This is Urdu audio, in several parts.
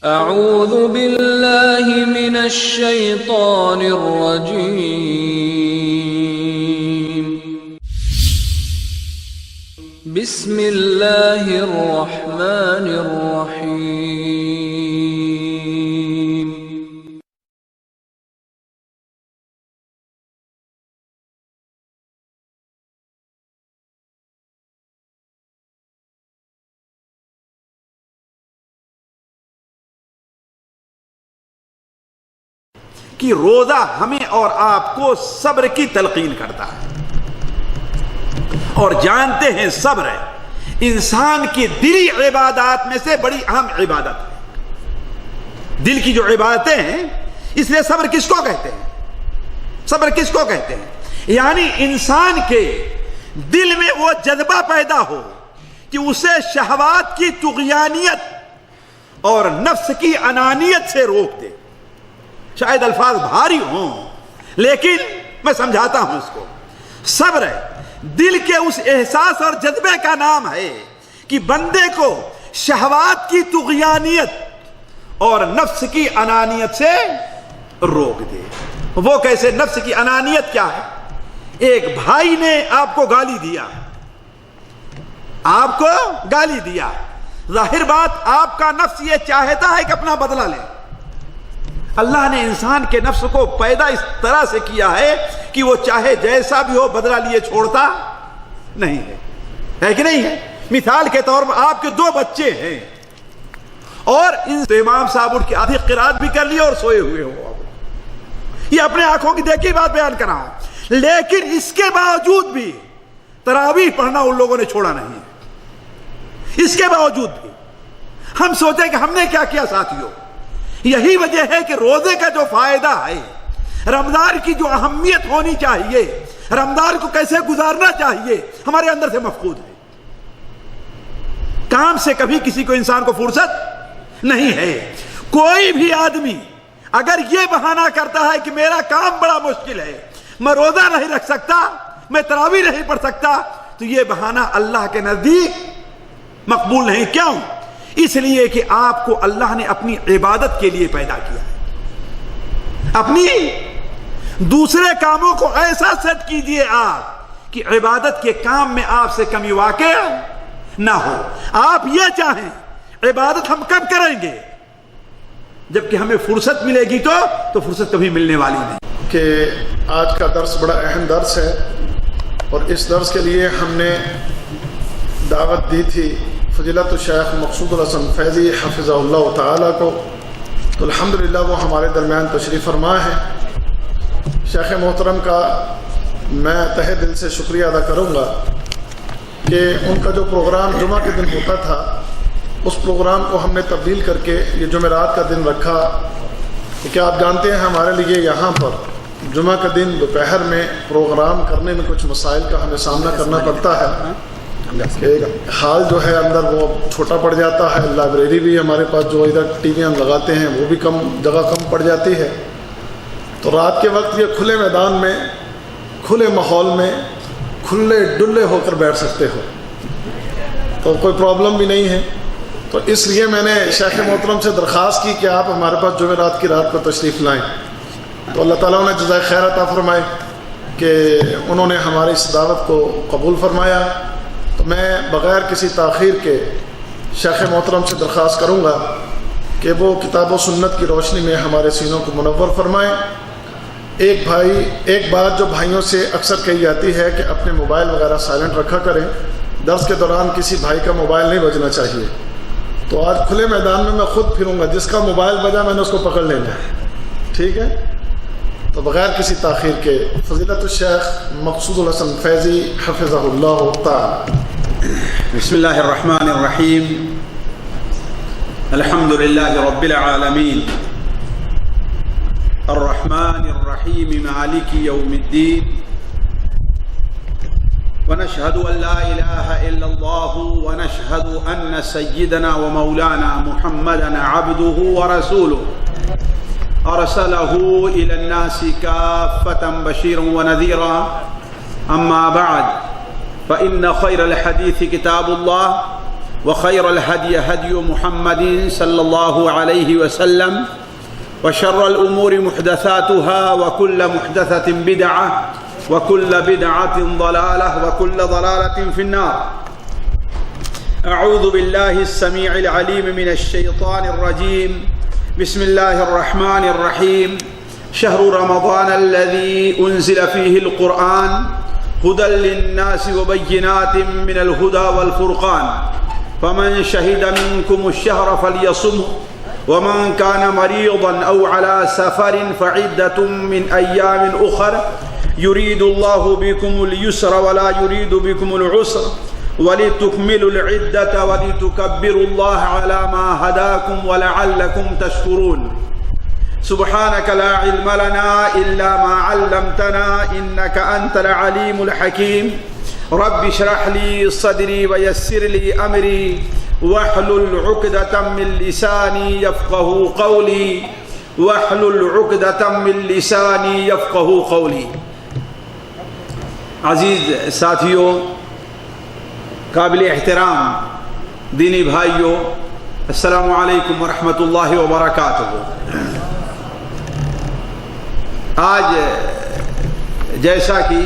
اعوذ باللہ من الشیطان الرجیم بسم اللہ الرحمن الرحیم کہ روزہ ہمیں اور آپ کو صبر کی تلقین کرتا ہے، اور جانتے ہیں صبر انسان کی دلی عبادات میں سے بڑی اہم عبادت ہے۔ دل کی جو عبادتیں ہیں، اس لیے صبر کس کو کہتے ہیں؟ صبر کس کو کہتے ہیں؟ یعنی انسان کے دل میں وہ جذبہ پیدا ہو کہ اسے شہوات کی طغیانیت اور نفس کی انانیت سے روک دے۔ شاید الفاظ بھاری ہوں لیکن میں سمجھاتا ہوں اس کو۔ صبر دل کے اس احساس اور جذبے کا نام ہے کہ بندے کو شہوات کی طغیانیت اور نفس کی انانیت سے روک دے۔ وہ کیسے؟ نفس کی انانیت کیا ہے؟ ایک بھائی نے آپ کو گالی دیا، آپ کو گالی دیا، ظاہر بات آپ کا نفس یہ چاہتا ہے کہ اپنا بدلہ لے۔ اللہ نے انسان کے نفس کو پیدا اس طرح سے کیا ہے کہ وہ چاہے جیسا بھی ہو بدلہ لیے چھوڑتا نہیں ہے کہ نہیں ہے؟ مثال کے طور پر آپ کے دو بچے ہیں اور امام صاحب اٹھ کے آدھی قرات بھی کر لی اور سوئے ہوئے ہو، یہ اپنے آنکھوں کی دیکھی بات بیان کر رہا ہوں، لیکن اس کے باوجود بھی تراویح پڑھنا ان لوگوں نے چھوڑا نہیں ہے۔ اس کے باوجود بھی ہم سوچیں کہ ہم نے کیا کیا ساتھیوں؟ یہی وجہ ہے کہ روزے کا جو فائدہ ہے، رمضان کی جو اہمیت ہونی چاہیے، رمضان کو کیسے گزارنا چاہیے، ہمارے اندر سے مفقود ہے۔ کام سے کبھی کسی کو انسان کو فرصت نہیں ہے۔ کوئی بھی آدمی اگر یہ بہانہ کرتا ہے کہ میرا کام بڑا مشکل ہے، میں روزہ نہیں رکھ سکتا، میں تراویح نہیں پڑھ سکتا، تو یہ بہانہ اللہ کے نزدیک مقبول نہیں۔ کیوں؟ اس لیے کہ آپ کو اللہ نے اپنی عبادت کے لیے پیدا کیا ہے۔ اپنی دوسرے کاموں کو ایسا سیٹ کیجئے آپ کہ عبادت کے کام میں آپ سے کمی واقع نہ ہو۔ آپ یہ چاہیں عبادت ہم کب کریں گے؟ جبکہ ہمیں فرصت ملے گی تو فرصت کبھی ملنے والی نہیں۔ کہ آج کا درس بڑا اہم درس ہے، اور اس درس کے لیے ہم نے دعوت دی تھی فضیلت الشیخ مقصود الحسن فیضی حفظہ اللہ تعالیٰ کو، تو الحمدللہ وہ ہمارے درمیان تشریف فرما ہے۔ شیخ محترم کا میں تہہ دل سے شکریہ ادا کروں گا کہ ان کا جو پروگرام جمعہ کے دن ہوتا تھا، اس پروگرام کو ہم نے تبدیل کر کے یہ جمعرات کا دن رکھا، کہ آپ جانتے ہیں ہمارے لیے یہاں پر جمعہ کا دن دوپہر میں پروگرام کرنے میں کچھ مسائل کا ہمیں سامنا کرنا پڑتا ہے۔ حال جو ہے اندر وہ چھوٹا پڑ جاتا ہے، لائبریری بھی ہمارے پاس جو ادھر ٹی وی ہم لگاتے ہیں وہ بھی جگہ کم پڑ جاتی ہے، تو رات کے وقت یہ کھلے میدان میں، کھلے ماحول میں کھلے ڈلے ہو کر بیٹھ سکتے ہو، تو کوئی پرابلم بھی نہیں ہے۔ تو اس لیے میں نے شیخ محترم سے درخواست کی کہ آپ ہمارے پاس جمعرات کی رات کو تشریف لائیں، تو اللہ تعالیٰ نے جزائے خیر عطا فرمائے کہ انہوں نے ہماری اس دعوت کو قبول فرمایا۔ تو میں بغیر کسی تاخیر کے شیخ محترم سے درخواست کروں گا کہ وہ کتاب و سنت کی روشنی میں ہمارے سینوں کو منور فرمائیں۔ ایک بات جو بھائیوں سے اکثر کہی جاتی ہے کہ اپنے موبائل وغیرہ سائلنٹ رکھا کریں، درس کے دوران کسی بھائی کا موبائل نہیں بجنا چاہیے۔ تو آج کھلے میدان میں خود پھروں گا، جس کا موبائل بجا میں نے اس کو پکڑ لینا ہے، ٹھیک ہے؟ تو بغیر کسی تاخیر کے فضیلت الشیخ مقصود الحسن فیضی حفظہ اللہ تعالی۔ بسم اللہ الرحمن الرحیم، الحمد للہ رب العالمین، الرحمن الرحیم، مالک یوم الدین، ونشهد ان لا الہ الا اللہ، ونشهد ان سیدنا ومولانا محمدا عبده ورسوله، ارسلہ الى الناس کافۃ بشیرا ونذیرا، اما بعد فإن خير الحديث كتاب الله وخير الهدي هدي محمد صلى الله عليه وسلم وشر الأمور محدثاتها وكل محدثة بدعة وكل بدعة ضلالة وكل ضلالة في النار. أعوذ بالله السميع العليم من الشيطان الرجيم. بسم الله الرحمن الرحيم. شهر رمضان الذي أنزل فيه القرآن هدى للناس وبينات من الهدى والفرقان فمن شهد منكم الشهر فليصمه ومن كان مريضا أو على سفر فعدة من أيام أخر يريد الله بكم اليسر ولا يريد بكم العسر ولتكملوا العدة ولتكبروا الله على ما هداكم ولعلكم تشكرون. سبحانك لا علم لنا إلا ما علمتنا إنك أنت العليم الحكيم. رب اشرح لي صدري ويسر لي أمري واحلل عقدة من لساني يفقه قولي واحلل عقدة من لساني يفقه قولي. عزیز ساتھیوں، قابل احترام دینی بھائیوں، السلام علیکم ورحمۃ اللہ وبرکاتہ. آج جیسا کہ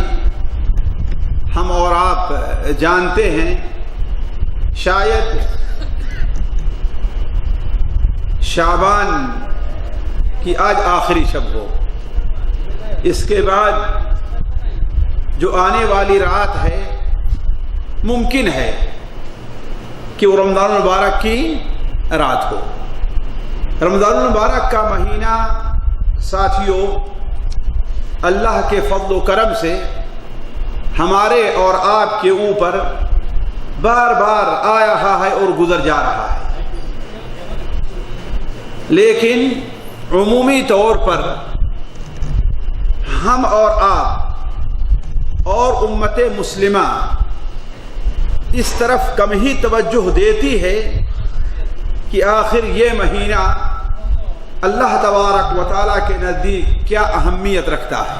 ہم اور آپ جانتے ہیں، شاید شعبان کی آج آخری شب ہو. اس کے بعد جو آنے والی رات ہے ممکن ہے کہ وہ رمضان المبارک کی رات ہو. رمضان المبارک کا مہینہ ساتھیوں اللہ کے فضل و کرم سے ہمارے اور آپ کے اوپر بار بار آ رہا ہے اور گزر جا رہا ہے، لیکن عمومی طور پر ہم اور آپ اور امت مسلمہ اس طرف کم ہی توجہ دیتی ہے کہ آخر یہ مہینہ اللہ تبارک و تعالیٰ کے نزدیک کیا اہمیت رکھتا ہے.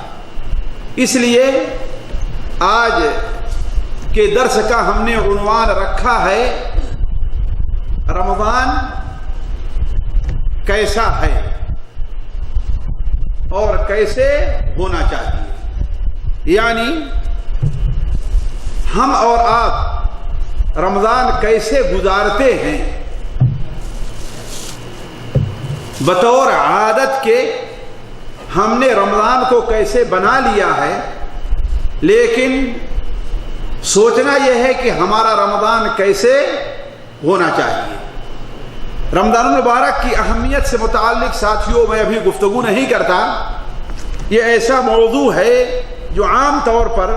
اس لیے آج کے درس کا ہم نے عنوان رکھا ہے رمضان کیسا ہے اور کیسے ہونا چاہیے. یعنی ہم اور آپ رمضان کیسے گزارتے ہیں. بطور عادت کے ہم نے رمضان کو کیسے بنا لیا ہے، لیکن سوچنا یہ ہے کہ ہمارا رمضان کیسے ہونا چاہیے. رمضان المبارک کی اہمیت سے متعلق ساتھیوں میں ابھی گفتگو نہیں کرتا. یہ ایسا موضوع ہے جو عام طور پر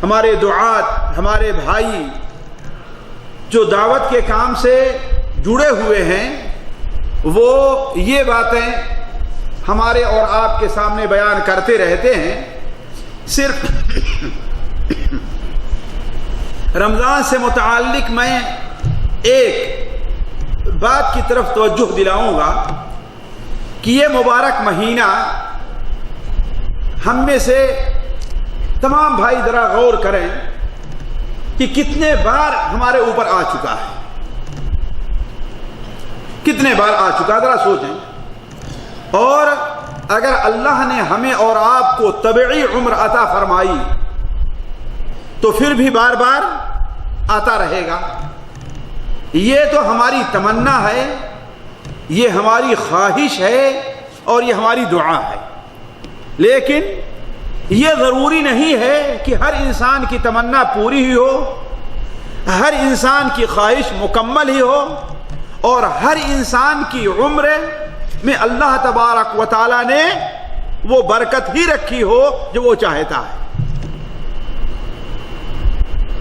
ہمارے دعات، ہمارے بھائی جو دعوت کے کام سے جڑے ہوئے ہیں، وہ یہ باتیں ہمارے اور آپ کے سامنے بیان کرتے رہتے ہیں. صرف رمضان سے متعلق میں ایک بات کی طرف توجہ دلاؤں گا کہ یہ مبارک مہینہ ہم میں سے تمام بھائی ذرا غور کریں کہ کتنے بار ہمارے اوپر آ چکا ہے. کتنے بار آ چکا ذرا سوچیں. اور اگر اللہ نے ہمیں اور آپ کو طبعی عمر عطا فرمائی تو پھر بھی بار بار آتا رہے گا. یہ تو ہماری تمنا ہے، یہ ہماری خواہش ہے اور یہ ہماری دعا ہے. لیکن یہ ضروری نہیں ہے کہ ہر انسان کی تمنا پوری ہی ہو، ہر انسان کی خواہش مکمل ہی ہو، اور ہر انسان کی عمر میں اللہ تبارک و تعالیٰ نے وہ برکت ہی رکھی ہو جو وہ چاہتا ہے.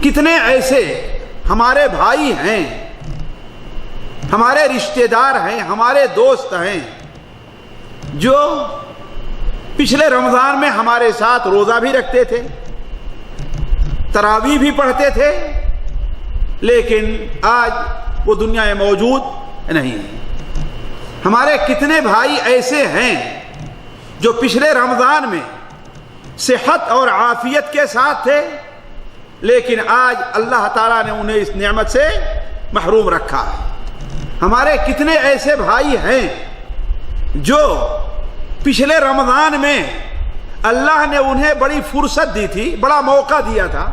کتنے ایسے ہمارے بھائی ہیں، ہمارے رشتہ دار ہیں، ہمارے دوست ہیں جو پچھلے رمضان میں ہمارے ساتھ روزہ بھی رکھتے تھے، تراویح بھی پڑھتے تھے، لیکن آج وہ دنیا میں موجود نہیں ہے. ہمارے کتنے بھائی ایسے ہیں جو پچھلے رمضان میں صحت اور عافیت کے ساتھ تھے، لیکن آج اللہ تعالیٰ نے انہیں اس نعمت سے محروم رکھا ہے. ہمارے کتنے ایسے بھائی ہیں جو پچھلے رمضان میں اللہ نے انہیں بڑی فرصت دی تھی, بڑا موقع دیا تھا,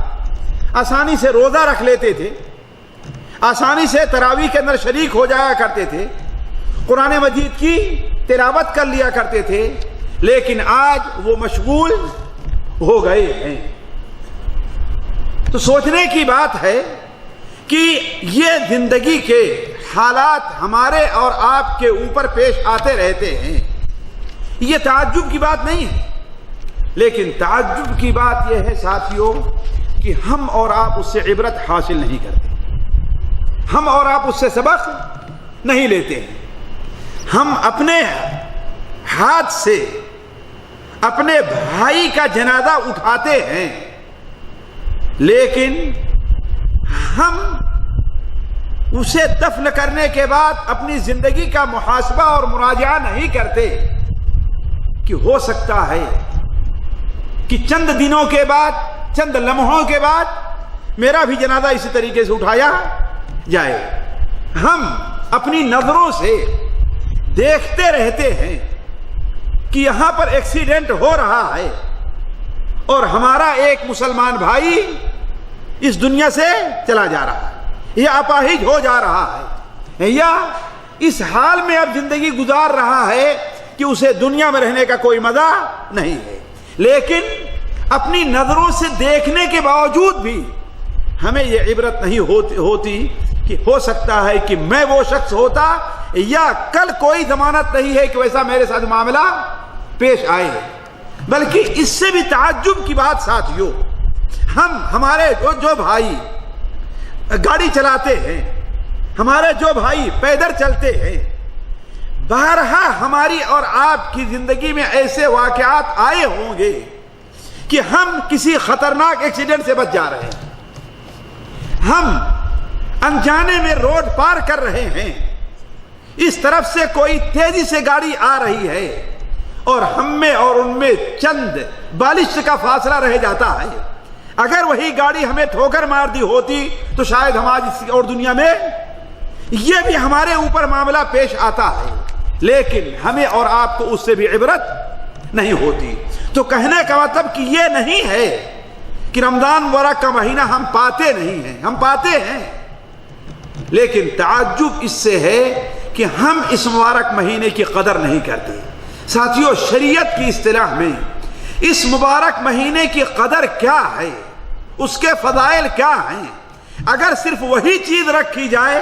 آسانی سے روزہ رکھ لیتے تھے, آسانی سے تراویح کے اندر شریک ہو جایا کرتے تھے, قرآن مجید کی تلاوت کر لیا کرتے تھے, لیکن آج وہ مشغول ہو گئے ہیں. تو سوچنے کی بات ہے کہ یہ زندگی کے حالات ہمارے اور آپ کے اوپر پیش آتے رہتے ہیں. یہ تعجب کی بات نہیں ہے, لیکن تعجب کی بات یہ ہے ساتھیوں کہ ہم اور آپ اس سے عبرت حاصل نہیں کرتے, ہم اور آپ اس سے سبق نہیں لیتے ہیں. ہم اپنے ہاتھ سے اپنے بھائی کا جنازہ اٹھاتے ہیں, لیکن ہم اسے دفن کرنے کے بعد اپنی زندگی کا محاسبہ اور مراجعہ نہیں کرتے کہ ہو سکتا ہے کہ چند دنوں کے بعد, چند لمحوں کے بعد میرا بھی جنازہ اسی طریقے سے اٹھایا جائے. ہم اپنی نظروں سے دیکھتے رہتے ہیں کہ یہاں پر ایکسیڈنٹ ہو رہا ہے اور ہمارا ایک مسلمان بھائی اس دنیا سے چلا جا رہا ہے, یا اپاہج ہو جا رہا ہے, یا اس حال میں اب زندگی گزار رہا ہے کہ اسے دنیا میں رہنے کا کوئی مزہ نہیں ہے. لیکن اپنی نظروں سے دیکھنے کے باوجود بھی ہمیں یہ عبرت نہیں ہوتی کہ ہو سکتا ہے کہ میں وہ شخص ہوتا, یا کل کوئی ضمانت نہیں ہے کہ ویسا میرے ساتھ معاملہ پیش آئے. بلکہ اس سے بھی تعجب کی بات ساتھیوں, ہمارے جو بھائی گاڑی چلاتے ہیں, ہمارے جو بھائی پیدل چلتے ہیں, بارہا ہماری اور آپ کی زندگی میں ایسے واقعات آئے ہوں گے کہ ہم کسی خطرناک ایکسیڈنٹ سے بچ جا رہے ہیں, ہم انجانے میں روڈ پار کر رہے ہیں, اس طرف سے کوئی تیزی سے گاڑی آ رہی ہے اور ہم میں اور ان میں چند بالشت کا فاصلہ رہ جاتا ہے. اگر وہی گاڑی ہمیں ٹھوکر مار دی ہوتی تو شاید ہم آج اس اور دنیا میں, یہ بھی ہمارے اوپر معاملہ پیش آتا ہے, لیکن ہمیں اور آپ کو اس سے بھی عبرت نہیں ہوتی. تو کہنے کا مطلب کہ یہ نہیں ہے کہ رمضان مبارک کا مہینہ ہم پاتے نہیں ہیں, ہم پاتے ہیں, لیکن تعجب اس سے ہے کہ ہم اس مبارک مہینے کی قدر نہیں کرتے. ساتھیوں, شریعت کی اصطلاح میں اس مبارک مہینے کی قدر کیا ہے, اس کے فضائل کیا ہیں, اگر صرف وہی چیز رکھی جائے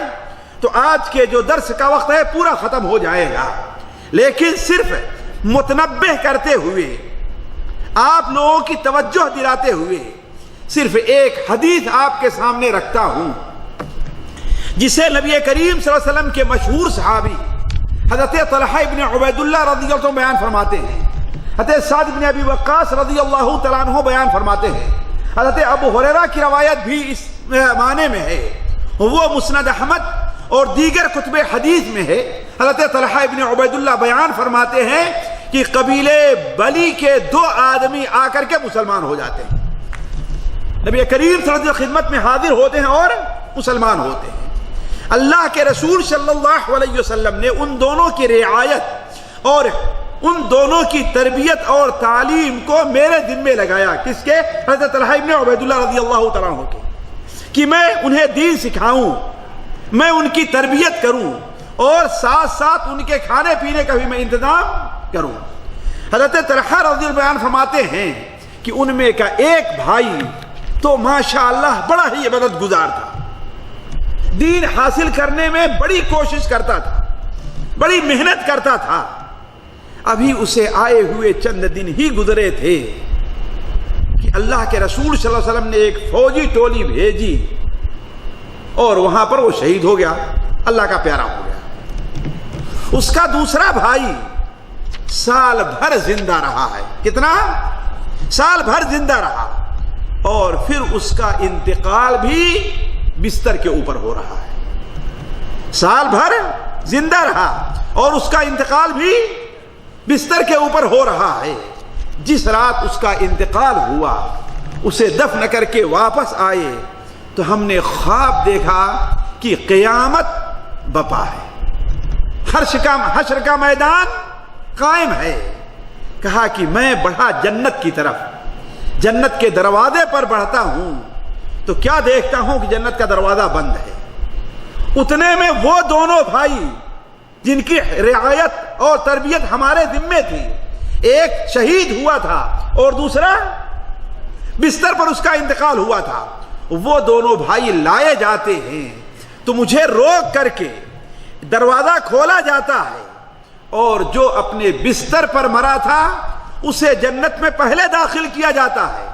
تو آج کے جو درس کا وقت ہے پورا ختم ہو جائے گا. لیکن صرف متنبہ کرتے ہوئے, آپ لوگوں کی توجہ دلاتے ہوئے صرف ایک حدیث آپ کے سامنے رکھتا ہوں, جسے نبی کریم صلی اللہ علیہ وسلم کے مشہور صحابی حضرت طلحہ ابن عبید اللہ رضی اللہ عنہ بیان فرماتے ہیں, حضرت سعد بن ابی وقاص رضی اللہ تعالیٰ عنہ بیان فرماتے ہیں, حضرت ابو ہریرہ کی روایت بھی اس معنی میں ہے, وہ مسند احمد اور دیگر کتب حدیث میں ہے. حضرت طلحہ ابن عبید اللہ بیان فرماتے ہیں کہ قبیلے بلی کے 2 آدمی آ کر کے مسلمان ہو جاتے ہیں, نبی کریم صلی اللہ علیہ وسلم خدمت میں حاضر ہوتے ہیں اور مسلمان ہوتے ہیں. اللہ کے رسول صلی اللہ علیہ وسلم نے ان دونوں کی رعایت اور ان دونوں کی تربیت اور تعلیم کو میرے ذمہ لگایا. کس کے؟ حضرت طلحہ ابن عبید اللہ رضی اللہ تعالیٰ عنہ کے, کہ میں انہیں دین سکھاؤں, میں ان کی تربیت کروں اور ساتھ ساتھ ان کے کھانے پینے کا بھی میں انتظام کروں. حضرت طلحہ رضی اللہ عنہ فرماتے ہیں کہ ان میں کا ایک بھائی تو ماشاءاللہ بڑا ہی عبادت گزار تھا, دین حاصل کرنے میں بڑی کوشش کرتا تھا, بڑی محنت کرتا تھا. ابھی اسے آئے ہوئے چند دن ہی گزرے تھے کہ اللہ کے رسول صلی اللہ علیہ وسلم نے ایک فوجی ٹولی بھیجی اور وہاں پر وہ شہید ہو گیا, اللہ کا پیارا ہو گیا. اس کا دوسرا بھائی سال بھر زندہ رہا ہے. کتنا؟ سال بھر زندہ رہا, اور پھر اس کا انتقال بھی بستر کے اوپر ہو رہا ہے. سال بھر زندہ رہا اور اس کا انتقال بھی بستر کے اوپر ہو رہا ہے. جس رات اس کا انتقال ہوا, اسے دفن کر کے واپس آئے تو ہم نے خواب دیکھا کہ قیامت بپا ہے، حشر کا میدان قائم ہے. کہا کہ میں بڑھا جنت کی طرف، جنت کے دروازے پر بڑھتا ہوں تو کیا دیکھتا ہوں کہ جنت کا دروازہ بند ہے. اتنے میں وہ دونوں بھائی جن کی رعایت اور تربیت ہمارے ذمے تھی، ایک شہید ہوا تھا اور دوسرا بستر پر اس کا انتقال ہوا تھا، وہ دونوں بھائی لائے جاتے ہیں تو مجھے روک کر کے دروازہ کھولا جاتا ہے، اور جو اپنے بستر پر مرا تھا اسے جنت میں پہلے داخل کیا جاتا ہے،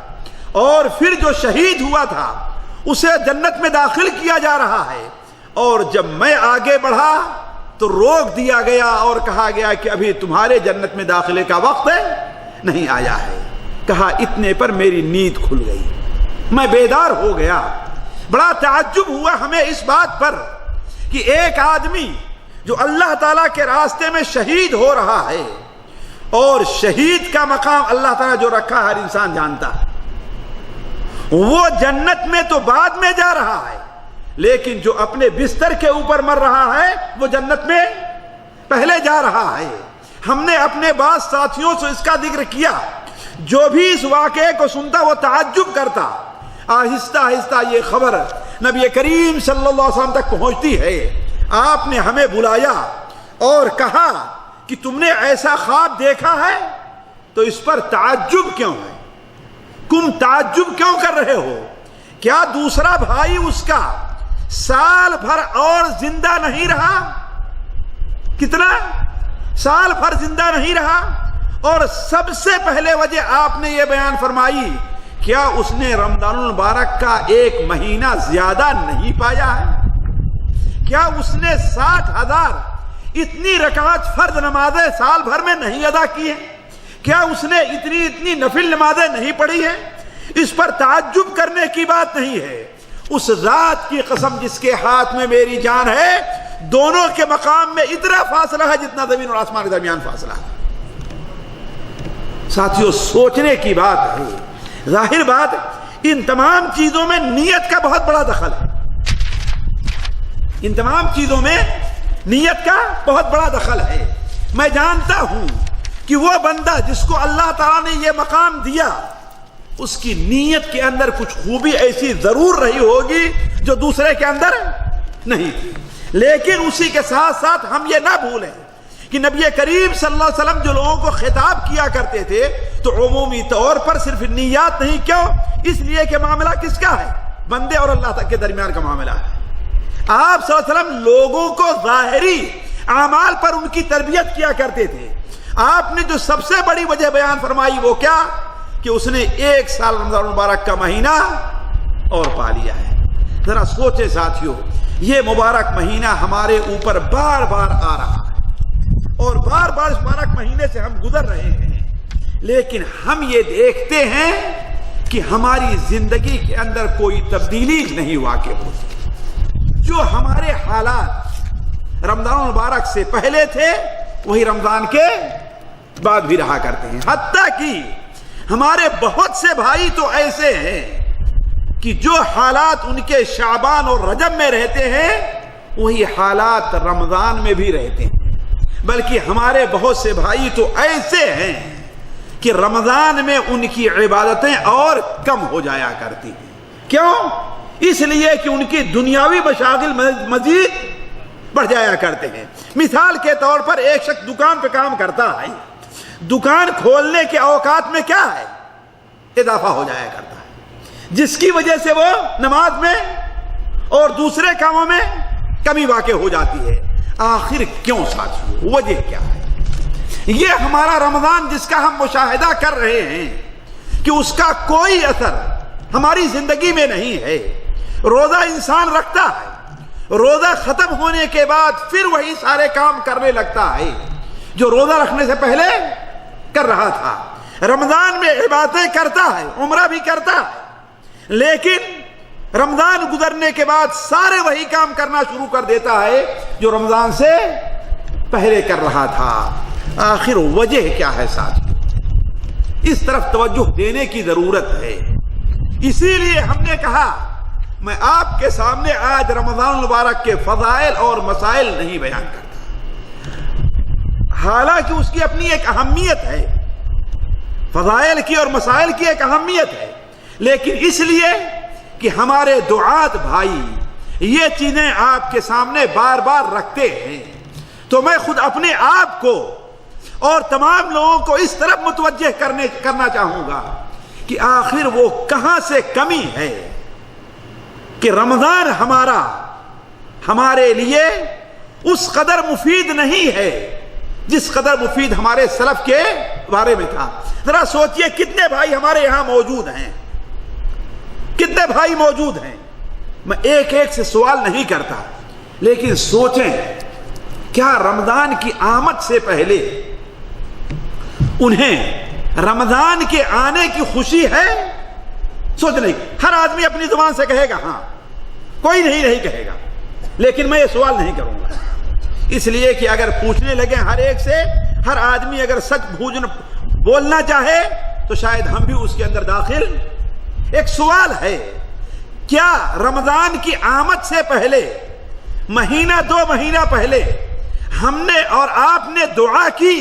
اور پھر جو شہید ہوا تھا اسے جنت میں داخل کیا جا رہا ہے. اور جب میں آگے بڑھا تو روک دیا گیا اور کہا گیا کہ ابھی تمہارے جنت میں داخلے کا وقت نہیں آیا ہے. کہا اتنے پر میری نیند کھل گئی، میں بیدار ہو گیا. بڑا تعجب ہوا ہمیں اس بات پر کہ ایک آدمی جو اللہ تعالیٰ کے راستے میں شہید ہو رہا ہے، اور شہید کا مقام اللہ تعالیٰ جو رکھا ہر انسان جانتا ہے، وہ جنت میں تو بعد میں جا رہا ہے، لیکن جو اپنے بستر کے اوپر مر رہا ہے وہ جنت میں پہلے جا رہا ہے. ہم نے اپنے بعض ساتھیوں سے اس کا ذکر کیا، جو بھی اس واقعے کو سنتا وہ تعجب کرتا. آہستہ آہستہ یہ خبر نبی کریم صلی اللہ علیہ وسلم تک پہنچتی ہے. آپ نے ہمیں بلایا اور کہا کہ تم نے ایسا خواب دیکھا ہے تو اس پر تعجب کیوں ہے؟ تم تعجب کیوں کر رہے ہو؟ کیا دوسرا بھائی اس کا سال بھر اور زندہ نہیں رہا؟ کتنا سال بھر زندہ نہیں رہا؟ اور سب سے پہلے وجہ آپ نے یہ بیان فرمائی، کیا اس نے رمضان المبارک کا 1 مہینہ زیادہ نہیں پایا ہے؟ کیا اس نے 60,000 اتنی رکعت فرض نمازیں سال بھر میں نہیں ادا کی ہیں؟ کیا اس نے اتنی نفل نمازیں نہیں پڑھی ہیں؟ اس پر تعجب کرنے کی بات نہیں ہے. اس ذات کی قسم جس کے ہاتھ میں میری جان ہے، دونوں کے مقام میں اتنا فاصلہ ہے جتنا زمین اور آسمان کے درمیان فاصلہ ہے. ساتھیوں، سوچنے کی بات ہے. ظاہر بات ان تمام چیزوں میں نیت کا بہت بڑا دخل ہے. ان تمام چیزوں میں نیت کا بہت بڑا دخل ہے. میں جانتا ہوں کہ وہ بندہ جس کو اللہ تعالیٰ نے یہ مقام دیا، اس کی نیت کے اندر کچھ خوبی ایسی ضرور رہی ہوگی جو دوسرے کے اندر نہیں تھی. لیکن اسی کے ساتھ ساتھ ہم یہ نہ بھولیں کہ نبی کریم صلی اللہ علیہ وسلم جو لوگوں کو خطاب کیا کرتے تھے تو عمومی طور پر صرف نیات نہیں. کیوں؟ اس لیے کہ معاملہ کس کا ہے؟ بندے اور اللہ تک کے درمیان کا معاملہ ہے. آپ صلی اللہ علیہ وسلم لوگوں کو ظاہری اعمال پر ان کی تربیت کیا کرتے تھے. آپ نے جو سب سے بڑی وجہ بیان فرمائی وہ کیا؟ کہ اس نے 1 سال رمضان مبارک کا مہینہ اور پا لیا ہے. ذرا سوچے ساتھیوں، یہ مبارک مہینہ ہمارے اوپر بار بار آ رہا ہے اور بار بار اس مبارک مہینے سے ہم گزر رہے ہیں، لیکن ہم یہ دیکھتے ہیں کہ ہماری زندگی کے اندر کوئی تبدیلی نہیں واقع ہوتی. جو ہمارے حالات رمضان مبارک سے پہلے تھے وہی رمضان کے بعد بھی رہا کرتے ہیں. حتیٰ کہ ہمارے بہت سے بھائی تو ایسے ہیں کہ جو حالات ان کے شعبان اور رجب میں رہتے ہیں وہی حالات رمضان میں بھی رہتے ہیں. بلکہ ہمارے بہت سے بھائی تو ایسے ہیں کہ رمضان میں ان کی عبادتیں اور کم ہو جایا کرتی ہیں. کیوں؟ اس لیے کہ ان کی دنیاوی مشاغل مزید بڑھ جایا کرتے ہیں. مثال کے طور پر ایک شخص دکان پہ کام کرتا ہے، دکان کھولنے کے اوقات میں کیا ہے؟ اضافہ ہو جایا کرتا ہے، جس کی وجہ سے وہ نماز میں اور دوسرے کاموں میں کمی واقع ہو جاتی ہے. آخر کیوں ساتھیوں؟ وجہ کیا ہے؟ یہ ہمارا رمضان جس کا ہم مشاہدہ کر رہے ہیں کہ اس کا کوئی اثر ہماری زندگی میں نہیں ہے. روزہ انسان رکھتا ہے، روزہ ختم ہونے کے بعد پھر وہی سارے کام کرنے لگتا ہے جو روزہ رکھنے سے پہلے کر رہا تھا. رمضان میں عبادتیں کرتا ہے، عمرہ بھی کرتا ہے، لیکن رمضان گزرنے کے بعد سارے وہی کام کرنا شروع کر دیتا ہے جو رمضان سے پہلے کر رہا تھا. آخر وجہ کیا ہے ساتھ؟ اس طرف توجہ دینے کی ضرورت ہے. اسی لیے ہم نے کہا میں آپ کے سامنے آج رمضان المبارک کے فضائل اور مسائل نہیں بیان کرتا، حالانکہ اس کی اپنی ایک اہمیت ہے، فضائل کی اور مسائل کی ایک اہمیت ہے، لیکن اس لیے کہ ہمارے دعات بھائی یہ چیزیں آپ کے سامنے بار بار رکھتے ہیں، تو میں خود اپنے آپ کو اور تمام لوگوں کو اس طرف متوجہ کرنا چاہوں گا کہ آخر وہ کہاں سے کمی ہے کہ رمضان ہمارے لیے اس قدر مفید نہیں ہے جس قدر مفید ہمارے سلف کے بارے میں تھا۔ ذرا سوچئے کتنے بھائی ہمارے یہاں موجود ہیں، کتنے بھائی موجود ہیں، میں ایک ایک سے سوال نہیں کرتا، لیکن سوچیں کیا رمضان کی آمد سے پہلے انہیں رمضان کے آنے کی خوشی ہے؟ سوچ نہیں، ہر آدمی اپنی زبان سے کہے گا ہاں، کوئی نہیں کہے گا، لیکن میں یہ سوال نہیں کروں گا، اس لیے کہ اگر پوچھنے لگے ہر ایک سے، ہر آدمی اگر سچ بولنا چاہے تو شاید ہم بھی اس کے اندر داخل۔ ایک سوال ہے، کیا رمضان کی آمد سے پہلے مہینہ 2 مہینہ پہلے ہم نے اور آپ نے دعا کی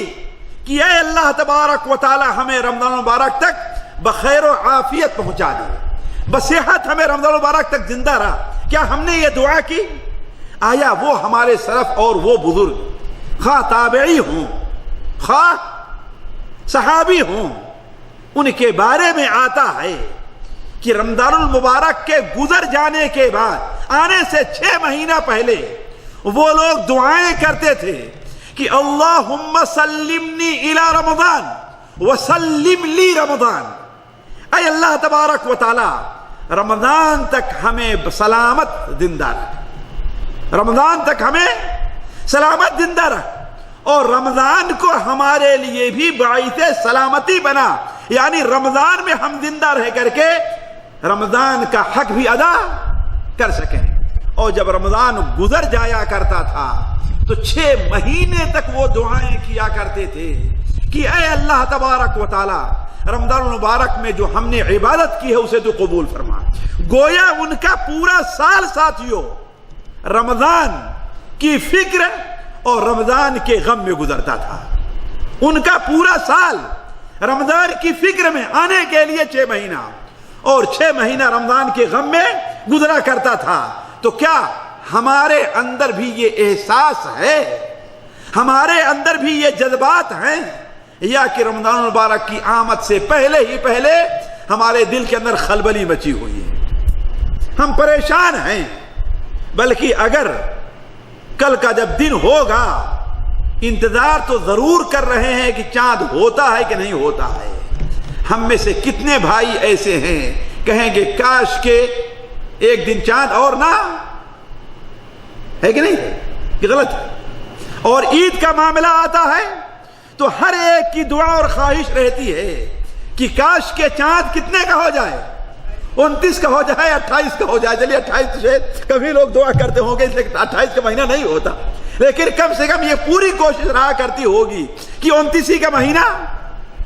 کہ اے اللہ تبارک و تعالی ہمیں رمضان مبارک تک بخیر و عافیت پہنچا دے، بصحت ہمیں رمضان مبارک تک زندہ رہا، کیا ہم نے یہ دعا کی؟ آیا وہ ہمارے سلف اور وہ بزرگ، خواہ تابعی ہوں خواہ صحابی ہوں، ان کے بارے میں آتا ہے کہ رمضان المبارک کے گزر جانے کے بعد آنے سے 6 مہینہ پہلے وہ لوگ دعائیں کرتے تھے کہ اللہم سلمنی الی رمضان وسلم لی رمضان، اے اللہ تبارک و تعالی رمضان تک ہمیں سلامت زندہ رکھ، رمضان تک ہمیں سلامت زندہ رکھ، اور رمضان کو ہمارے لیے بھی باعث سلامتی بنا، یعنی رمضان میں ہم زندہ رہ کر کے رمضان کا حق بھی ادا کر سکیں۔ اور جب رمضان گزر جایا کرتا تھا تو 6 مہینے تک وہ دعائیں کیا کرتے تھے کہ اے اللہ تبارک و تعالی رمضان المبارک میں جو ہم نے عبادت کی ہے اسے تو قبول فرما۔ گویا ان کا پورا سال ساتھیوں رمضان کی فکر اور رمضان کے غم میں گزرتا تھا، ان کا پورا سال رمضان کی فکر میں آنے کے لیے 6 مہینہ اور 6 مہینہ رمضان کے غم میں گزرا کرتا تھا۔ تو کیا ہمارے اندر بھی یہ احساس ہے، ہمارے اندر بھی یہ جذبات ہیں، یا کہ رمضان المبارک کی آمد سے پہلے ہمارے دل کے اندر خلبلی مچی ہوئی ہے، ہم پریشان ہیں؟ بلکہ اگر کل کا جب دن ہوگا انتظار تو ضرور کر رہے ہیں کہ چاند ہوتا ہے کہ نہیں ہوتا ہے۔ ہم میں سے کتنے بھائی ایسے ہیں کہیں گے کاش کے ایک دن چاند اور نہ ہے کہ نہیں، کہ غلط ہے؟ اور عید کا معاملہ آتا ہے تو ہر ایک کی دعا اور خواہش رہتی ہے کہ کاش کے چاند کتنے کا ہو جائے، 29 کا ہو جائے، 28 کا ہو جائے۔ چلیے 28 تو شاید کبھی لوگ دعا کرتے ہوں گے، اس لیے 28 کا مہینہ نہیں ہوتا، لیکن کم سے کم یہ پوری کوشش رہا کرتی ہوگی کہ 29 کا مہینہ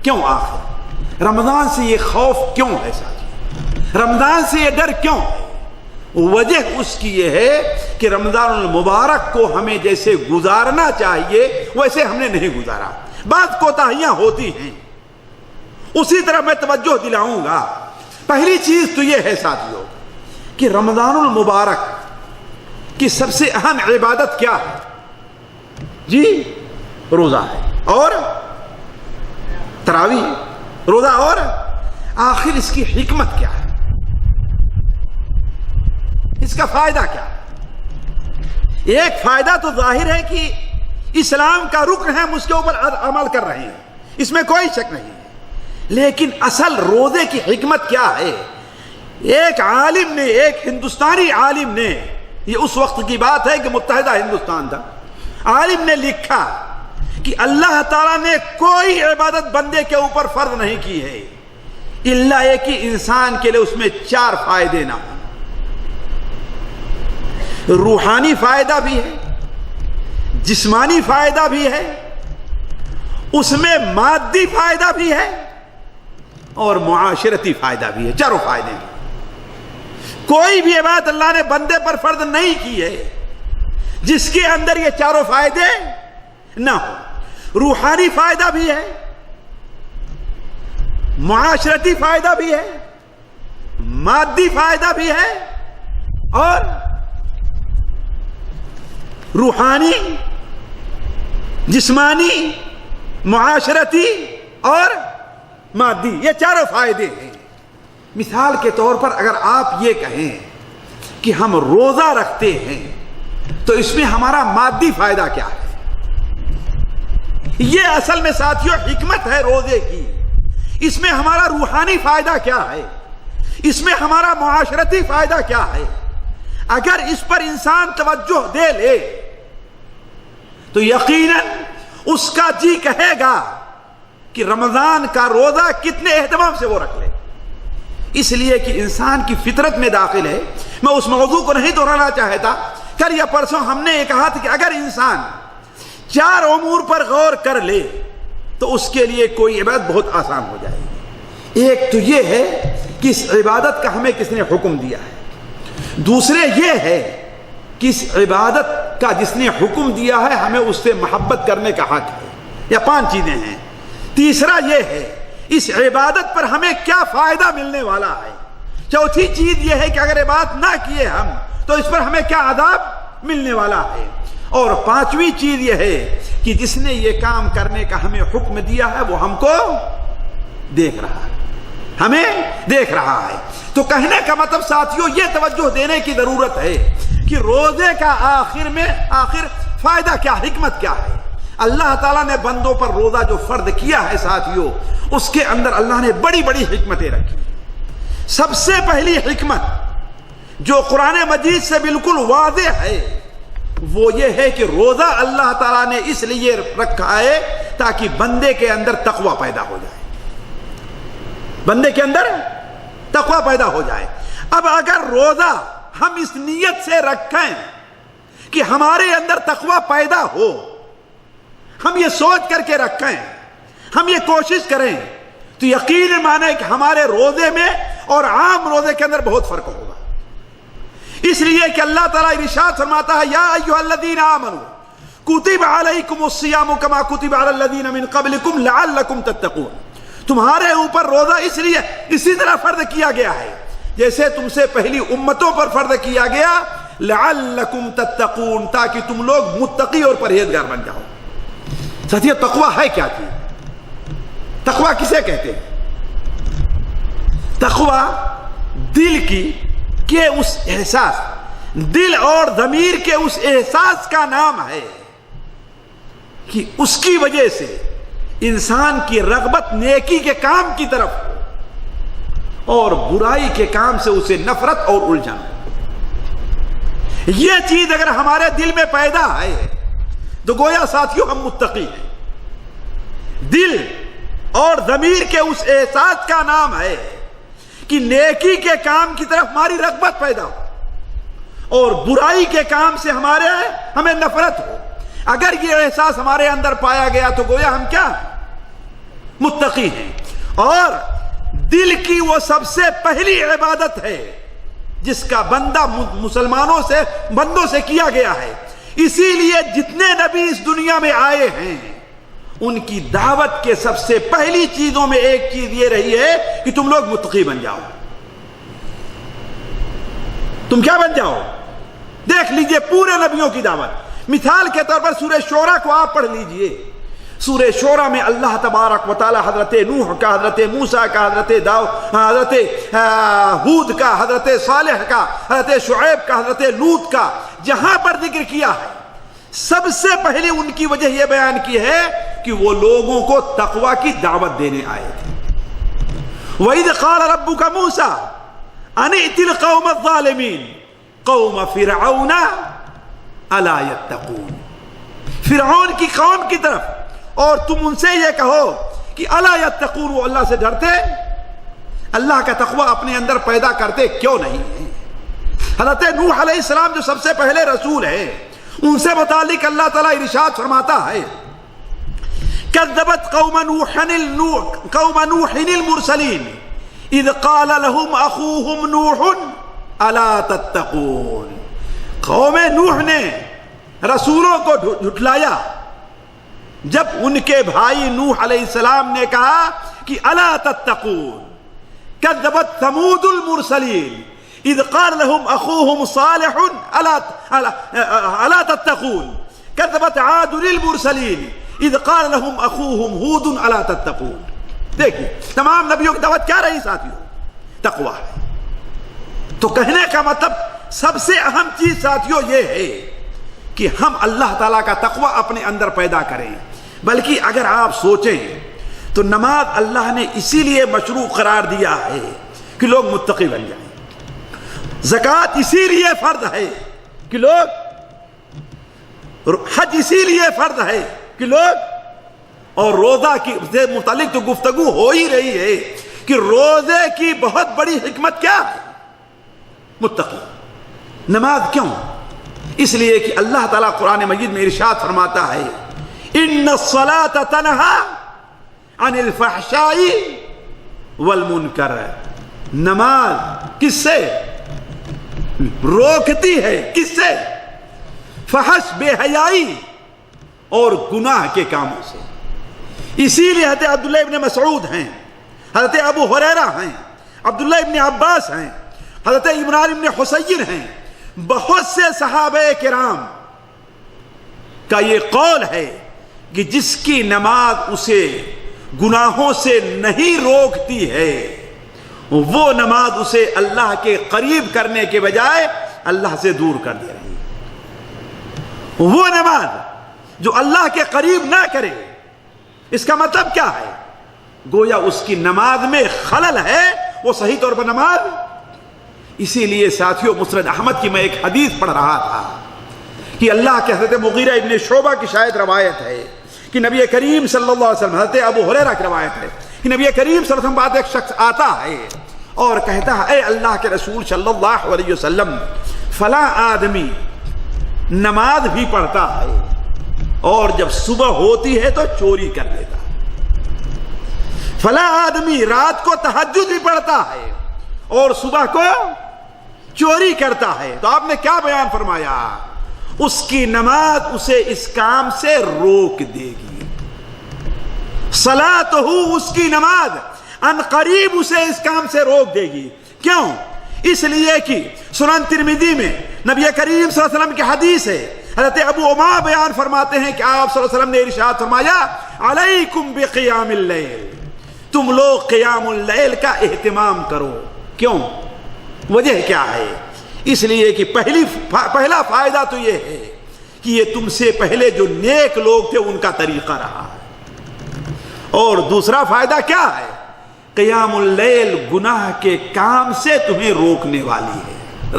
کیوں؟ آخر رمضان سے یہ خوف کیوں ہے ساتھی؟ رمضان سے یہ ڈر کیوں ہے؟ وجہ اس کی یہ ہے کہ رمضان المبارک کو ہمیں جیسے گزارنا چاہیے ویسے ہم نے نہیں گزارا، بعض کوتاہیاں ہوتی ہیں، اسی طرح میں توجہ دلاؤں گا۔ پہلی چیز تو یہ ہے ساتھیوں کہ رمضان المبارک کی سب سے اہم عبادت کیا ہے؟ جی روزہ ہے، اور تراویح، روزہ، اور آخر اس کی حکمت کیا ہے، اس کا فائدہ کیا ہے؟ ایک فائدہ تو ظاہر ہے کہ اسلام کا رکن ہے، ہم اس کے اوپر عمل کر رہے ہیں، اس میں کوئی شک نہیں ہے، لیکن اصل روزے کی حکمت کیا ہے؟ ایک عالم نے، ایک ہندوستانی عالم نے، یہ اس وقت کی بات ہے کہ متحدہ ہندوستان تھا، عالم نے لکھا کہ اللہ تعالیٰ نے کوئی عبادت بندے کے اوپر فرض نہیں کی ہے الا یہ کہ انسان کے لیے اس میں 4 فائدے نہ ہوں۔ روحانی فائدہ بھی ہے، جسمانی فائدہ بھی ہے، اس میں مادی فائدہ بھی ہے، اور معاشرتی فائدہ بھی ہے، 4 فائدے ہیں۔ کوئی بھی عبادت اللہ نے بندے پر فرض نہیں کی ہے جس کے اندر یہ چاروں فائدے نہ ہو. روحانی فائدہ بھی ہے, معاشرتی فائدہ بھی ہے, مادی فائدہ بھی ہے, اور روحانی, جسمانی, معاشرتی اور مادی, یہ چاروں فائدے ہیں. مثال کے طور پر اگر آپ یہ کہیں کہ ہم روزہ رکھتے ہیں تو اس میں ہمارا مادی فائدہ کیا ہے؟ یہ اصل میں ساتھیوں حکمت ہے روزے کی. اس میں ہمارا روحانی فائدہ کیا ہے؟ اس میں ہمارا معاشرتی فائدہ کیا ہے؟ اگر اس پر انسان توجہ دے لے تو یقیناً اس کا جی کہے گا کہ رمضان کا روزہ کتنے اہتمام سے وہ رکھ لے. اس لیے کہ انسان کی فطرت میں داخل ہے. میں اس موضوع کو نہیں دہرانا چاہتا. کل یا پرسوں ہم نے یہ کہا تھا کہ اگر انسان 4 امور پر غور کر لے تو اس کے لیے کوئی عبادت بہت آسان ہو جائے گی. ایک تو یہ ہے کہ اس عبادت کا ہمیں کس نے حکم دیا ہے. دوسرے یہ ہے کہ اس عبادت کا جس نے حکم دیا ہے ہمیں اس سے محبت کرنے کا حق ہے. یا 5 چیزیں ہیں. تیسرا یہ ہے اس عبادت پر ہمیں کیا فائدہ ملنے والا ہے. چوتھی چیز یہ ہے کہ اگر عبادت نہ کیے ہم تو اس پر ہمیں کیا عذاب ملنے والا ہے. اور 5ویں چیز یہ ہے کہ جس نے یہ کام کرنے کا ہمیں حکم دیا ہے وہ ہم کو دیکھ رہا ہے, ہمیں دیکھ رہا ہے. تو کہنے کا مطلب ساتھیوں یہ توجہ دینے کی ضرورت ہے کہ روزے کا آخر فائدہ کیا, حکمت کیا ہے. اللہ تعالیٰ نے بندوں پر روزہ جو فرض کیا ہے ساتھیوں, اس کے اندر اللہ نے بڑی بڑی حکمتیں رکھی. سب سے پہلی حکمت جو قرآن مجید سے بالکل واضح ہے وہ یہ ہے کہ روزہ اللہ تعالیٰ نے اس لیے رکھا ہے تاکہ بندے کے اندر تقوی پیدا ہو جائے. بندے کے اندر تقوی پیدا ہو جائے. اب اگر روزہ ہم اس نیت سے رکھیں کہ ہمارے اندر تقوی پیدا ہو, ہم یہ سوچ کر کے رکھیں, ہم یہ کوشش کریں, تو یقین مانے کہ ہمارے روزے میں اور عام روزے کے اندر بہت فرق ہوگا. اس لیے کہ اللہ تعالیٰ ارشاد فرماتا ہے یا ایھا الذین آمنوا کتب علیکم الصیام کما کتب علی الذین من قبلکم لعلکم تتقون. تمہارے اوپر روزہ اس لیے اسی طرح فرض کیا گیا ہے جیسے تم سے پہلی امتوں پر فرض کیا گیا, لعلکم تتقون, تاکہ تم لوگ متقی اور پرہیزگار بن جاؤ. ساتھیو تقوی ہے کیا چیز؟ تقوی کسے کہتے ہیں؟ تقوی دل کی کہ اس احساس, دل اور ضمیر کے اس احساس کا نام ہے کہ اس کی وجہ سے انسان کی رغبت نیکی کے کام کی طرف اور برائی کے کام سے اسے نفرت اور الجھن. یہ چیز اگر ہمارے دل میں پیدا ہے تو گویا ساتھیوں ہم متقی ہیں. دل اور ضمیر کے اس احساس کا نام ہے کہ نیکی کے کام کی طرف ہماری رغبت پیدا ہو اور برائی کے کام سے ہمیں نفرت ہو. اگر یہ احساس ہمارے اندر پایا گیا تو گویا ہم کیا متقی ہیں. اور دل کی وہ سب سے پہلی عبادت ہے جس کا بندہ بندوں سے کیا گیا ہے. اسی لیے جتنے نبی اس دنیا میں آئے ہیں ان کی دعوت کے سب سے پہلی چیزوں میں ایک چیز یہ رہی ہے کہ تم لوگ متقی بن جاؤ. تم کیا بن جاؤ؟ دیکھ لیجئے پورے نبیوں کی دعوت. مثال کے طور پر سورہ شورى کو آپ پڑھ لیجئے. سورہ شورى میں اللہ تبارک و تعالی حضرت نوح کا, حضرت موسیٰ کا, حضرت ہود کا, حضرت صالح کا, حضرت شعیب کا, حضرت لوط کا جہاں پر ذکر کیا ہے سب سے پہلے ان کی وجہ یہ بیان کی ہے کہ وہ لوگوں کو تقوی کی دعوت دینے آئے تھے. وَإِذْ قَالَ رَبُّكَ مُوسَىٰ أَنِ ائْتِ الْقَوْمَ الظَّالِمِينَ قَوْمَ فِرْعَوْنَ أَلَا يَتَّقُونَ. فرعون کی قوم کی طرف اور تم ان سے یہ کہو کہ الا یتقون, وہ اللہ سے ڈرتے, اللہ کا تقوی اپنے اندر پیدا کرتے کیوں نہیں ہیں. حضرت نوح علیہ السلام جو سب سے پہلے رسول ہیں ان سے متعلق اللہ تعالیٰ ارشاد فرماتا ہے کذبت قوم نوح المرسلین اذ قال لهم اخوهم نوح الا تتقون. قوم نوح نے رسولوں کو جھٹلایا جب ان کے بھائی نوح علیہ السلام نے کہا کہ الا تتقون. کذبت ثمود المرسلین اذ قال لهم اخوهم صالح الا تتقون. كذبت عاد للمرسلين اذ قال لهم اخوهم هود الا تتقون. دیکھیے تمام نبیوں کی دعوت کیا رہی ساتھیوں؟ تقویٰ ہے. تو کہنے کا مطلب سب سے اہم چیز ساتھیوں یہ ہے کہ ہم اللہ تعالیٰ کا تقویٰ اپنے اندر پیدا کریں. بلکہ اگر آپ سوچیں تو نماز اللہ نے اسی لیے مشروع قرار دیا ہے کہ لوگ متقی بن جائیں. زکوٰۃ اسی لیے فرض ہے کہ لوگ، حج اسی لیے فرض ہے کہ لوگ، اور روزہ کی سے متعلق تو گفتگو ہو ہی رہی ہے کہ روزے کی بہت بڑی حکمت کیا ہے؟ متقی. نماز کیوں؟ اس لیے کہ اللہ تعالیٰ قرآن مجید میں ارشاد فرماتا ہے ان الصلاۃ تنہا عن الفحشاء والمنکر. نماز کس سے روکتی ہے؟ کس سے؟ فحش، بے حیائی اور گناہ کے کاموں سے. اسی لیے حضرت عبداللہ ابن مسعود ہیں، حضرت ابو ہریرہ ہیں، عبداللہ ابن عباس ہیں، حضرت عمران ابن حسین ہیں، بہت سے صحابہ کرام کا یہ قول ہے کہ جس کی نماز اسے گناہوں سے نہیں روکتی ہے وہ نماز اسے اللہ کے قریب کرنے کے بجائے اللہ سے دور کر دے رہی ہے. وہ نماز جو اللہ کے قریب نہ کرے، اس کا مطلب کیا ہے؟ گویا اس کی نماز میں خلل ہے، وہ صحیح طور پر نماز. اسی لیے ساتھیوں مسند احمد کی میں ایک حدیث پڑھ رہا تھا کہ اللہ کے حضرت مغیرہ ابن شعبہ کی شاید روایت ہے کہ نبی کریم صلی اللہ علیہ وسلم، حضرت ابو ہریرہ کی روایت ہے کہ نبی کریم صلی اللہ علیہ وسلم بعد ایک شخص آتا ہے اور کہتا ہے اے اللہ کے رسول صلی اللہ علیہ وسلم، فلاں آدمی نماز بھی پڑھتا ہے اور جب صبح ہوتی ہے تو چوری کر لیتا ہے. فلاں آدمی رات کو تہجد بھی پڑھتا ہے اور صبح کو چوری کرتا ہے. تو آپ نے کیا بیان فرمایا؟ اس کی نماز اسے اس کام سے روک دے گی. صلاتہ، اس کی نماز ان قریب اسے اس کام سے روک دے گی. کیوں؟ اس لیے کہ سنن ترمذی میں نبی کریم صلی اللہ علیہ وسلم کی حدیث ہے، حضرت ابو امامہ بیان فرماتے ہیں کہ آپ صلی اللہ علیہ وسلم نے ارشاد فرمایا علیکم بقیام اللیل، تم لوگ قیام اللیل کا اہتمام کرو. کیوں؟ وجہ کیا ہے؟ اس لیے کہ پہلا فائدہ تو یہ ہے کہ یہ تم سے پہلے جو نیک لوگ تھے ان کا طریقہ رہا ہے. اور دوسرا فائدہ کیا ہے؟ قیام اللیل گناہ کے کام سے تمہیں روکنے والی ہے،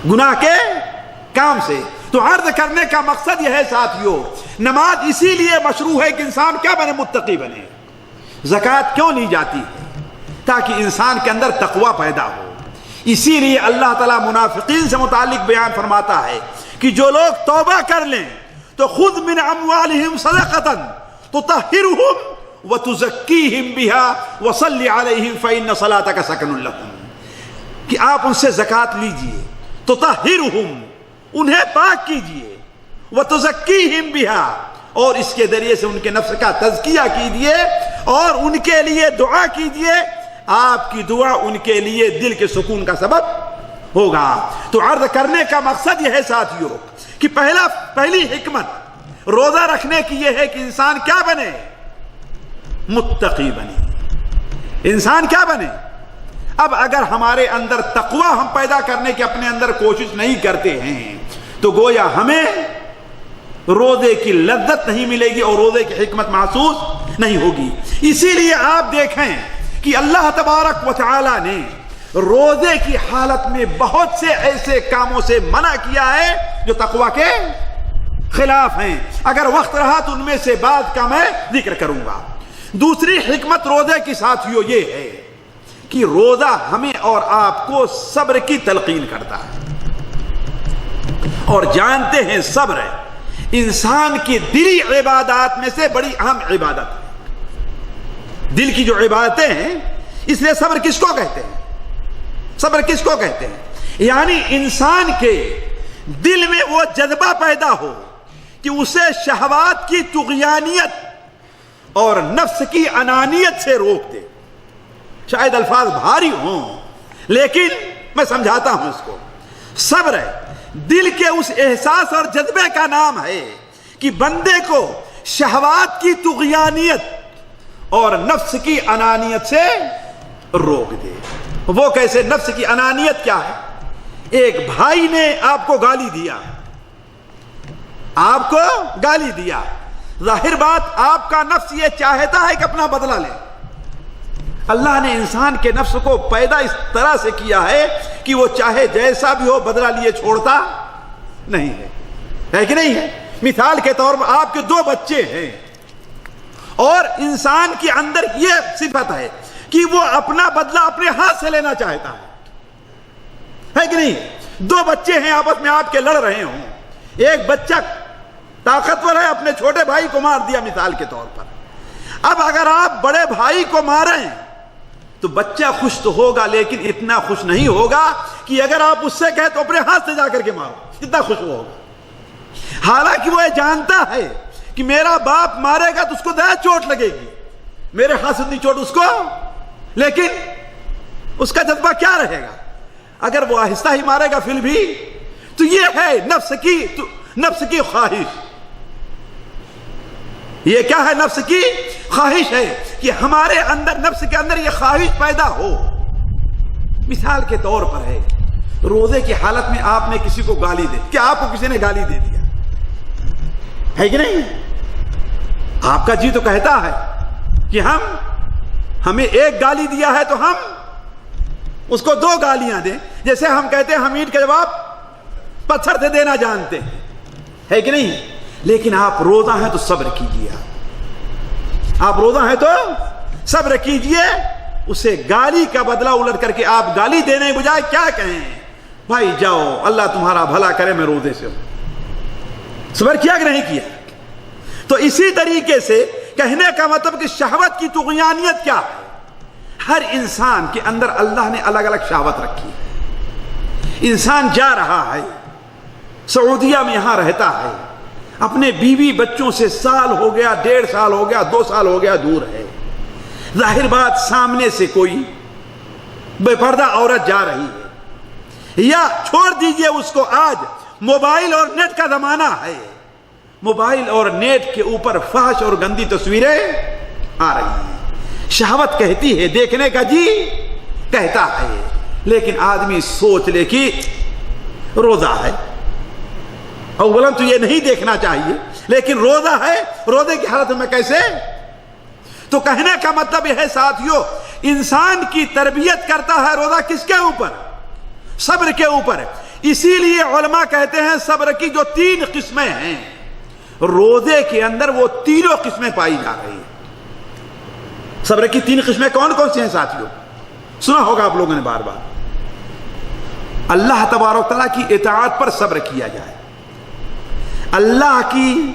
گناہ کے کام سے. تو عرض کرنے کا مقصد یہ ہے ساتھیوں، نماز اسی لیے مشروع ہے کہ انسان کیا بنے؟ متقی بنے. زکوٰۃ کیوں لی جاتی ہے؟ تاکہ انسان کے اندر تقویٰ پیدا ہو. اسی لیے اللہ تعالیٰ منافقین سے متعلق بیان فرماتا ہے کہ جو لوگ توبہ کر لیں تو خذ من اموالہم صدقۃ تطہرہم وتزکیہم بہا وصلی علیہم فإن صلاتک سکن لہم. کہ آپ ان سے زکوٰۃ لیجئے، تطہرہم، انہیں پاک کیجئے، وتزکیہم بہا، اور اس کے ذریعے سے ان کے نفس کا تزکیہ کیجئے اور ان کے لیے دعا کیجئے. آپ کی دعا ان کے لیے دل کے سکون کا سبب ہوگا. تو عرض کرنے کا مقصد یہ ہے ساتھیوں کہ پہلی حکمت روزہ رکھنے کی یہ ہے کہ انسان کیا بنے؟ متقی بنے. انسان کیا بنے؟ اب اگر ہمارے اندر تقویٰ ہم پیدا کرنے کی اپنے اندر کوشش نہیں کرتے ہیں تو گویا ہمیں روزے کی لذت نہیں ملے گی اور روزے کی حکمت محسوس نہیں ہوگی. اسی لیے آپ دیکھیں کہ اللہ تبارک و تعالی نے روزے کی حالت میں بہت سے ایسے کاموں سے منع کیا ہے جو تقویٰ کے خلاف ہیں. اگر وقت رہا تو ان میں سے بعض کا میں ذکر کروں گا. دوسری حکمت روزے کی ساتھیوں یہ ہے کہ روزہ ہمیں اور آپ کو صبر کی تلقین کرتا ہے. اور جانتے ہیں صبر انسان کی دلی عبادات میں سے بڑی اہم عبادت ہے. دل کی جو عبادتیں ہیں، اس لیے صبر کس کو کہتے ہیں؟ صبر کس کو کہتے ہیں؟ یعنی انسان کے دل میں وہ جذبہ پیدا ہو کہ اسے شہوات کی طغیانیت اور نفس کی انانیت سے روک دے. شاید الفاظ بھاری ہوں لیکن میں سمجھاتا ہوں اس کو. صبر دل کے اس احساس اور جذبے کا نام ہے کہ بندے کو شہوات کی طغیانیت اور نفس کی انانیت سے روک دے. وہ کیسے؟ نفس کی انانیت کیا ہے؟ ایک بھائی نے آپ کو گالی دیا، آپ کو گالی دیا، ظاہر بات آپ کا نفس یہ چاہتا ہے کہ اپنا بدلہ لے. اللہ نے انسان کے نفس کو پیدا اس طرح سے کیا ہے کہ وہ چاہے جیسا بھی ہو بدلہ لیے چھوڑتا نہیں ہے کہ نہیں ہے؟ مثال کے طور پر آپ کے 2 بچے ہیں اور انسان کے اندر یہ صفت ہے کہ وہ اپنا بدلہ اپنے ہاتھ سے لینا چاہتا ہے کہ نہیں؟ 2 بچے ہیں آپس میں آپ کے لڑ رہے ہوں، ایک بچہ طاقتور ہے اپنے چھوٹے بھائی کو مار دیا مثال کے طور پر. اب اگر آپ بڑے بھائی کو ماریں تو بچہ خوش تو ہوگا لیکن اتنا خوش نہیں ہوگا کہ اگر آپ اس سے کہیں تو اپنے ہاتھ سے جا کر کے مارو، اتنا خوش وہ ہوگا. حالانکہ وہ یہ جانتا ہے کہ میرا باپ مارے گا تو اس کو زیادہ چوٹ لگے گی، میرے ہاتھ سے اتنی چوٹ اس کو، لیکن اس کا جذبہ کیا رہے گا؟ اگر وہ آہستہ ہی مارے گا پھر بھی. تو یہ ہے نفس کی خواہش. یہ کیا ہے؟ نفس کی خواہش ہے کہ ہمارے اندر، نفس کے اندر یہ خواہش پیدا ہو. مثال کے طور پر ہے روزے کی حالت میں آپ نے کسی کو گالی دے، کیا آپ کو کسی نے گالی دے دیا ہے کہ نہیں؟ آپ کا جی تو کہتا ہے کہ ہمیں ایک گالی دیا ہے تو ہم اس کو 2 گالیاں دیں. جیسے ہم کہتے ہیں ہم اینٹ کا جواب پتھر سے دینا جانتے ہیں، ہے کہ نہیں؟ لیکن آپ روزہ ہیں تو صبر کیجئے. آپ روزہ ہیں تو صبر کیجئے. اسے گالی کا بدلہ الٹ کر کے آپ گالی دینے کے بجائے کیا کہیں؟ بھائی جاؤ اللہ تمہارا بھلا کرے، میں روزے سے ہوں. صبر کیا کہ نہیں کیا؟ تو اسی طریقے سے کہنے کا مطلب کہ شہوت کی طغیانیت کیا ہے؟ ہر انسان کے اندر اللہ نے الگ الگ شہوت رکھی ہے. انسان جا رہا ہے سعودیہ میں، یہاں رہتا ہے، اپنے بیوی بچوں سے سال ہو گیا، 1.5 سال ہو گیا، 2 سال ہو گیا دور ہے. ظاہر بات سامنے سے کوئی بے پردہ عورت جا رہی ہے، یا چھوڑ دیجئے اس کو، آج موبائل اور نیٹ کا زمانہ ہے، موبائل اور نیٹ کے اوپر فحش اور گندی تصویریں آ رہی ہیں. شہوت کہتی ہے، دیکھنے کا جی کہتا ہے، لیکن آدمی سوچ لے کہ روزہ ہے، اولا تو یہ نہیں دیکھنا چاہیے، لیکن روزہ ہے، روزے کی حالت میں کیسے؟ تو کہنے کا مطلب یہ ہے ساتھیوں، انسان کی تربیت کرتا ہے روزہ کس کے اوپر؟ صبر کے اوپر. اسی لیے علماء کہتے ہیں صبر کی جو 3 قسمیں ہیں، روزے کے اندر وہ تینوں قسمیں پائی جا رہی ہیں. صبر کی 3 قسمیں کون کون سی ہیں ساتھیوں؟ سنا ہوگا آپ لوگوں نے بار بار. اللہ تبارک تعالیٰ کی اطاعت پر صبر کیا جائے، اللہ کی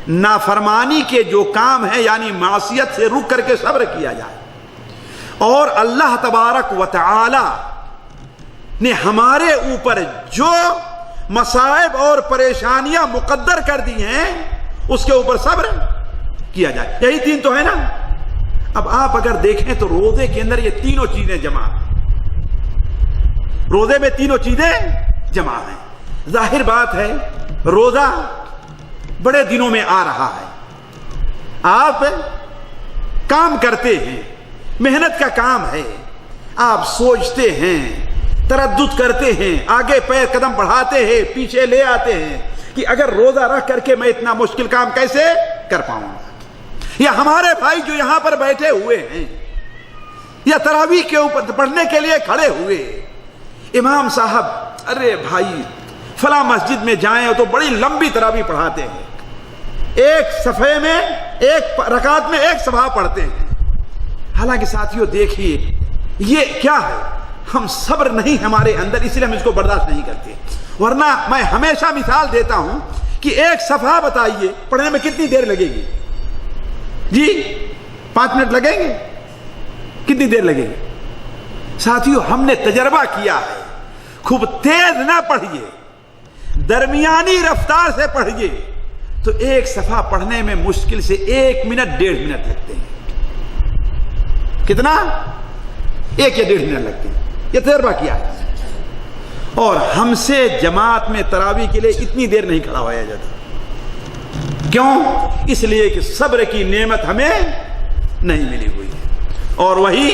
نافرمانی کے جو کام ہے یعنی معصیت سے رک کر کے صبر کیا جائے، اور اللہ تبارک و تعالی نے ہمارے اوپر جو مصائب اور پریشانیاں مقدر کر دی ہیں اس کے اوپر صبر کیا جائے. یہی 3 تو ہے نا. اب آپ اگر دیکھیں تو روزے کے اندر یہ تینوں چیزیں جمع ہیں، روزے میں تینوں چیزیں جمع ہیں. ظاہر بات ہے روزہ بڑے دنوں میں آ رہا ہے، آپ کام کرتے ہیں، محنت کا کام ہے، آپ سوچتے ہیں، تردد کرتے ہیں، آگے پیر قدم بڑھاتے ہیں، پیچھے لے آتے ہیں کہ اگر روزہ رکھ کر کے میں اتنا مشکل کام کیسے کر پاؤں گا. یا ہمارے بھائی جو یہاں پر بیٹھے ہوئے ہیں یا تراویح کے اوپر پڑھنے کے لیے کھڑے ہوئے، امام صاحب ارے بھائی فلاں مسجد میں جائیں تو بڑی لمبی تراویح پڑھاتے ہیں، ایک صفحے میں ایک رکعت میں ایک صفحہ پڑھتے ہیں. حالانکہ ساتھیوں دیکھیے یہ کیا ہے، ہم صبر نہیں ہمارے اندر، اس لیے ہم اس کو برداشت نہیں کرتے. ورنہ میں ہمیشہ مثال دیتا ہوں کہ ایک صفحہ بتائیے پڑھنے میں کتنی دیر لگے گی؟ جی 5 منٹ لگیں گے؟ کتنی دیر لگے گی؟ ساتھیو ہم نے تجربہ کیا ہے، خوب تیز نہ پڑھیے، درمیانی رفتار سے پڑھیے تو ایک صفحہ پڑھنے میں مشکل سے 1 منٹ 1.5 منٹ لگتے ہیں۔ کتنا؟ 1 یا 1.5 منٹ لگتے ہیں، یہ تجربہ کیا ہے۔ اور ہم سے جماعت میں تراویح کے لیے اتنی دیر نہیں کھڑا ہوا جاتا۔ کیوں؟ اس لیے کہ صبر کی نعمت ہمیں نہیں ملی ہوئی ہے، اور وہی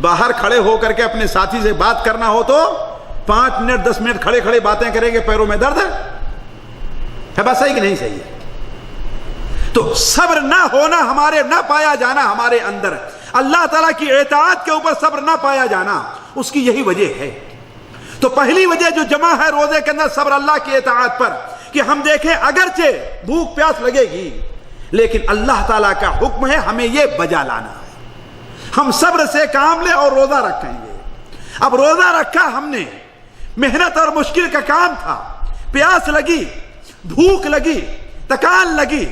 باہر کھڑے ہو کر کے اپنے ساتھی سے بات کرنا ہو تو 5 منٹ 10 منٹ کھڑے کھڑے باتیں کریں گے، پیروں میں درد ہے، بات صحیح کہ نہیں صحیح ہے؟ تو صبر نہ ہونا، ہمارے نہ پایا جانا ہمارے اندر، اللہ تعالیٰ کی اطاعت کے اوپر صبر نہ پایا جانا، اس کی یہی وجہ ہے۔ تو پہلی وجہ جو جمع ہے روزے کے اندر صبر اللہ کی اطاعت پر، کہ ہم دیکھیں اگرچہ بھوک پیاس لگے گی لیکن اللہ تعالیٰ کا حکم ہے ہمیں یہ بجا لانا ہے، ہم صبر سے کام لیں اور روزہ رکھیں گے۔ اب روزہ رکھا ہم نے، محنت اور مشکل کا کام تھا، پیاس لگی، بھوک لگی، تکان لگی،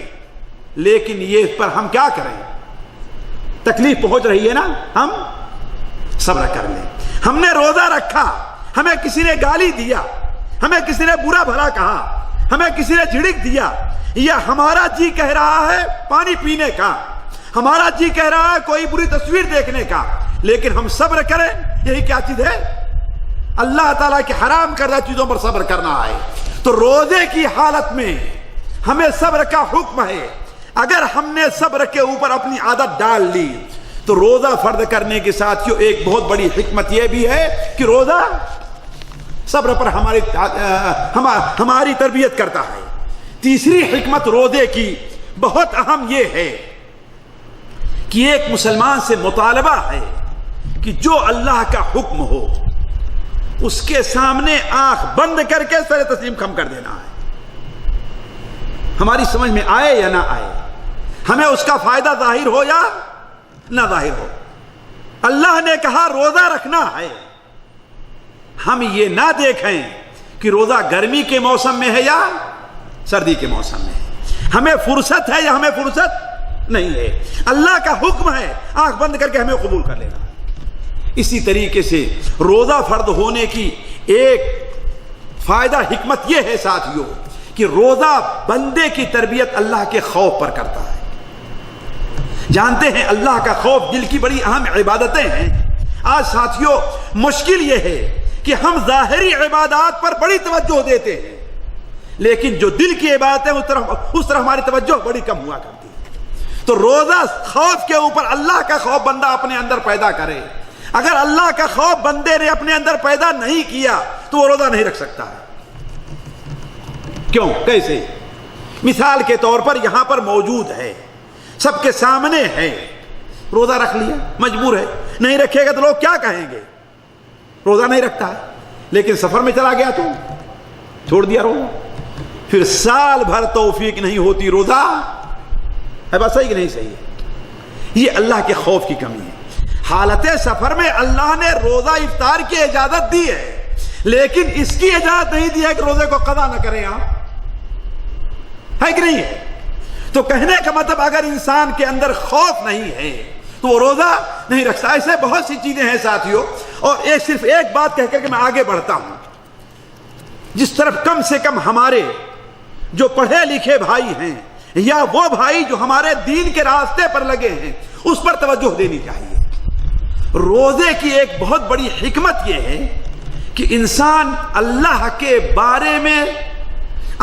لیکن یہ پر ہم کیا کریں؟ تکلیف پہنچ رہی ہے نا، ہم صبر کر لیں۔ ہم نے روزہ رکھا، ہمیں کسی نے گالی دیا، ہمیں کسی نے برا بھلا کہا، ہمیں کسی نے جھڑک دیا، یا ہمارا جی کہہ رہا ہے پانی پینے کا، ہمارا جی کہہ رہا ہے کوئی بری تصویر دیکھنے کا، لیکن ہم صبر کریں، یہی کیا چیز ہے؟ اللہ تعالیٰ کی حرام کردہ چیزوں پر صبر کرنا ہے۔ تو روزے کی حالت میں ہمیں صبر کا حکم ہے۔ اگر ہم نے صبر کے اوپر اپنی عادت ڈال لی تو روزہ فرض کرنے کے ساتھ ایک بہت بڑی حکمت یہ بھی ہے کہ روزہ صبر پر ہماری تربیت کرتا ہے۔ تیسری حکمت روزے کی بہت اہم یہ ہے کہ ایک مسلمان سے مطالبہ ہے کہ جو اللہ کا حکم ہو اس کے سامنے آنکھ بند کر کے سر تسلیم خم کر دینا ہے، ہماری سمجھ میں آئے یا نہ آئے، ہمیں اس کا فائدہ ظاہر ہو یا نہ ظاہر ہو۔ اللہ نے کہا روزہ رکھنا ہے، ہم یہ نہ دیکھیں کہ روزہ گرمی کے موسم میں ہے یا سردی کے موسم میں ہے، ہمیں فرصت ہے یا ہمیں فرصت نہیں ہے، اللہ کا حکم ہے، آنکھ بند کر کے ہمیں قبول کر لینا ہے۔ اسی طریقے سے روزہ فرض ہونے کی ایک فائدہ حکمت یہ ہے ساتھیوں کہ روزہ بندے کی تربیت اللہ کے خوف پر کرتا ہے۔ جانتے ہیں اللہ کا خوف دل کی بڑی اہم عبادتیں ہیں۔ آج ساتھیوں مشکل یہ ہے کہ ہم ظاہری عبادات پر بڑی توجہ دیتے ہیں لیکن جو دل کی عبادتیں اس طرف ہماری توجہ بڑی کم ہوا کرتی ہے۔ تو روزہ خوف کے اوپر اللہ کا خوف بندہ اپنے اندر پیدا کرے۔ اگر اللہ کا خوف بندے نے اپنے اندر پیدا نہیں کیا تو وہ روزہ نہیں رکھ سکتا ہے۔ کیوں؟ کیسے؟ مثال کے طور پر یہاں پر موجود ہے، سب کے سامنے ہے، روزہ رکھ لیا، مجبور ہے، نہیں رکھے گا تو لوگ کیا کہیں گے؟ روزہ نہیں رکھتا ہے، لیکن سفر میں چلا گیا تو چھوڑ دیا روزہ، پھر سال بھر توفیق نہیں ہوتی، روزہ ہے بات صحیح کہ نہیں صحیح ہے؟ یہ اللہ کے خوف کی کمی ہے۔ حالت سفر میں اللہ نے روزہ افطار کی اجازت دی ہے لیکن اس کی اجازت نہیں دی ہے کہ روزے کو قضا نہ کریں آپ، ہے کہ نہیں ہے؟ تو کہنے کا مطلب اگر انسان کے اندر خوف نہیں ہے تو وہ روزہ نہیں رکھتا۔ ایسے بہت سی چیزیں ہیں ساتھیوں، اور صرف ایک بات کہہ کر کے میں آگے بڑھتا ہوں، جس طرف کم سے کم ہمارے جو پڑھے لکھے بھائی ہیں یا وہ بھائی جو ہمارے دین کے راستے پر لگے ہیں اس پر توجہ دینی چاہیے۔ روزے کی ایک بہت بڑی حکمت یہ ہے کہ انسان اللہ کے بارے میں،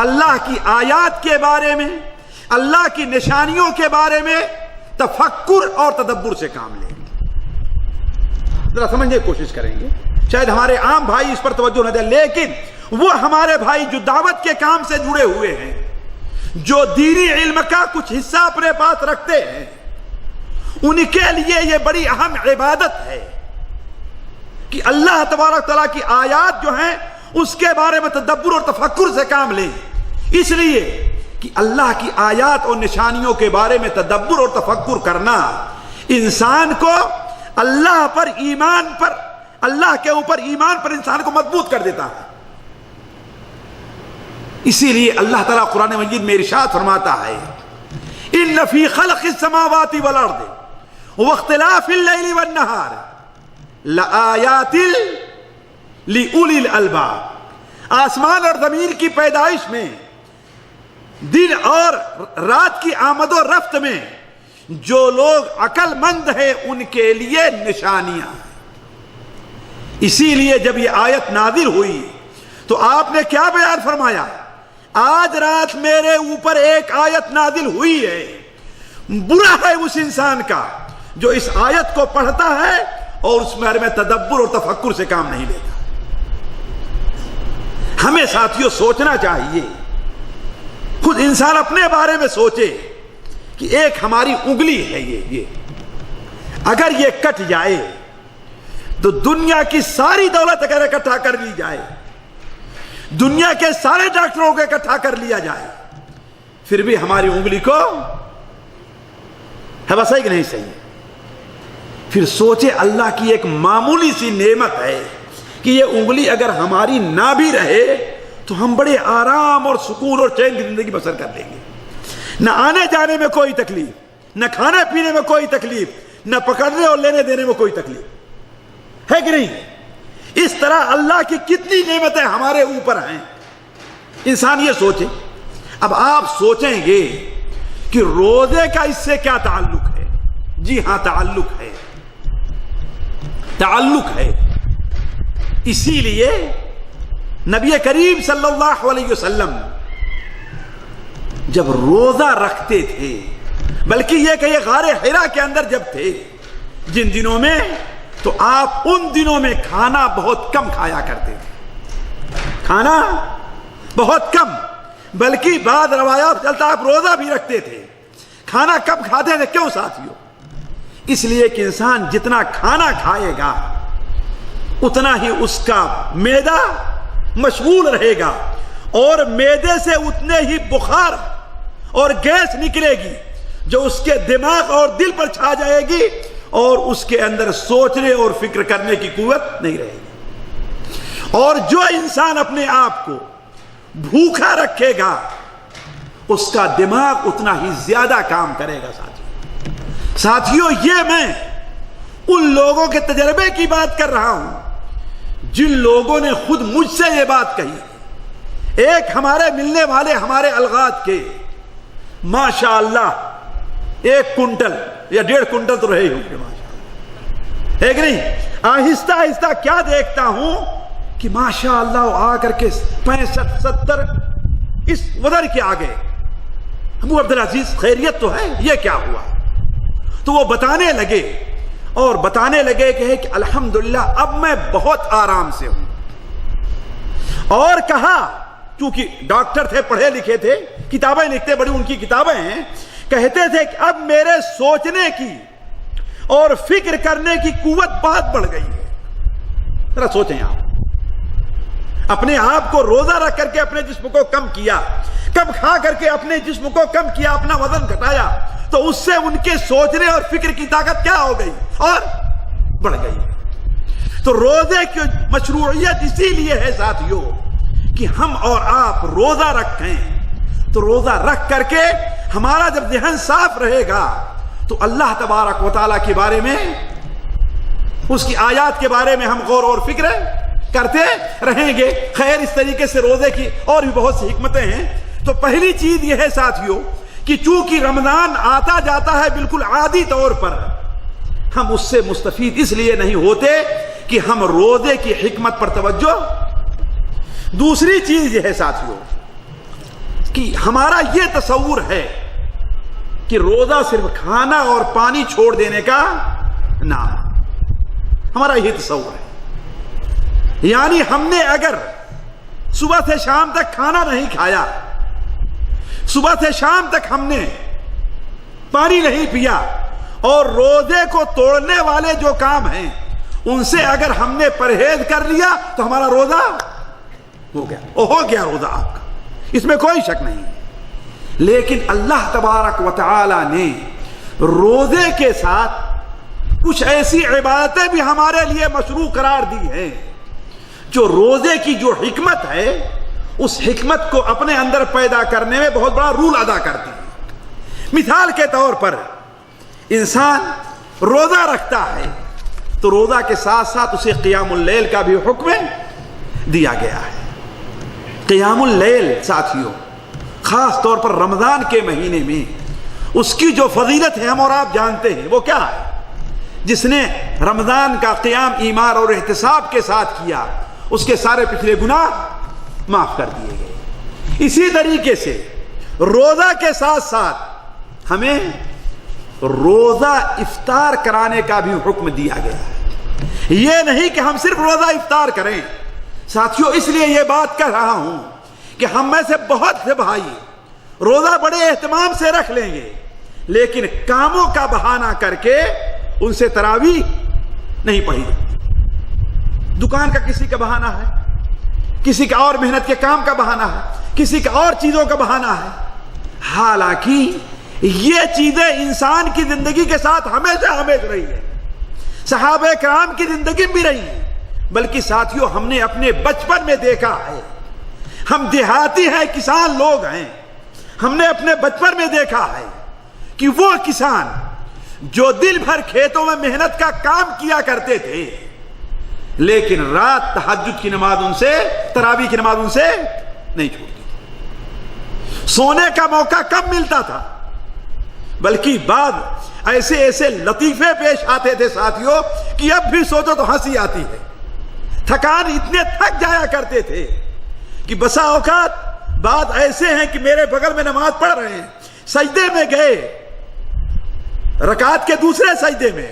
اللہ کی آیات کے بارے میں، اللہ کی نشانیوں کے بارے میں تفکر اور تدبر سے کام لے۔ ذرا سمجھنے کی کوشش کریں گے، شاید ہمارے عام بھائی اس پر توجہ نہ دیں لیکن وہ ہمارے بھائی جو دعوت کے کام سے جڑے ہوئے ہیں، جو دینی علم کا کچھ حصہ اپنے پاس رکھتے ہیں، ان کے لیے یہ بڑی اہم عبادت ہے کہ اللہ تبارک تعالیٰ کی آیات جو ہیں اس کے بارے میں تدبر اور تفکر سے کام لیں، اس لیے کہ اللہ کی آیات اور نشانیوں کے بارے میں تدبر اور تفکر کرنا انسان کو اللہ پر ایمان پر، اللہ کے اوپر ایمان پر انسان کو مضبوط کر دیتا ہے۔ اسی لیے اللہ تعالیٰ قرآن مجید میں ارشاد فرماتا ہے ان فی خلق السماوات والارض واختلاف اللیل والنہار لآیات لأولی الالباب، آسمان اور زمین کی پیدائش میں، دن اور رات کی آمد و رفت میں جو لوگ عقل مند ہیں ان کے لیے نشانیاں ہیں۔ اسی لیے جب یہ آیت نازل ہوئی تو آپ نے کیا بیان فرمایا؟ آج رات میرے اوپر ایک آیت نازل ہوئی ہے، برا ہے اس انسان کا جو اس آیت کو پڑھتا ہے اور اس بارے میں تدبر اور تفکر سے کام نہیں لیتا۔ ہمیں ساتھیوں سوچنا چاہیے، خود انسان اپنے بارے میں سوچے کہ ایک ہماری انگلی ہے، یہ اگر یہ کٹ جائے تو دنیا کی ساری دولت اگر اکٹھا کر لی جائے، دنیا کے سارے ڈاکٹروں کو اکٹھا کر لیا جائے، پھر بھی ہماری انگلی کو ہے صحیح کہ نہیں صحیح؟ پھر سوچے اللہ کی ایک معمولی سی نعمت ہے کہ یہ انگلی اگر ہماری نہ بھی رہے تو ہم بڑے آرام اور سکون اور چین کی زندگی بسر کر لیں گے، نہ آنے جانے میں کوئی تکلیف، نہ کھانے پینے میں کوئی تکلیف، نہ پکڑنے اور لینے دینے میں کوئی تکلیف، ہے کہ نہیں؟ اس طرح اللہ کی کتنی نعمتیں ہمارے اوپر ہیں، انسان یہ سوچے۔ اب آپ سوچیں گے کہ روزے کا اس سے کیا تعلق ہے؟ جی ہاں، تعلق ہے، تعلق ہے۔ اسی لیے نبی کریم صلی اللہ علیہ وسلم جب روزہ رکھتے تھے، بلکہ یہ کہ یہ غار حرا کے اندر جب تھے، جن دنوں میں، تو آپ ان دنوں میں کھانا بہت کم کھایا کرتے تھے، کھانا بہت کم، بلکہ بعض روایات چلتا آپ روزہ بھی رکھتے تھے، کھانا کم کھاتے تھے۔ کیوں ساتھیوں؟ اس لیے کہ انسان جتنا کھانا کھائے گا اتنا ہی اس کا معدہ مشغول رہے گا، اور معدے سے اتنے ہی بخار اور گیس نکلے گی جو اس کے دماغ اور دل پر چھا جائے گی، اور اس کے اندر سوچنے اور فکر کرنے کی قوت نہیں رہے گی۔ اور جو انسان اپنے آپ کو بھوکا رکھے گا اس کا دماغ اتنا ہی زیادہ کام کرے گا۔ ساتھیوں، یہ میں ان لوگوں کے تجربے کی بات کر رہا ہوں جن لوگوں نے خود مجھ سے یہ بات کہی۔ ایک ہمارے ملنے والے ہمارے الغات کے ماشاءاللہ 1 کنٹل یا 1.5 کنٹل تو رہے ہوں گے ماشاءاللہ، ہے کہ نہیں؟ آہستہ آہستہ کیا دیکھتا ہوں کہ ماشاءاللہ وہ آ کر کے 65-70 اس وزن کے آگے۔ ابو عبدالعزیز خیریت تو ہے؟ یہ کیا ہوا؟ تو وہ بتانے لگے کہ الحمدللہ اب میں بہت آرام سے ہوں، اور کہا، چونکہ ڈاکٹر تھے، پڑھے لکھے تھے، کتابیں لکھتے، بڑی ان کی کتابیں ہیں، کہتے تھے کہ اب میرے سوچنے کی اور فکر کرنے کی قوت بہت بڑھ گئی ہے۔ ذرا سوچیں آپ، اپنے آپ کو روزہ رکھ کر کے اپنے جسم کو کم کیا، کم کھا کر کے اپنے جسم کو کم کیا، اپنا وزن گھٹایا، تو اس سے ان کے سوچنے اور فکر کی طاقت کیا ہو گئی؟ اور بڑھ گئی۔ تو روزے کی مشروعیت اسی لیے ہے ساتھیوں کہ ہم اور آپ روزہ رکھیں، تو روزہ رکھ کر کے ہمارا جب ذہن صاف رہے گا تو اللہ تبارک و تعالیٰ کے بارے میں، اس کی آیات کے بارے میں ہم غور اور فکر کرتے رہیں گے۔ خیر، اس طریقے سے روزے کی اور بھی بہت سی حکمتیں ہیں۔ تو پہلی چیز یہ ہے ساتھیوں کہ چونکہ رمضان آتا جاتا ہے بالکل عادی طور پر، ہم اس سے مستفید اس لیے نہیں ہوتے کہ ہم روزے کی حکمت پر توجہ۔ دوسری چیز یہ ہے ساتھیوں کہ ہمارا یہ تصور ہے کہ روزہ صرف کھانا اور پانی چھوڑ دینے کا نام، ہمارا یہ تصور ہے۔ یعنی ہم نے اگر صبح سے شام تک کھانا نہیں کھایا، صبح سے شام تک ہم نے پانی نہیں پیا، اور روزے کو توڑنے والے جو کام ہیں ان سے اگر ہم نے پرہیز کر لیا تو ہمارا روزہ ہو گیا روزہ آپ کا، اس میں کوئی شک نہیں۔ لیکن اللہ تبارک و تعالی نے روزے کے ساتھ کچھ ایسی عبادتیں بھی ہمارے لیے مشروع قرار دی ہیں جو روزے کی جو حکمت ہے اس حکمت کو اپنے اندر پیدا کرنے میں بہت بڑا رول ادا کرتی ہے۔ مثال کے طور پر انسان روزہ رکھتا ہے تو روزہ کے ساتھ ساتھ اسے قیام اللیل کا بھی حکم دیا گیا ہے۔ قیام اللیل ساتھیوں، خاص طور پر رمضان کے مہینے میں اس کی جو فضیلت ہے ہم اور آپ جانتے ہیں، وہ کیا ہے؟ جس نے رمضان کا قیام ایمان اور احتساب کے ساتھ کیا، اس کے سارے پچھلے گناہ معاف کر دیے گئے۔ اسی طریقے سے روزہ کے ساتھ ساتھ ہمیں روزہ افطار کرانے کا بھی حکم دیا گیا ہے۔ یہ نہیں کہ ہم صرف روزہ افطار کریں ساتھیوں، اس لیے یہ بات کہہ رہا ہوں کہ ہم میں سے بہت سے بھائی روزہ بڑے اہتمام سے رکھ لیں گے، لیکن کاموں کا بہانہ کر کے ان سے تراویح نہیں پڑھی جاتی۔ دکان کا کسی کا بہانہ ہے، کسی کا اور محنت کے کام کا بہانہ ہے، کسی کا اور چیزوں کا بہانہ ہے، حالانکہ یہ چیزیں انسان کی زندگی کے ساتھ ہمیشہ ہمیشہ رہی ہے، صحابہ کرام کی زندگی بھی رہی ہے، بلکہ ساتھیوں ہم نے اپنے بچپن میں دیکھا ہے، ہم دیہاتی ہیں، کسان لوگ ہیں، ہم نے اپنے بچپن میں دیکھا ہے کہ وہ کسان جو دن بھر کھیتوں میں محنت کا کام کیا کرتے تھے، لیکن رات تہجد کی نماز ان سے، تراویح کی نماز ان سے نہیں چھوٹتی تھی۔ سونے کا موقع کم ملتا تھا، بلکہ بعد ایسے ایسے لطیفے پیش آتے تھے ساتھیوں کہ اب بھی سوچو تو ہنسی آتی ہے۔ تھکان اتنے تھک جایا کرتے تھے کہ بسا اوقات بعد ایسے ہیں کہ میرے بغل میں نماز پڑھ رہے ہیں، سجدے میں گئے، رکعت کے دوسرے سجدے میں،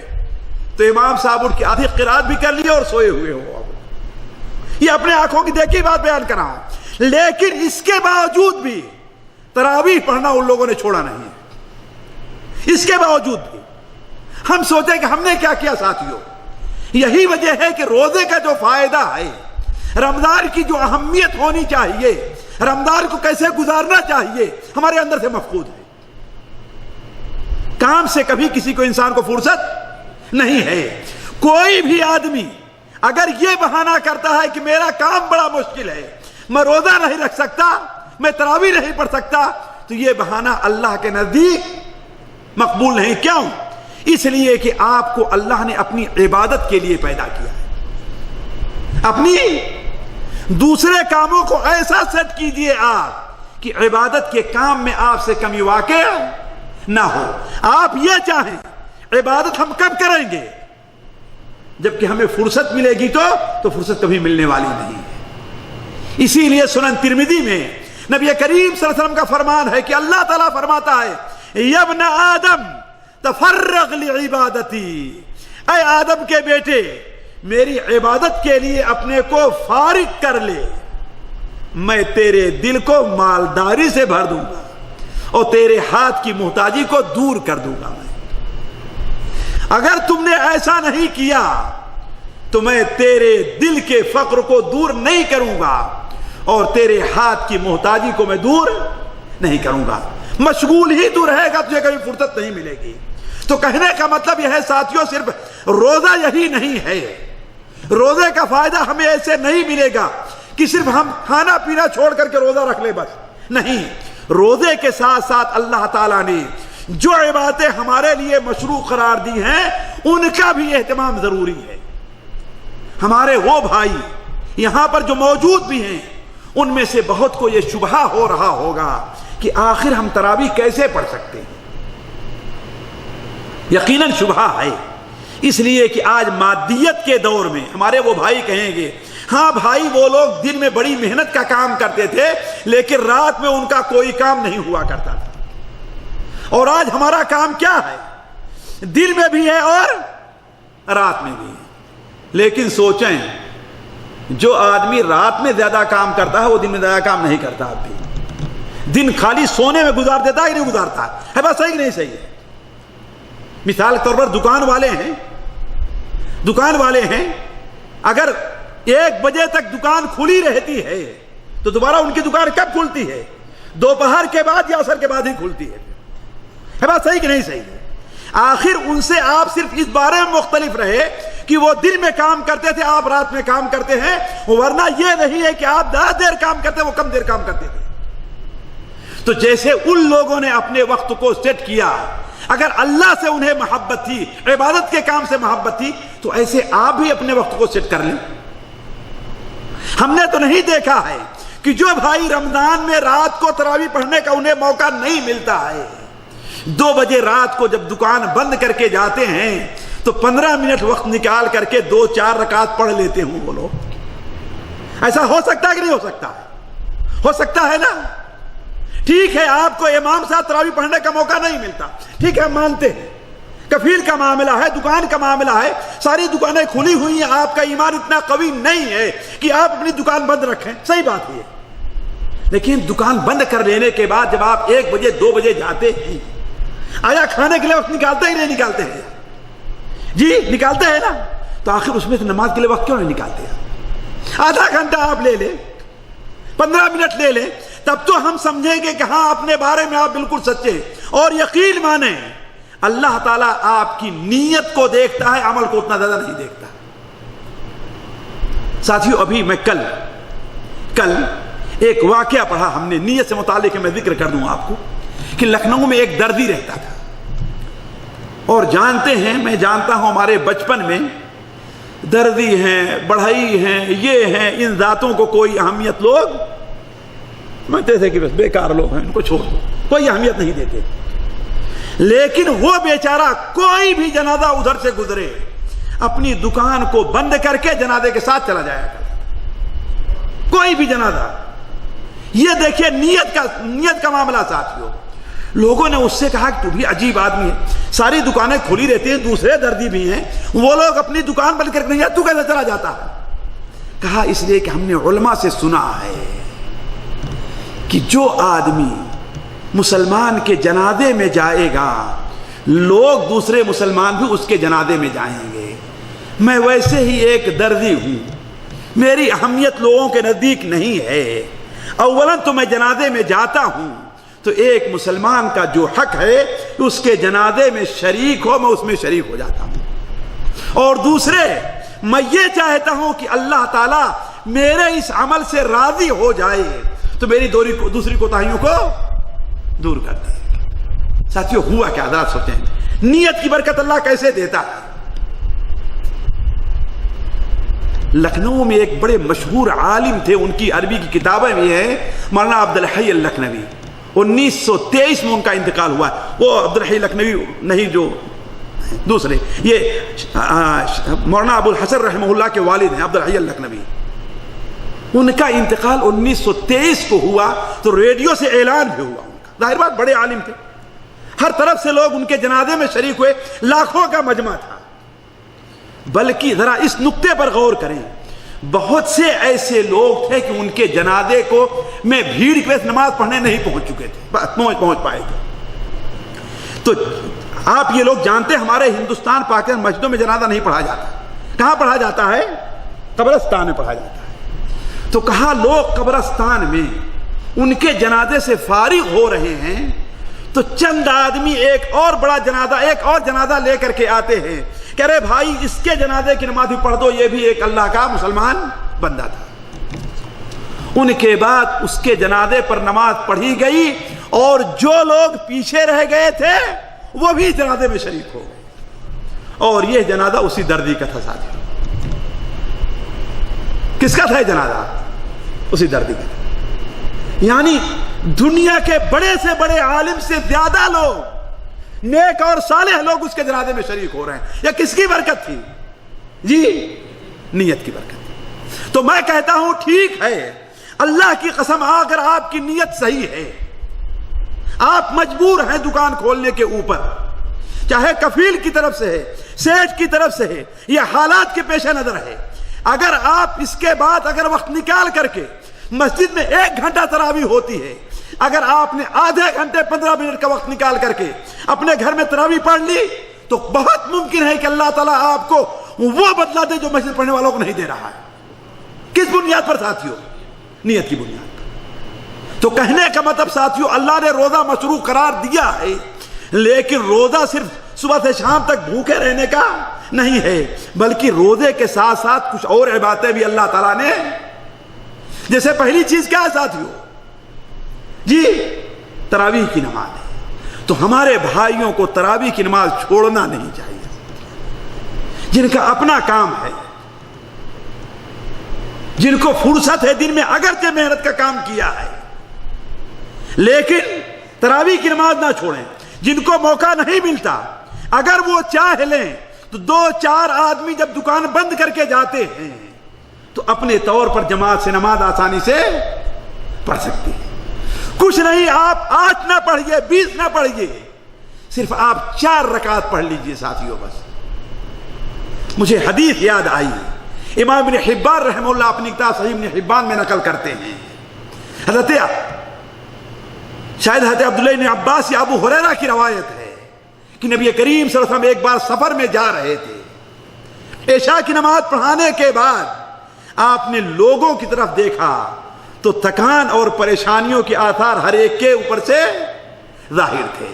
تو امام صاحب ان کی آدھی قرات بھی کر لی اور سوئے ہوئے ہو۔ یہ اپنے آنکھوں کی دیکھی بات بیان کر رہا ہوں، لیکن اس کے باوجود بھی تراویح پڑھنا ان لوگوں نے چھوڑا نہیں ہے۔ اس کے باوجود بھی ہم سوچیں کہ ہم نے کیا کیا ساتھیوں؟ یہی وجہ ہے کہ روزے کا جو فائدہ ہے، رمضان کی جو اہمیت ہونی چاہیے، رمضان کو کیسے گزارنا چاہیے، ہمارے اندر سے مفقود ہے۔ کام سے کبھی کسی کو انسان کو فرصت نہیں ہے۔ کوئی بھی آدمی اگر یہ بہانہ کرتا ہے کہ میرا کام بڑا مشکل ہے، میں روزہ نہیں رکھ سکتا، میں تراویح نہیں پڑھ سکتا، تو یہ بہانہ اللہ کے نزدیک مقبول نہیں۔ کیوں؟ اس لیے کہ آپ کو اللہ نے اپنی عبادت کے لیے پیدا کیا ہے۔ اپنی دوسرے کاموں کو ایسا سیٹ کیجئے آپ کہ عبادت کے کام میں آپ سے کمی واقع نہ ہو۔ آپ یہ چاہیں عبادت ہم کب کریں گے؟ جبکہ ہمیں فرصت ملے گی تو فرصت کبھی ملنے والی نہیں ہے۔ اسی لیے سنن ترمذی میں نبی کریم صلی اللہ علیہ وسلم کا فرمان ہے کہ اللہ تعالیٰ فرماتا ہے، یا ابن آدم تفرغ لعبادتی، اے آدم کے بیٹے میری عبادت کے لیے اپنے کو فارغ کر لے، میں تیرے دل کو مالداری سے بھر دوں گا اور تیرے ہاتھ کی محتاجی کو دور کر دوں گا۔ میں اگر تم نے ایسا نہیں کیا تو میں تیرے دل کے فقر کو دور نہیں کروں گا اور تیرے ہاتھ کی محتاجی کو میں دور نہیں کروں گا۔ مشغول ہی تو رہے گا، تجھے کبھی فرصت نہیں ملے گی۔ تو کہنے کا مطلب یہ ہے ساتھیوں، صرف روزہ یہی نہیں ہے، روزے کا فائدہ ہمیں ایسے نہیں ملے گا کہ صرف ہم کھانا پینا چھوڑ کر کے روزہ رکھ لیں، بس نہیں۔ روزے کے ساتھ ساتھ اللہ تعالیٰ نے جو عبادتیں ہمارے لیے مشروع قرار دی ہیں ان کا بھی اہتمام ضروری ہے۔ ہمارے وہ بھائی یہاں پر جو موجود بھی ہیں، ان میں سے بہت کو یہ شبہہ ہو رہا ہوگا کہ آخر ہم تراویح کیسے پڑھ سکتے ہیں۔ یقیناً شبہہ ہے، اس لیے کہ آج مادیت کے دور میں ہمارے وہ بھائی کہیں گے، ہاں بھائی وہ لوگ دن میں بڑی محنت کا کام کرتے تھے لیکن رات میں ان کا کوئی کام نہیں ہوا کرتا تھا، اور آج ہمارا کام کیا ہے؟ دن میں بھی ہے اور رات میں بھی ہے۔ لیکن سوچیں، جو آدمی رات میں زیادہ کام کرتا ہے وہ دن میں زیادہ کام نہیں کرتا۔ اب بھی دن خالی سونے میں گزار دیتا ہے کہ نہیں گزارتا ہے؟ بس صحیح کہ نہیں صحیح ہے؟ مثال کے طور پر دکان والے ہیں، اگر 1 بجے تک دکان کھلی رہتی ہے تو دوبارہ ان کی دکان کب کھلتی ہے؟ دوپہر کے بعد یا عصر کے بعد ہی کھلتی ہے۔ بات صحیح کہ نہیں صحیح ہے؟ آخر ان سے آپ صرف اس بارے میں مختلف رہے کہ وہ دن میں کام کرتے تھے، آپ رات میں کام کرتے ہیں، ورنہ یہ نہیں ہے کہ آپ زیادہ دیر کام کرتے وہ کم دیر کام کرتے تھے۔ تو جیسے ان لوگوں نے اپنے وقت کو سیٹ کیا، اگر اللہ سے انہیں محبت تھی، عبادت کے کام سے محبت تھی، تو ایسے آپ بھی اپنے وقت کو سیٹ کر لیں۔ ہم نے تو نہیں دیکھا ہے کہ جو بھائی رمضان میں رات کو تراویح پڑھنے کا انہیں موقع نہیں ملتا ہے، 2 بجے رات کو جب دکان بند کر کے جاتے ہیں تو 15 منٹ وقت نکال کر کے 2-4 رکعت پڑھ لیتے ہوں وہ لوگ۔ ایسا ہو سکتا ہے کہ نہیں ہو سکتا ہے؟ ہو سکتا ہے نا؟ ٹھیک ہے، آپ کو امام صاحب تراویح پڑھنے کا موقع نہیں ملتا، ٹھیک ہے، مانتے ہیں، کفیل کا معاملہ ہے، دکان کا معاملہ ہے، ساری دکانیں کھلی ہوئی ہیں، آپ کا ایمان اتنا قوی نہیں ہے کہ آپ اپنی دکان بند رکھیں، صحیح بات ہے، لیکن دکان بند کر لینے کے بعد جب آپ 1 بجے 2 بجے جاتے ہیں، آیا کھانے کے لیے وقت نکالتے ہی نہیں نکالتے ہیں؟ جی نکالتے ہیں نا، تو آخر اس میں سے نماز کے لیے وقت کیوں نہیں نکالتے ہیں؟ آدھا گھنٹہ آپ لے لیں، 15 منٹ لے لیں، تب تو ہم سمجھیں گے کہ ہاں اپنے بارے میں آپ بالکل سچے ہیں۔ اور یقین مانیں اللہ تعالیٰ آپ کی نیت کو دیکھتا ہے، عمل کو اتنا زیادہ نہیں دیکھتا۔ ساتھیو، ابھی میں کل ایک واقعہ پڑھا ہم نے، نیت سے متعلق میں ذکر کر دوں آپ کو، کہ لکھنؤ میں ایک دردی رہتا تھا، اور جانتے ہیں، میں جانتا ہوں ہمارے بچپن میں دردی ہیں، بڑھئی ہیں، یہ ہیں، ان ذاتوں کو کوئی اہمیت لوگ سمجھتے تھے کہ بس بیکار لوگ ہیں، ان کو چھوڑ دو، کوئی اہمیت نہیں دیتے۔ لیکن وہ بیچارہ کوئی بھی جنازہ ادھر سے گزرے اپنی دکان کو بند کر کے جنازے کے ساتھ چلا جایا کرتا، کوئی بھی جنازہ۔ یہ دیکھیے نیت کا معاملہ ساتھیوں۔ لوگوں نے اس سے کہا کہ تو بھی عجیب آدمی ہے، ساری دکانیں کھلی رہتی ہیں، دوسرے دردی بھی ہیں، وہ لوگ اپنی دکان بند کر کے نہیں، تو کیسے چلا جاتا ہے؟ کہا اس لیے کہ ہم نے علماء سے سنا ہے کہ جو آدمی مسلمان کے جنازے میں جائے گا، لوگ دوسرے مسلمان بھی اس کے جنازے میں جائیں گے۔ میں ویسے ہی ایک دردی ہوں، میری اہمیت لوگوں کے نزدیک نہیں ہے، اولاً تو میں جنازے میں جاتا ہوں تو ایک مسلمان کا جو حق ہے اس کے جنازے میں شریک ہو، میں اس میں شریک ہو جاتا ہوں، اور دوسرے میں یہ چاہتا ہوں کہ اللہ تعالیٰ میرے اس عمل سے راضی ہو جائے تو میری دوسری کوتاہیوں کو دور کر دے۔ ساتھیوں، ہوا کیا ذرا سوچیں، نیت کی برکت اللہ کیسے دیتا ہے۔ لکھنؤ میں ایک بڑے مشہور عالم تھے، ان کی عربی کی کتابیں بھی ہیں، مولانا عبدالحی اللکھنوی، 1923 میں ان کا انتقال ہوا ہے۔ وہ عبدالحی لکھنوی نہیں جو دوسرے، یہ مولانا ابو الحسن رحمہ اللہ کے والد ہیں عبدالحی اللکھنوی۔ ان کا انتقال 1923 کو ہوا تو ریڈیو سے اعلان بھی ہوا ان کا، ظاہر بات بڑے عالم تھے، ہر طرف سے لوگ ان کے جنازے میں شریک ہوئے، لاکھوں کا مجمع تھا۔ بلکہ ذرا اس نقطے پر غور کریں، بہت سے ایسے لوگ تھے کہ ان کے جنازے کو میں بھیڑ کی وجہ سے نماز پڑھنے نہیں پہنچ چکے تھے، پہنچ پائے تھے۔ تو آپ یہ لوگ جانتے ہیں ہمارے ہندوستان پاکستان مسجدوں میں جنازہ نہیں پڑھا جاتا، کہاں پڑھا جاتا ہے؟ قبرستان میں پڑھا جاتا ہے۔ تو کہا لوگ قبرستان میں ان کے جنازے سے فارغ ہو رہے ہیں تو چند آدمی ایک اور جنازہ لے کر کے آتے ہیں کہ ارے بھائی اس کے جنازے کی نماز بھی پڑھ دو، یہ بھی ایک اللہ کا مسلمان بندہ تھا۔ ان کے بعد اس کے جنازے پر نماز پڑھی گئی، اور جو لوگ پیچھے رہ گئے تھے وہ بھی جنازے میں شریک ہو گئے، اور یہ جنازہ اسی دردی کا تھا۔ ساتھی، کس کا تھا یہ جنازہ؟ اسی دردی کا تھا۔ یعنی دنیا کے بڑے سے بڑے عالم سے زیادہ لوگ، نیک اور صالح لوگ اس کے جنازے میں شریک ہو رہے ہیں۔ یہ کس کی برکت تھی؟ جی نیت کی برکت تھی۔ تو میں کہتا ہوں ٹھیک ہے، اللہ کی قسم اگر آپ کی نیت صحیح ہے، آپ مجبور ہیں دکان کھولنے کے اوپر، چاہے کفیل کی طرف سے ہے، سیٹ کی طرف سے ہے، یہ حالات کے پیش نظر ہے، اگر آپ اس کے بعد اگر وقت نکال کر کے مسجد میں 1 گھنٹہ تراویح ہوتی ہے، اگر آپ نے آدھے گھنٹے 15 منٹ کا وقت نکال کر کے اپنے گھر میں تراویح پڑھ لی، تو بہت ممکن ہے کہ اللہ تعالیٰ آپ کو وہ بدلہ دے جو مسجد پڑھنے والوں کو نہیں دے رہا ہے۔ کس بنیاد پر ساتھیوں؟ نیت کی بنیاد پر۔ تو کہنے کا مطلب ساتھیوں، اللہ نے روزہ مشروع قرار دیا ہے، لیکن روزہ صرف صبح سے شام تک بھوکے رہنے کا نہیں ہے، بلکہ روزے کے ساتھ ساتھ کچھ اور عبادتیں بھی اللہ تعالیٰ نے، جیسے پہلی چیز کیا ہے ساتھیوں؟ جی تراویح کی نماز ہے۔ تو ہمارے بھائیوں کو تراویح کی نماز چھوڑنا نہیں چاہیے، جن کا اپنا کام ہے، جن کو فرصت ہے دن میں اگرچہ محنت کا کام کیا ہے لیکن تراویح کی نماز نہ چھوڑیں۔ جن کو موقع نہیں ملتا اگر وہ چاہ لیں تو 2-4 آدمی جب دکان بند کر کے جاتے ہیں تو اپنے طور پر جماعت سے نماز آسانی سے پڑھ سکتے ہیں۔ کچھ نہیں، آپ 8 نہ پڑھیے، 20 نہ پڑھیے، صرف آپ 4 رکعت پڑھ لیجئے ساتھیوں بس۔ مجھے حدیث یاد آئی، امام ابن حبان رحمہ اللہ اپنی کتاب صحیح ابن حبان میں نقل کرتے ہیں، شاید حضرت عبداللہ بن عباس یا ابو ہریرہ کی روایت ہے کہ نبی کریم صلی اللہ علیہ وسلم ایک بار سفر میں جا رہے تھے، عشاء کی نماز پڑھانے کے بعد آپ نے لوگوں کی طرف دیکھا تو تھکان اور پریشانیوں کے آثار ہر ایک کے اوپر سے ظاہر تھے۔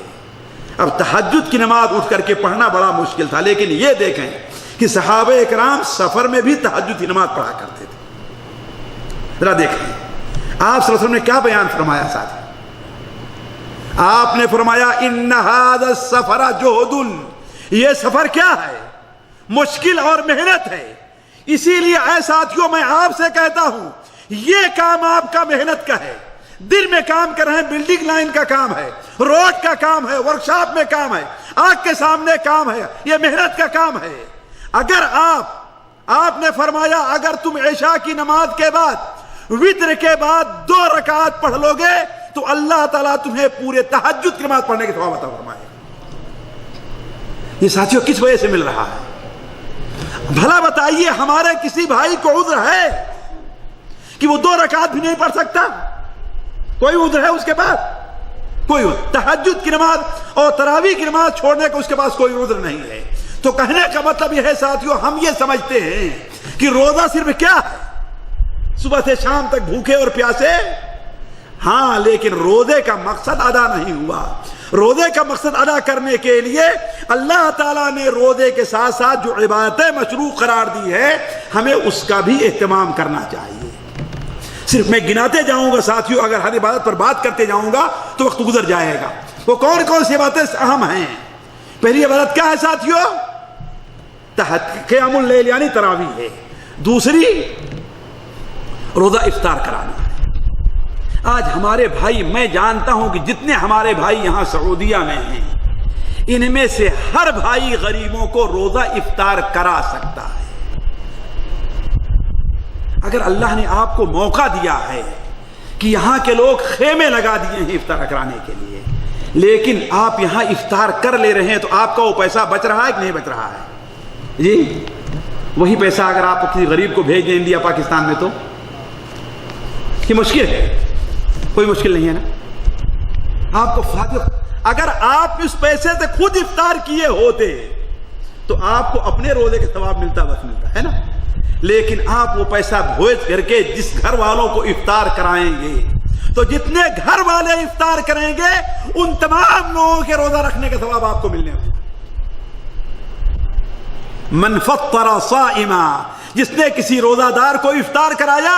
اب تہجد کی نماز اٹھ کر کے پڑھنا بڑا مشکل تھا، لیکن یہ دیکھیں کہ صحابہ اکرام سفر میں بھی تہجد کی نماز پڑھا کرتے تھے۔ ذرا دیکھیں آپ صلی اللہ علیہ وسلم نے کیا بیان فرمایا ساتھ؟ آپ نے فرمایا ان ھذا السفر جہد، یہ سفر کیا ہے؟ مشکل اور محنت ہے۔ اسی لیے اے ساتھیوں میں آپ سے کہتا ہوں یہ کام آپ کا محنت کا ہے، دن میں کام کر رہے ہیں، بلڈنگ لائن کا کام ہے، روڈ کا کام ہے، ورکشاپ میں کام ہے، آنکھ کے سامنے کام ہے، یہ محنت کا کام ہے۔ اگر آپ نے فرمایا اگر تم عشاء کی نماز کے بعد وتر کے بعد 2 رکعت پڑھ لو گے تو اللہ تعالیٰ تمہیں پورے تہجد کی نماز پڑھنے کے ثواب عطا فرمائے۔ یہ ساتھیوں کس وجہ سے مل رہا ہے؟ بھلا بتائیے ہمارے کسی بھائی کو عذر ہے کہ وہ 2 رکعت بھی نہیں پڑھ سکتا؟ کوئی عذر ہے اس کے پاس؟ کوئی عذر؟ تہجد کی نماز اور تراویح کی نماز چھوڑنے کا اس کے پاس کوئی عذر نہیں ہے۔ تو کہنے کا مطلب یہ ہے ساتھیوں، ہم یہ سمجھتے ہیں کہ روزہ صرف کیا ہے؟ صبح سے شام تک بھوکے اور پیاسے، ہاں، لیکن روزے کا مقصد ادا نہیں ہوا۔ روزے کا مقصد ادا کرنے کے لیے اللہ تعالیٰ نے روزے کے ساتھ ساتھ جو عبادتیں مشروع قرار دی ہے ہمیں اس کا بھی اہتمام کرنا چاہیے۔ صرف میں گناتے جاؤں گا ساتھیوں، اگر ہر عبادت پر بات کرتے جاؤں گا تو وقت گزر جائے گا۔ وہ کون کون سی عبادتیں اہم ہیں؟ پہلی عبادت کیا ہے ساتھیوں؟ قیام اللیل یعنی تراویح ہے۔ دوسری روزہ افطار کرانا ہے۔ آج ہمارے بھائی، میں جانتا ہوں کہ جتنے ہمارے بھائی یہاں سعودیہ میں ہیں ان میں سے ہر بھائی غریبوں کو روزہ افطار کرا سکتا ہے۔ اگر اللہ نے آپ کو موقع دیا ہے کہ یہاں کے لوگ خیمے لگا دیے ہیں افطار کرانے کے لیے، لیکن آپ یہاں افطار کر لے رہے ہیں تو آپ کا وہ پیسہ بچ رہا ہے کہ نہیں بچ رہا ہے؟ جی، وہی پیسہ اگر آپ کسی غریب کو بھیج دیں انڈیا پاکستان میں تو یہ مشکل ہے؟ کوئی مشکل نہیں ہے نا۔ آپ کو اگر آپ اس پیسے سے خود افطار کیے ہوتے تو آپ کو اپنے روزے کے ثواب ملتا، بس ملتا ہے نا، لیکن آپ وہ پیسہ بھیج کر کے جس گھر والوں کو افطار کرائیں گے تو جتنے گھر والے افطار کریں گے ان تمام لوگوں کے روزہ رکھنے کا ثواب آپ کو ملنے والا۔ من فطر صائما، جس نے کسی روزہ دار کو افطار کرایا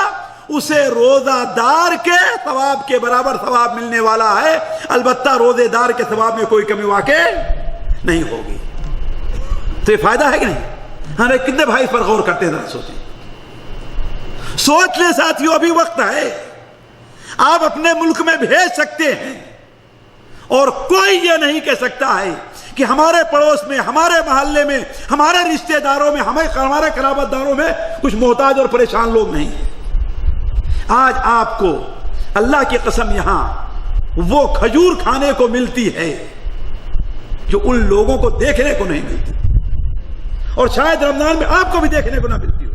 اسے روزہ دار کے ثواب کے برابر ثواب ملنے والا ہے، البتہ روزے دار کے ثواب میں کوئی کمی واقع نہیں ہوگی۔ تو یہ فائدہ ہے کہ نہیں؟ ہمارے کتنے بھائی اس پر غور کرتے ہیں؟ ذرا سوچیں، سوچ لیں ساتھیوں، ابھی وقت ہے، آپ اپنے ملک میں بھیج سکتے ہیں اور کوئی یہ نہیں کہہ سکتا ہے کہ ہمارے پڑوس میں، ہمارے محلے میں، ہمارے رشتہ داروں میں، ہمارے قرابت داروں میں کچھ محتاج اور پریشان لوگ نہیں ہیں۔ آج آپ کو اللہ کی قسم یہاں وہ کھجور کھانے کو ملتی ہے جو ان لوگوں کو دیکھنے کو نہیں ملتی، اور شاید رمضان میں آپ کو بھی دیکھنے کو نہ ملتی ہو۔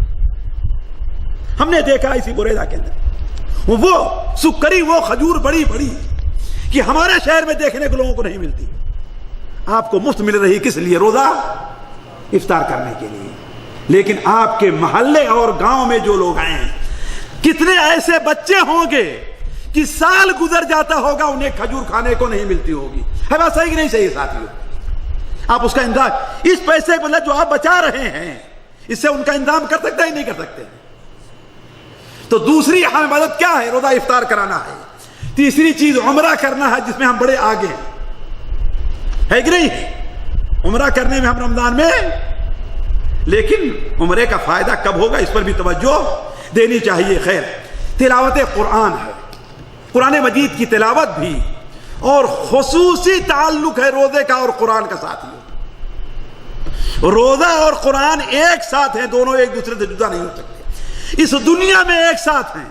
ہم نے دیکھا اسی بریدہ کے اندر وہ سکری، وہ کھجور بڑی بڑی کہ ہمارے شہر میں دیکھنے کو لوگوں کو نہیں ملتی، آپ کو مفت مل رہی، کس لیے؟ روزہ افطار کرنے کے لیے۔ لیکن آپ کے محلے اور گاؤں میں جو لوگ ہیں، کتنے ایسے بچے ہوں گے کہ سال گزر جاتا ہوگا انہیں کھجور کھانے کو نہیں ملتی ہوگی۔ ہے بات صحیح کہ نہیں صحیح ساتھیوں؟ آپ اس کا انتظام، اس پیسے کو جو آپ بچا رہے ہیں اس سے ان کا انتظام کر سکتے ہیں نہیں کر سکتے؟ تو دوسری اہم عبادت کیا ہے؟ روزہ افطار کرانا ہے۔ تیسری چیز عمرہ کرنا ہے، جس میں ہم بڑے آگے ہیں۔ ہے کہ نہیں؟ عمرہ کرنے میں ہم رمضان میں، لیکن عمرے کا فائدہ کب ہوگا اس پر بھی توجہ دینی چاہیے۔ خیر، تلاوت قرآن ہے، قرآن مجید کی تلاوت بھی، اور خصوصی تعلق ہے روزے کا اور قرآن کا ساتھی۔ روزہ اور قرآن ایک ساتھ ہیں، دونوں ایک دوسرے سے جدا نہیں ہو سکتے۔ اس دنیا میں ایک ساتھ ہیں،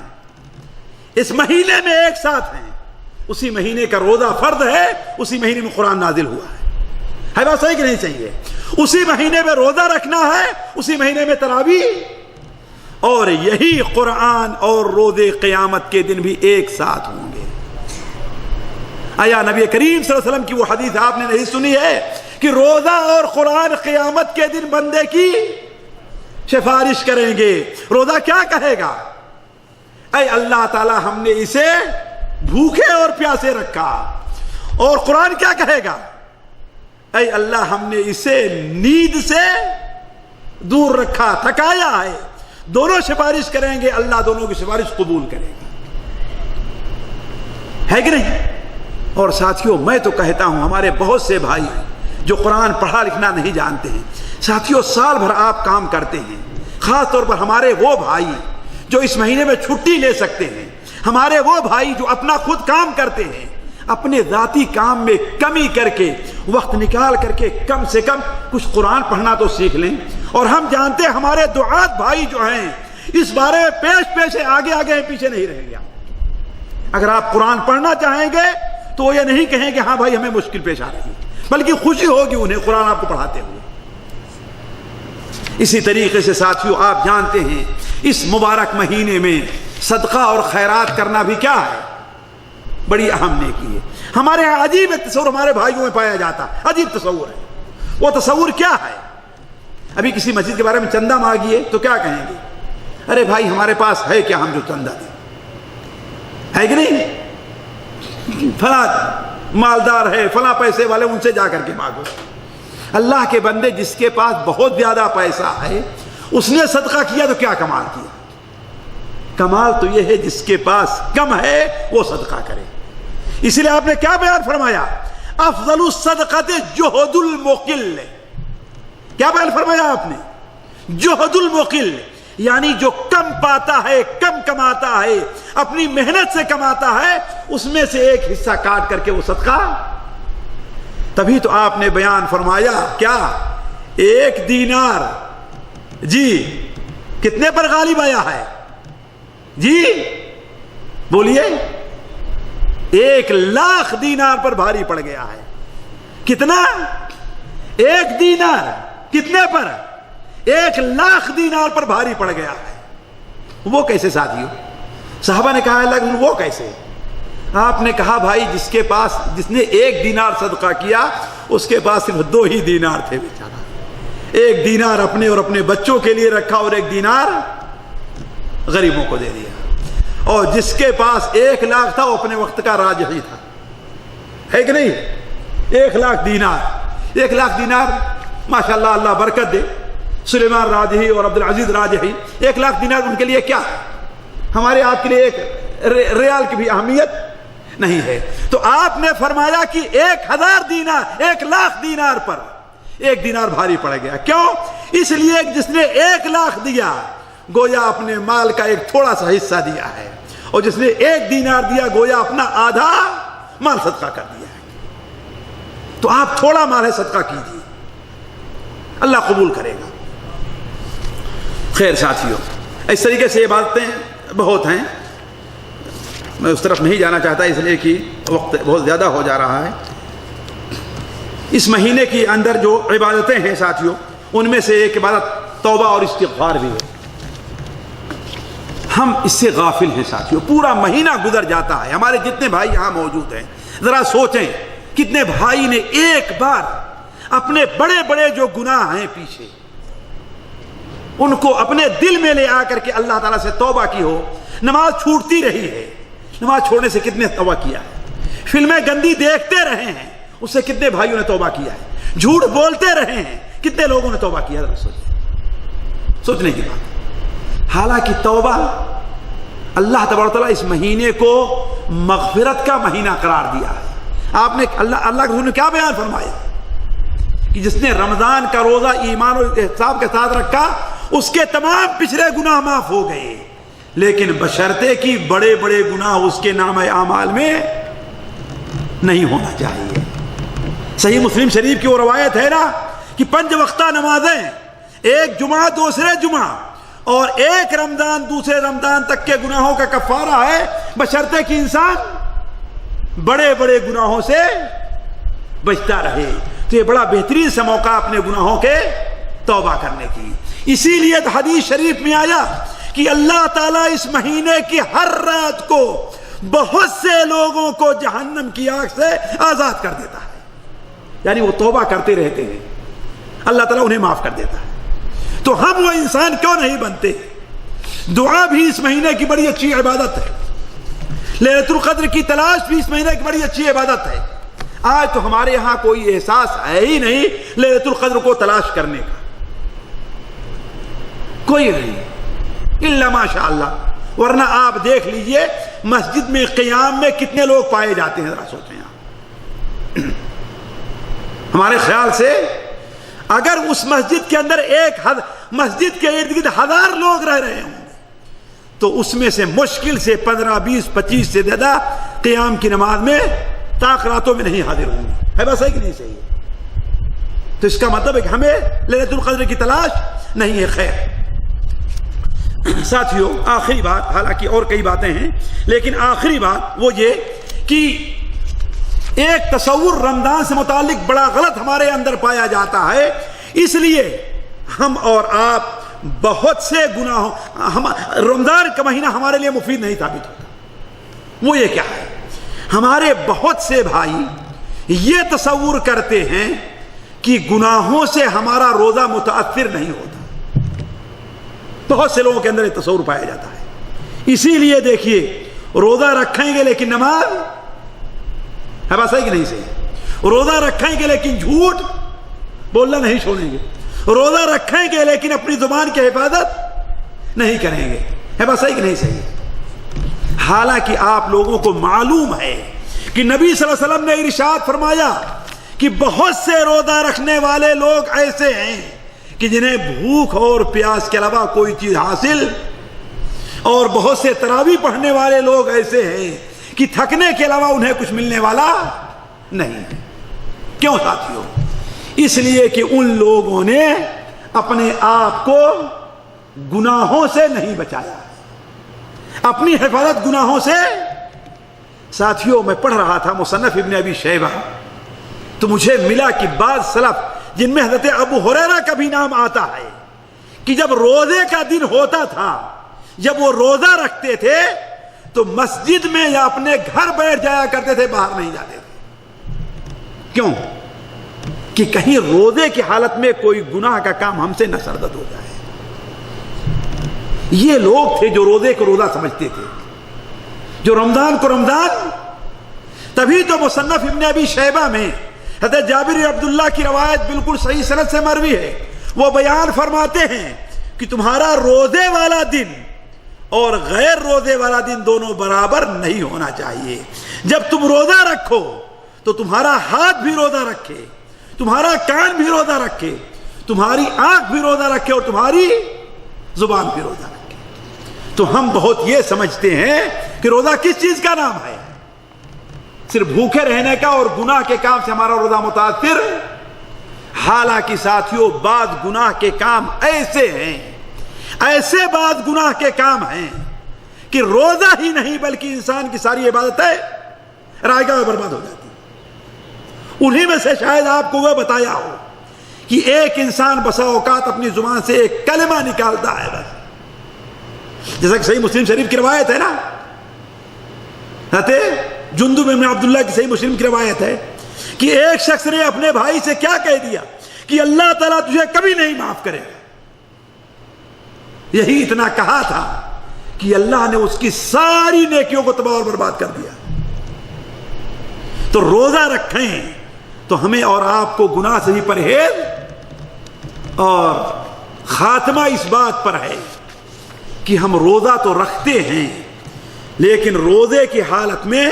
اس مہینے میں ایک ساتھ ہیں۔ اسی مہینے کا روزہ فرض ہے، اسی مہینے میں قرآن نازل ہوا ہے بات صحیح کہ نہیں چاہیے؟ اسی مہینے میں روزہ رکھنا ہے، اسی مہینے میں تراویح، اور یہی قرآن اور روزے قیامت کے دن بھی ایک ساتھ ہوں گے۔ آیا نبی کریم صلی اللہ علیہ وسلم کی وہ حدیث آپ نے نہیں سنی ہے کہ روزہ اور قرآن قیامت کے دن بندے کی سفارش کریں گے؟ روزہ کیا کہے گا؟ اے اللہ تعالی ہم نے اسے بھوکے اور پیاسے رکھا، اور قرآن کیا کہے گا؟ اے اللہ ہم نے اسے نیند سے دور رکھا، تھکایا ہے۔ دونوں سفارش کریں گے، اللہ دونوں کی سفارش قبول کرے گا، ہے کہ نہیں؟ اور ساتھیوں میں تو کہتا ہوں، ہمارے بہت سے بھائی جو قرآن پڑھا لکھنا نہیں جانتے ہیں، ساتھیوں سال بھر آپ کام کرتے ہیں، خاص طور پر ہمارے وہ بھائی جو اس مہینے میں چھٹی لے سکتے ہیں، ہمارے وہ بھائی جو اپنا خود کام کرتے ہیں، اپنے ذاتی کام میں کمی کر کے وقت نکال کر کے کم سے کم کچھ قرآن پڑھنا تو سیکھ لیں۔ اور ہم جانتے ہیں ہمارے دعات بھائی جو ہیں اس بارے میں پیش آگے آگے پیچھے نہیں رہ گیا۔ اگر آپ قرآن پڑھنا چاہیں گے تو وہ یہ نہیں کہیں کہ ہاں بھائی ہمیں مشکل پیش آ رہی ہے، بلکہ خوشی ہوگی انہیں قرآن آپ کو پڑھاتے ہوئے۔ اسی طریقے سے ساتھیوں آپ جانتے ہیں اس مبارک مہینے میں صدقہ اور خیرات کرنا بھی کیا ہے؟ بڑی اہم نیکی ہے۔ ہمارے یہاں عجیب ایک تصور ہمارے بھائیوں میں پایا جاتا ہے، عجیب تصور ہے۔ وہ تصور کیا ہے؟ ابھی کسی مسجد کے بارے میں چندہ مانگیے تو کیا کہیں گے؟ ارے بھائی ہمارے پاس ہے کیا ہم جو چندہ دیں، ہے کہ نہیں؟ فلاں مالدار ہے، فلاں پیسے والے، ان سے جا کر کے مانگو۔ اللہ کے بندے جس کے پاس بہت زیادہ پیسہ ہے اس نے صدقہ کیا تو کیا کمال کیا؟ کمال تو یہ ہے جس کے پاس کم ہے وہ صدقہ کرے۔ اسی لیے آپ نے کیا بیان فرمایا؟ افضل الصدقۃ جہد المقل۔ کیا بیان فرمایا آپ نے؟ جہد المقل، یعنی جو کم پاتا ہے، کم کماتا ہے، اپنی محنت سے کماتا ہے، اس میں سے ایک حصہ کاٹ کر کے وہ صدقہ۔ تبھی تو آپ نے بیان فرمایا کیا؟ 1 دینار جی کتنے پر غالب آیا ہے؟ جی بولیے، 1,00,000 دینار پر بھاری پڑ گیا ہے۔ کتنا؟ 1 دینار کتنے پر؟ 1,00,000 دینار پر بھاری پڑ گیا ہے۔ وہ کیسے ساتھیوں؟ صحابہ نے کہا اللہ وہ کیسے؟ آپ نے کہا بھائی جس کے پاس، جس نے 1 دینار صدقہ کیا اس کے پاس صرف 2 ہی دینار تھے بیچارہ۔ 1 دینار اپنے اور اپنے بچوں کے لیے رکھا اور 1 دینار غریبوں کو دے دیا۔ اور جس کے پاس 1,00,000 تھا وہ اپنے وقت کا راجحی تھا، ہے کہ نہیں؟ 1,00,000 دینار، 1,00,000 دینار ماشاءاللہ اللہ برکت دے، سلیمان راجحی اور عبدالعزیز راجحی، 1,00,000 دینار ان کے لیے کیا ہے؟ ہمارے آپ کے لیے ایک ریال کی بھی اہمیت نہیں ہے۔ تو آپ نے فرمایا کہ 1,000 دینار، 1,00,000 دینار پر 1 دینار بھاری پڑ گیا۔ کیوں؟ اس لیے جس نے 1,00,000 دیا گویا اپنے مال کا ایک تھوڑا سا حصہ دیا ہے، اور جس نے 1 دینار دیا گویا اپنا آدھا مال صدقہ کر دیا ہے۔ تو آپ تھوڑا مال ہے صدقہ کیجیے، اللہ قبول کرے گا۔ خیر ساتھیوں، اس طریقے سے یہ باتیں بہت ہیں، میں اس طرف نہیں جانا چاہتا اس لیے کہ وقت بہت زیادہ ہو جا رہا ہے۔ اس مہینے کے اندر جو عبادتیں ہیں ساتھیوں، ان میں سے ایک عبادت توبہ اور استغفار بھی ہے۔ ہم اس سے غافل ہیں ساتھیوں، پورا مہینہ گزر جاتا ہے۔ ہمارے جتنے بھائی یہاں موجود ہیں ذرا سوچیں کتنے بھائی نے ایک بار اپنے بڑے بڑے جو گناہ ہیں پیچھے ان کو اپنے دل میں لے آ کر کے اللہ تعالیٰ سے توبہ کی ہو۔ نماز چھوٹتی رہی ہے، نماز چھوڑنے سے کتنے توبہ کیا ہے؟ فلمیں گندی دیکھتے رہے ہیں، اس سے کتنے بھائیوں نے توبہ کیا ہے؟ جھوٹ بولتے رہے ہیں، کتنے لوگوں نے توبہ کیا ہے؟ سوچنے کی بات۔ حالانکہ توبہ اللہ تبارک و تعالیٰ اس مہینے کو مغفرت کا مہینہ قرار دیا ہے۔ آپ نے اللہ کے رسول نے کیا بیان فرمایا؟ کہ جس نے رمضان کا روزہ ایمان و احتساب کے ساتھ رکھا اس کے تمام پچھلے گناہ معاف ہو گئے، لیکن بشرطے کہ بڑے بڑے گناہ اس کے نامہ اعمال میں نہیں ہونا چاہیے۔ صحیح مسلم شریف کی وہ روایت ہے نا کہ 5 وقتہ نمازیں، ایک جمعہ دوسرے جمعہ اور ایک رمضان دوسرے رمضان تک کے گناہوں کا کفارہ ہے، بشرطے کہ انسان بڑے بڑے گناہوں سے بچتا رہے۔ تو یہ بڑا بہترین سے موقع اپنے گناہوں کے توبہ کرنے کی۔ اسی لیے حدیث شریف میں آیا کہ اللہ تعالیٰ اس مہینے کی ہر رات کو بہت سے لوگوں کو جہنم کی آگ سے آزاد کر دیتا ہے، یعنی وہ توبہ کرتے رہتے ہیں، اللہ تعالیٰ انہیں معاف کر دیتا ہے۔ تو ہم وہ انسان کیوں نہیں بنتے؟ دعا بھی اس مہینے کی بڑی اچھی عبادت ہے، لیلۃ القدر کی تلاش بھی اس مہینے کی بڑی اچھی عبادت ہے۔ آج تو ہمارے ہاں کوئی احساس ہے ہی نہیں لیلۃ القدر کو تلاش کرنے کا، کوئی نہیں الا ماشاء اللہ، ورنہ آپ دیکھ لیجئے مسجد میں قیام میں کتنے لوگ پائے جاتے ہیں، ذرا سوچیں آپ۔ ہمارے خیال سے اگر اس مسجد کے اندر مسجد کے ارد گرد 1000 لوگ رہ رہے ہوں گے تو اس میں سے مشکل سے 15 20 25 سے زیادہ قیام کی نماز میں تاخراتوں میں نہیں حاضر ہوں گے، ہے بس ہے کہ نہیں صحیح؟ تو اس کا مطلب ہے کہ ہمیں لیلۃ القدر کی تلاش نہیں ہے۔ خیر ساتھیوں، آخری بات، حالانکہ اور کئی باتیں ہیں لیکن آخری بات وہ یہ کہ ایک تصور رمضان سے متعلق بڑا غلط ہمارے اندر پایا جاتا ہے، اس لیے ہم اور آپ بہت سے گناہوں، رمضان کا مہینہ ہمارے لیے مفید نہیں ثابت ہوتا۔ وہ یہ کیا ہے؟ ہمارے بہت سے بھائی یہ تصور کرتے ہیں کہ گناہوں سے ہمارا روزہ متاثر نہیں ہوتا، بہت سے لوگوں کے اندر یہ تصور پایا جاتا ہے۔ اسی لیے دیکھیے روزہ رکھیں گے لیکن نماز ہے بس ہے کہ نہیں صحیح، روزہ رکھیں گے لیکن جھوٹ بولنا نہیں چھوڑیں گے، روزہ رکھیں گے لیکن اپنی زبان کی حفاظت نہیں کریں گے، ہے بس ہے کہ نہیں صحیح۔ حالانکہ آپ لوگوں کو معلوم ہے کہ نبی صلی اللہ علیہ وسلم نے ارشاد فرمایا کہ بہت سے روزہ رکھنے والے لوگ ایسے ہیں کہ جنہیں بھوک اور پیاس کے علاوہ کوئی چیز حاصل، اور بہت سے تراویح پڑھنے والے لوگ ایسے ہیں کہ تھکنے کے علاوہ انہیں کچھ ملنے والا نہیں۔ کیوں ساتھیوں؟ اس لیے کہ ان لوگوں نے اپنے آپ کو گناہوں سے نہیں بچایا، اپنی حفاظت گناہوں سے۔ ساتھیوں، میں پڑھ رہا تھا مصنف ابن ابی شیبہ تو مجھے ملا کہ بعض سلف جن میں حضرت ابو ہریرہ کا بھی نام آتا ہے کہ جب روزے کا دن ہوتا تھا، جب وہ روزہ رکھتے تھے تو مسجد میں یا اپنے گھر بیٹھ جایا کرتے تھے، باہر نہیں جاتے تھے۔ کیوں؟ کہ کہیں روزے کی حالت میں کوئی گناہ کا کام ہم سے نہ سرزد ہو جائے۔ یہ لوگ تھے جو روزے کو روزہ سمجھتے تھے، جو رمضان کو رمضان۔ تبھی تو مصنف ابن ابی شیبہ میں حضرت جابر عبداللہ کی روایت بالکل صحیح سند سے مروی ہے، وہ بیان فرماتے ہیں کہ تمہارا روزے والا دن اور غیر روزے والا دن دونوں برابر نہیں ہونا چاہیے۔ جب تم روزہ رکھو تو تمہارا ہاتھ بھی روزہ رکھے، تمہارا کان بھی روزہ رکھے، تمہاری آنکھ بھی روزہ رکھے اور تمہاری زبان بھی روزہ رکھے۔ تو ہم بہت یہ سمجھتے ہیں کہ روزہ کس چیز کا نام ہے؟ صرف بھوکے رہنے کا اور گناہ کے کام سے ہمارا روزہ متاثر۔ حالانکہ ساتھیوں، بعض گناہ کے کام ایسے ہیں، ایسے بعض گناہ کے کام ہیں کہ روزہ ہی نہیں بلکہ انسان کی ساری عبادتیں رائے گاہ برباد ہو جاتی۔ انہی میں سے شاید آپ کو وہ بتایا ہو کہ ایک انسان بسا اوقات اپنی زبان سے ایک کلمہ نکالتا ہے بس، جیسا کہ صحیح مسلم شریف کی روایت ہے نا، جندب بن عبداللہ کی صحیح مسلم کی روایت ہے کہ ایک شخص نے اپنے بھائی سے کیا کہہ دیا کہ اللہ تعالیٰ تجھے کبھی نہیں معاف کرے گا۔ یہی اتنا کہا تھا کہ اللہ نے اس کی ساری نیکیوں کو تباہ اور برباد کر دیا۔ تو روزہ رکھیں تو ہمیں اور آپ کو گناہ سے ہی پرہیز، اور خاتمہ اس بات پر ہے کہ ہم روزہ تو رکھتے ہیں لیکن روزے کی حالت میں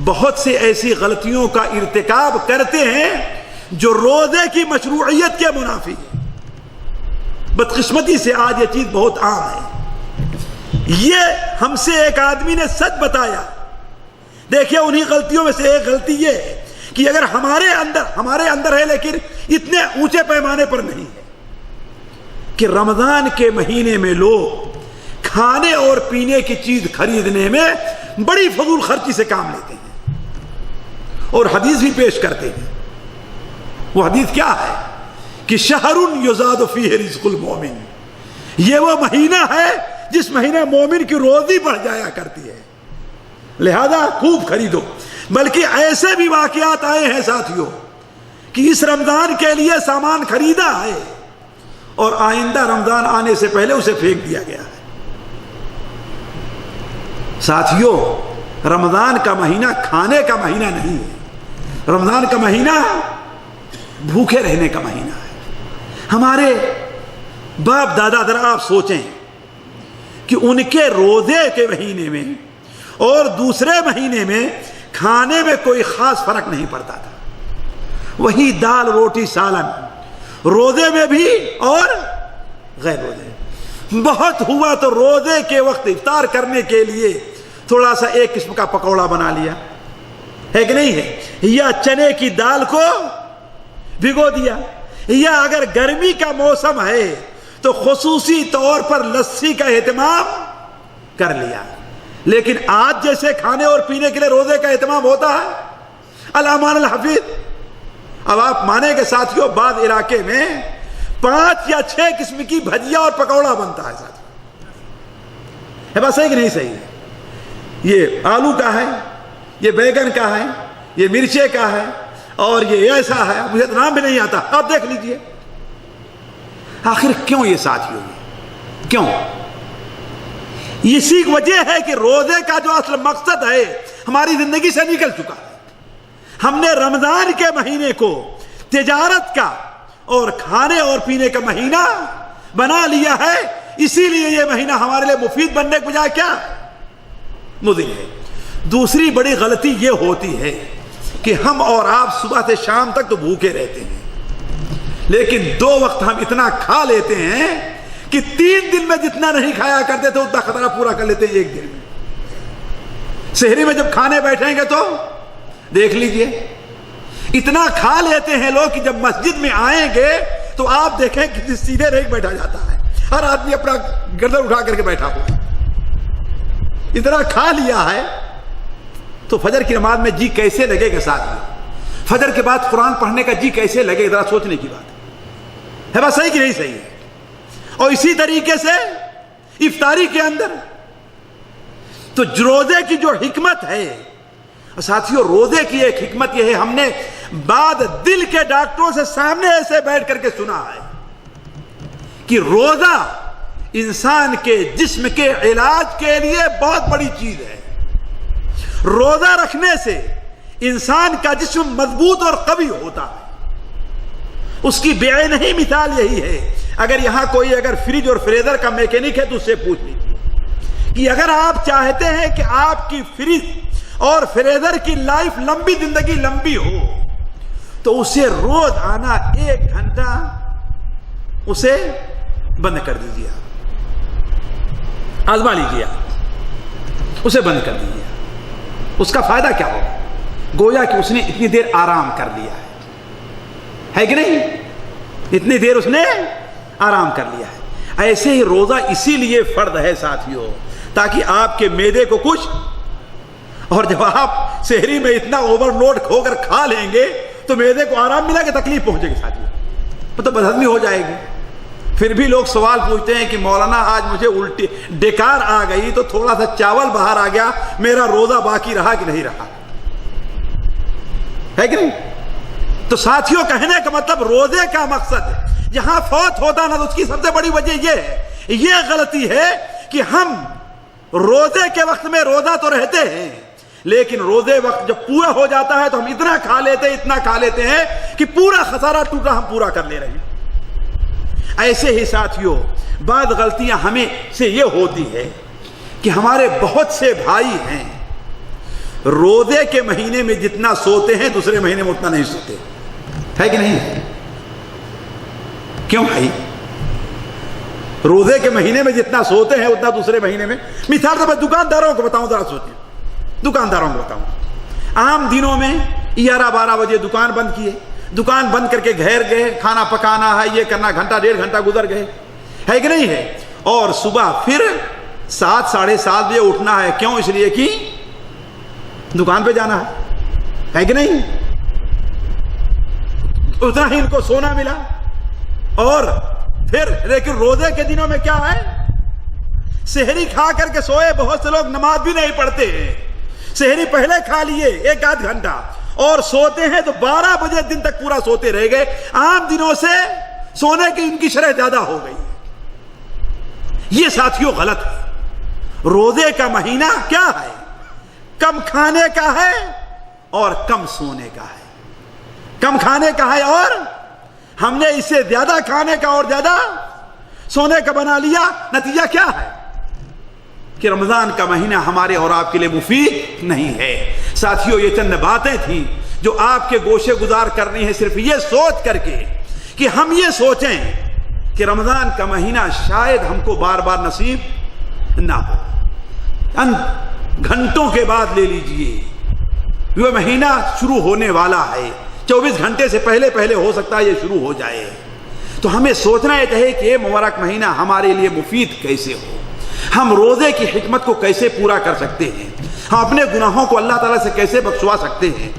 بہت سے ایسی غلطیوں کا ارتکاب کرتے ہیں جو روزے کی مشروعیت کے منافی ہے. بدقسمتی سے آج یہ چیز بہت عام ہے. یہ ہم سے ایک آدمی نے سچ بتایا. دیکھیے انہی غلطیوں میں سے ایک غلطی یہ ہے کہ اگر ہمارے اندر ہے لیکن اتنے اونچے پیمانے پر نہیں ہے کہ رمضان کے مہینے میں لوگ کھانے اور پینے کی چیز خریدنے میں بڑی فضول خرچی سے کام لیتے ہیں اور حدیث بھی پیش کرتے ہیں. وہ حدیث کیا ہے کہ شہر یزاد فیہ رزق المومن. یہ وہ مہینہ ہے جس مہینے مومن کی روزی بڑھ جایا کرتی ہے, لہذا خوب خریدو. بلکہ ایسے بھی واقعات آئے ہیں ساتھیوں کہ اس رمضان کے لیے سامان خریدا ہے اور آئندہ رمضان آنے سے پہلے اسے پھینک دیا گیا ہے. ساتھیوں رمضان کا مہینہ کھانے کا مہینہ نہیں ہے, رمضان کا مہینہ بھوکے رہنے کا مہینہ ہے. ہمارے باپ دادا ذرا آپ سوچیں کہ ان کے روزے کے مہینے میں اور دوسرے مہینے میں کھانے میں کوئی خاص فرق نہیں پڑتا تھا. وہی دال روٹی سالن روزے میں بھی اور غیر روزے. بہت ہوا تو روزے کے وقت افطار کرنے کے لیے تھوڑا سا ایک قسم کا پکوڑا بنا لیا ہے کہ نہیں ہے, یا چنے کی دال کو بھگو دیا, یا اگر گرمی کا موسم ہے تو خصوصی طور پر لسی کا اہتمام کر لیا. لیکن آج جیسے کھانے اور پینے کے لیے روزے کا اہتمام ہوتا ہے الامان الحفیظ. اب آپ مانیں کہ ساتھیوں بعض علاقے میں 5 یا 6 قسم کی بھجیا اور پکوڑا بنتا ہے ساتھیوں. ہے بات صحیح کہ نہیں صحیح ہے؟ یہ آلو کا ہے, یہ بیگن کا ہے, یہ مرچے کا ہے اور یہ ایسا ہے, مجھے تو نام بھی نہیں آتا, آپ دیکھ لیجئے. آخر کیوں یہ ساتھیوں کیوں؟ اسی وجہ ہے کہ روزے کا جو اصل مقصد ہے ہماری زندگی سے نکل چکا ہے. ہم نے رمضان کے مہینے کو تجارت کا اور کھانے اور پینے کا مہینہ بنا لیا ہے. اسی لیے یہ مہینہ ہمارے لیے مفید بننے کے بجائے کیا مضر ہے. دوسری بڑی غلطی یہ ہوتی ہے کہ ہم اور آپ صبح سے شام تک تو بھوکے رہتے ہیں, لیکن 2 وقت ہم اتنا کھا لیتے ہیں کہ 3 دن میں جتنا نہیں کھایا کرتے تھے اتنا خطرہ پورا کر لیتے ہیں ایک دن میں. سحری میں جب کھانے بیٹھیں گے تو دیکھ لیجئے اتنا کھا لیتے ہیں لوگ کہ جب مسجد میں آئیں گے تو آپ دیکھیں کہ سیدھے ریک بیٹھا جاتا ہے, ہر آدمی اپنا گردن اٹھا کر کے بیٹھا ہو. اتنا کھا لیا ہے تو فجر کی نماز میں جی کیسے لگے گا ساتھ میں, فجر کے بعد قرآن پڑھنے کا جی کیسے لگے گا, ذرا سوچنے کی بات ہے. بات صحیح کہ نہیں صحیح ہے؟ اور اسی طریقے سے افطاری کے اندر تو روزے کی جو حکمت ہے ساتھیوں, روزے کی ایک حکمت یہ ہے, ہم نے بعد دل کے ڈاکٹروں سے سامنے ایسے بیٹھ کر کے سنا ہے کہ روزہ انسان کے جسم کے علاج کے لیے بہت بڑی چیز ہے. روزہ رکھنے سے انسان کا جسم مضبوط اور قوی ہوتا ہے. اس کی بے نہیں مثال یہی ہے, اگر یہاں کوئی اگر فریج اور فریزر کا میکینک ہے تو اس سے پوچھ لیجیے کہ اگر آپ چاہتے ہیں کہ آپ کی فریج اور فریزر کی لائف لمبی زندگی لمبی ہو تو اسے روز آنا 1 گھنٹہ اسے بند کر دیجیے, آزما لیجیے, اسے بند کر دیجیے. اس کا فائدہ کیا ہوگا؟ گویا کہ اس نے اتنی دیر آرام کر لیا ہے کہ نہیں؟ اتنی دیر اس نے آرام کر لیا ہے. ایسے ہی روزہ اسی لیے فرض ہے ساتھیوں تاکہ آپ کے معدے کو کچھ, اور جب آپ سحری میں اتنا اوور لوڈ کھو کر کھا لیں گے تو معدے کو آرام ملا کہ تکلیف پہنچے گی ساتھیوں, تو بدہضمی ہو جائے گی. پھر بھی لوگ سوال پوچھتے ہیں کہ مولانا آج مجھے الٹی ڈکار آ گئی تو تھوڑا سا چاول باہر آ گیا, میرا روزہ باقی رہا کہ نہیں رہا, ہے کہ نہیں؟ تو ساتھیوں کہنے کا مطلب روزے کا مقصد ہے. جہاں فوت ہوتا نا تو اس کی سب سے بڑی وجہ یہ ہے, یہ غلطی ہے کہ ہم روزے کے وقت میں روزہ تو رہتے ہیں لیکن روزے وقت جب پورا ہو جاتا ہے تو ہم اتنا کھا لیتے ہیں کہ پورا خسارہ ٹوٹا ہم پورا کر لے رہے ہیں. ایسے ہی ساتھیوں بعض غلطیاں ہمیں سے یہ ہوتی ہے کہ ہمارے بہت سے بھائی ہیں روزے کے مہینے میں جتنا سوتے ہیں دوسرے مہینے میں اتنا نہیں سوتے, ہے کہ نہیں؟ کیوں بھائی؟ روزے کے مہینے میں جتنا سوتے ہیں اتنا دوسرے مہینے میں، مثال سے میں دکانداروں کو بتاؤں، ذرا سوچیں، دکانداروں کو بتاؤں، عام دنوں میں 11-12 بجے دکان بند کیے، دکان بند کر کے گھر گئے، کھانا پکانا ہے، یہ کرنا، گھنٹہ 1.5 گھنٹہ گزر گئے، ہے کہ نہیں ہے؟ اور صبح پھر 7-7:30 بجے اٹھنا ہے، کیوں؟ اس لیے کہ دکان پہ جانا ہے کہ نہیں؟ اتنا ہی ان کو سونا ملا۔ اور پھر لیکن روزے کے دنوں میں کیا ہے؟ سحری کھا کر کے سوئے، بہت سے لوگ نماز بھی نہیں پڑھتے ہیں، سحری پہلے کھا لیے 1-8 گھنٹہ اور سوتے ہیں تو 12 بجے دن تک پورا سوتے رہ گئے۔ عام دنوں سے سونے کی ان کی شرح زیادہ ہو گئی۔ یہ ساتھیوں غلط ہے۔ روزے کا مہینہ کیا ہے؟ کم کھانے کا ہے اور کم سونے کا ہے، کم کھانے کا ہے، اور ہم نے اسے زیادہ کھانے کا اور زیادہ سونے کا بنا لیا۔ نتیجہ کیا ہے؟ کہ رمضان کا مہینہ ہمارے اور آپ کے لیے مفید نہیں ہے۔ ساتھیوں، یہ چند باتیں تھیں جو آپ کے گوشے گزار کرنی ہے، صرف یہ سوچ کر کے کہ ہم یہ سوچیں کہ رمضان کا مہینہ شاید ہم کو بار بار نصیب نہ ہو۔ گھنٹوں کے بعد لے لیجئے، یہ مہینہ شروع ہونے والا ہے، 24 گھنٹے سے پہلے ہو سکتا ہے یہ شروع ہو جائے۔ تو ہمیں سوچنا یہ چاہیے کہ یہ مبارک مہینہ ہمارے لیے مفید کیسے ہو، ہم روزے کی حکمت کو کیسے پورا کر سکتے ہیں، ہم اپنے گناہوں کو اللہ تعالیٰ سے کیسے بخشوا سکتے ہیں۔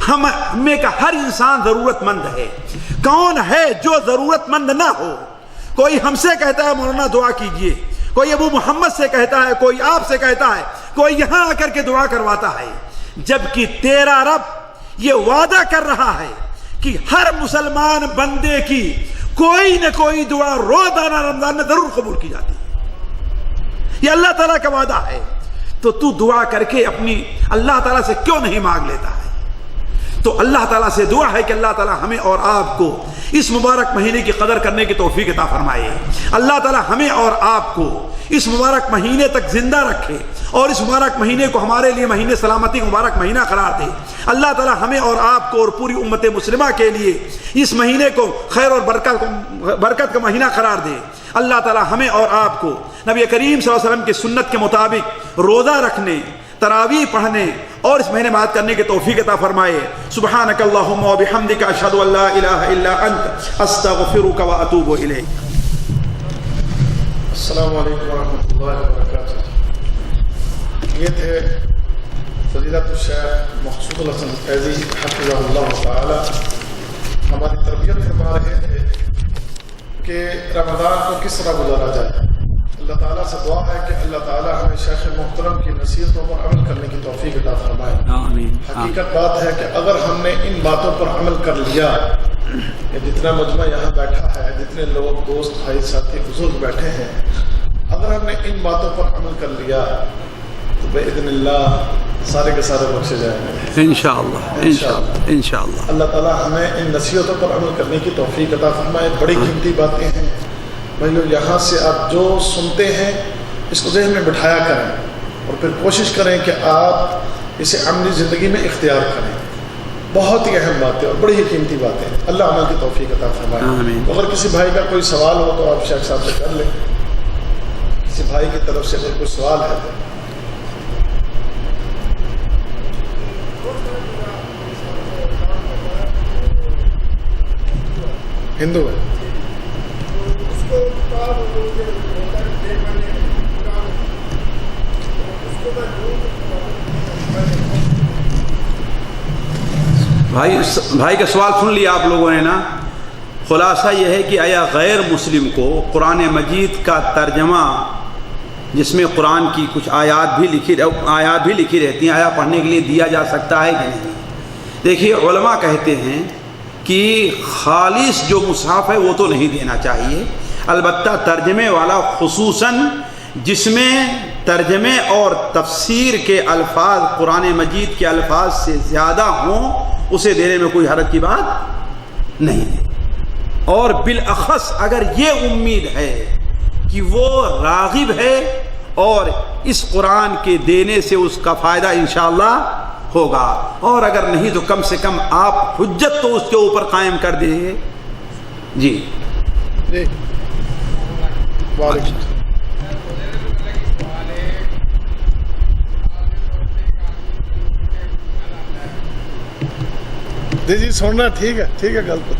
ہمیں کا ہر انسان ضرورت مند ہے۔ کون ہے جو ضرورت مند نہ ہو؟ کوئی ہم سے کہتا ہے مولانا دعا کیجئے، کوئی ابو محمد سے کہتا ہے، کوئی آپ سے کہتا ہے، کوئی یہاں آ کر کے دعا کرواتا ہے، جبکہ تیرا رب یہ وعدہ کر رہا ہے کہ ہر مسلمان بندے کی کوئی نہ کوئی دعا روزانہ رمضان میں ضرور قبول کی جاتی ہے۔ یہ اللہ تعالیٰ کا وعدہ ہے۔ تو دعا کر کے اپنی اللہ تعالیٰ سے کیوں نہیں مانگ لیتا ہے؟ تو اللہ تعالیٰ سے دعا ہے کہ اللہ تعالیٰ ہمیں اور آپ کو اس مبارک مہینے کی قدر کرنے کی توفیق عطا فرمائے۔ اللہ تعالیٰ ہمیں اور آپ کو اس مبارک مہینے تک زندہ رکھے اور اس مبارک مہینے کو ہمارے لیے مہینے سلامتی کا مبارک مہینہ قرار دے۔ اللہ تعالیٰ ہمیں اور آپ کو اور پوری امت مسلمہ کے لیے اس مہینے کو خیر اور برکت کا مہینہ قرار دے۔ اللہ تعالیٰ ہمیں اور آپ کو نبی کریم صلی اللہ علیہ وسلم کی سنت کے مطابق روزہ رکھنے، تراویح پڑھنے اور اس مہینے بات کرنے کی توفیق عطا فرمائے۔ سبحانک اللہم و بحمدک، اشہد ان لا الہ الا انت، استغفرک و اتوب الیک۔ السلام علیکم ورحمۃ اللہ وبرکاتہ۔ یہ تھے فضیلت الشیخ مقصود الحسن فیضی حفظہ اللہ تعالی، ہماری تربیت فرما رہے تھے کہ رمضان کو کس طرح گزارا جائے۔ اللہ تعالیٰ سے دعا ہے کہ اللہ تعالیٰ ہمیں شیخ محترم کی نصیحتوں پر عمل کرنے کی توفیق عطا فرمائے۔ آمین۔ حقیقت بات ہے کہ اگر ہم نے ان باتوں پر عمل کر لیا، کہ جتنا مجمع یہاں بیٹھا ہے، جتنے لوگ دوست بھائی ساتھی بزرگ بیٹھے ہیں، اگر ہم نے ان باتوں پر عمل کر لیا تو باذن اللہ سارے کے سارے بخشے جائیں گے انشاءاللہ۔ انشاءاللہ اللہ تعالیٰ ہمیں ان نصیحتوں پر عمل کرنے کی توفیق عطا فرمائے۔ بڑی قیمتی باتیں ہیں بھائیو، یہاں سے آپ جو سنتے ہیں اس کو ذہن میں بٹھایا کریں اور پھر کوشش کریں کہ آپ اسے عملی زندگی میں اختیار کریں۔ بہت ہی اہم باتیں اور بڑی ہی قیمتی باتیں، اللہ عمل کی توفیق عطا فرمائے۔ اگر کسی بھائی کا کوئی سوال ہو تو آپ شیخ صاحب سے کر لیں، کسی بھائی کی طرف سے اگر کوئی سوال ہے تو۔ ہندو ہے بھائی کا سوال سن لیا آپ لوگوں نے نا۔ خلاصہ یہ ہے کہ آیا غیر مسلم کو قرآن مجید کا ترجمہ، جس میں قرآن کی کچھ آیات بھی لکھی رہتی ہیں، آیا پڑھنے کے لیے دیا جا سکتا ہے کہ نہیں؟ دیکھیے، علماء کہتے ہیں کہ خالص جو مصحف ہے وہ تو نہیں دینا چاہیے، البتہ ترجمے والا، خصوصاً جس میں ترجمے اور تفسیر کے الفاظ قرآن مجید کے الفاظ سے زیادہ ہوں، اسے دینے میں کوئی حرج کی بات نہیں ہے۔ اور بالاخص اگر یہ امید ہے کہ وہ راغب ہے اور اس قرآن کے دینے سے اس کا فائدہ انشاءاللہ ہوگا، اور اگر نہیں تو کم سے کم آپ حجت تو اس کے اوپر قائم کر دیجیے. جی جی وعلیکم جی سننا. ٹھیک ہے گل تو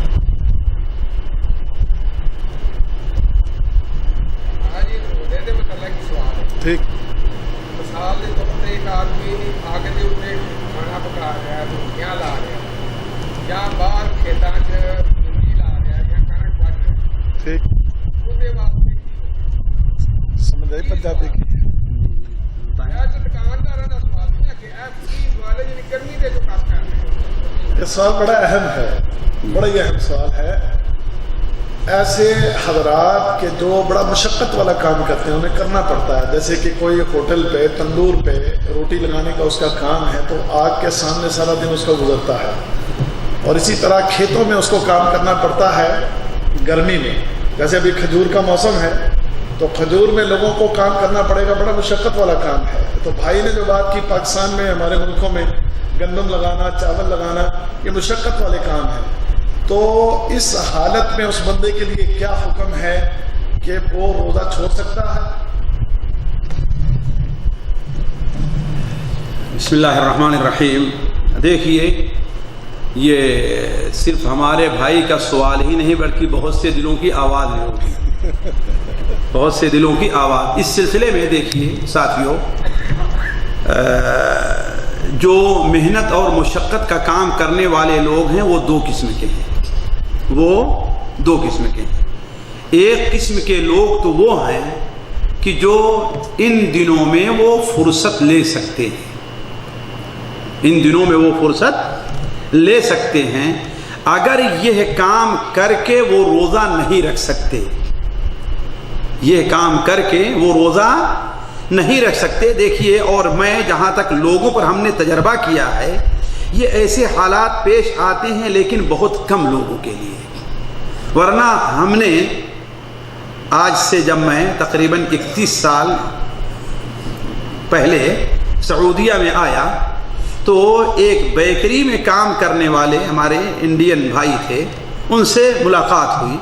ٹھیک. مثال کے طور پر ایک آدمی آگ کے اتنے کھانا پکا رہا ہے، روٹیاں لا رہا ہے، یا باہر کھیتوں چی لا رہا ہے یا کنک وڈ رہا ہے، ٹھیک وہ واسطے سمجھ آئی پنجابی کی. دکاندار کا سوال نہیں ہے کہ سوال ہے گرمی کے جو کام کر رہے ہیں. یہ سوال بڑا اہم ہے، بڑا ہی اہم سوال ہے. ایسے حضرات کے جو بڑا مشقت والا کام کرتے ہیں انہیں کرنا پڑتا ہے، جیسے کہ کوئی ہوٹل پہ تندور پہ روٹی لگانے کا اس کا کام ہے تو آگ کے سامنے سارا دن اس کا گزرتا ہے، اور اسی طرح کھیتوں میں اس کو کام کرنا پڑتا ہے گرمی میں. جیسے ابھی کھجور کا موسم ہے تو کھجور میں لوگوں کو کام کرنا پڑے گا، بڑا مشقت والا کام ہے. تو بھائی نے جو بات کی پاکستان میں ہمارے ملکوں میں گندم لگانا، چاول لگانا، یہ مشقت والے کام ہیں. تو اس حالت میں اس بندے کے لیے کیا حکم ہے کہ وہ روزہ چھوڑ سکتا ہے؟ بسم اللہ الرحمن الرحیم. دیکھیے یہ صرف ہمارے بھائی کا سوال ہی نہیں بلکہ بہت سے دلوں کی آواز ہے ہوگی، بہت سے دلوں کی آواز. اس سلسلے میں دیکھیے ساتھیوں، جو محنت اور مشقت کا کام کرنے والے لوگ ہیں وہ دو قسم کے ہیں. ایک قسم کے لوگ تو وہ ہیں کہ جو ان دنوں میں وہ فرصت لے سکتے ہیں، ان دنوں میں وہ فرصت لے سکتے ہیں. اگر یہ کام کر کے وہ روزہ نہیں رکھ سکتے، یہ کام کر کے وہ روزہ نہیں رکھ سکتے. دیکھیے، اور میں جہاں تک لوگوں پر ہم نے تجربہ کیا ہے، یہ ایسے حالات پیش آتے ہیں لیکن بہت کم لوگوں کے لیے. ورنہ ہم نے آج سے جب میں تقریباً 31 سال پہلے سعودیہ میں آیا تو ایک بیکری میں کام کرنے والے ہمارے انڈین بھائی تھے، ان سے ملاقات ہوئی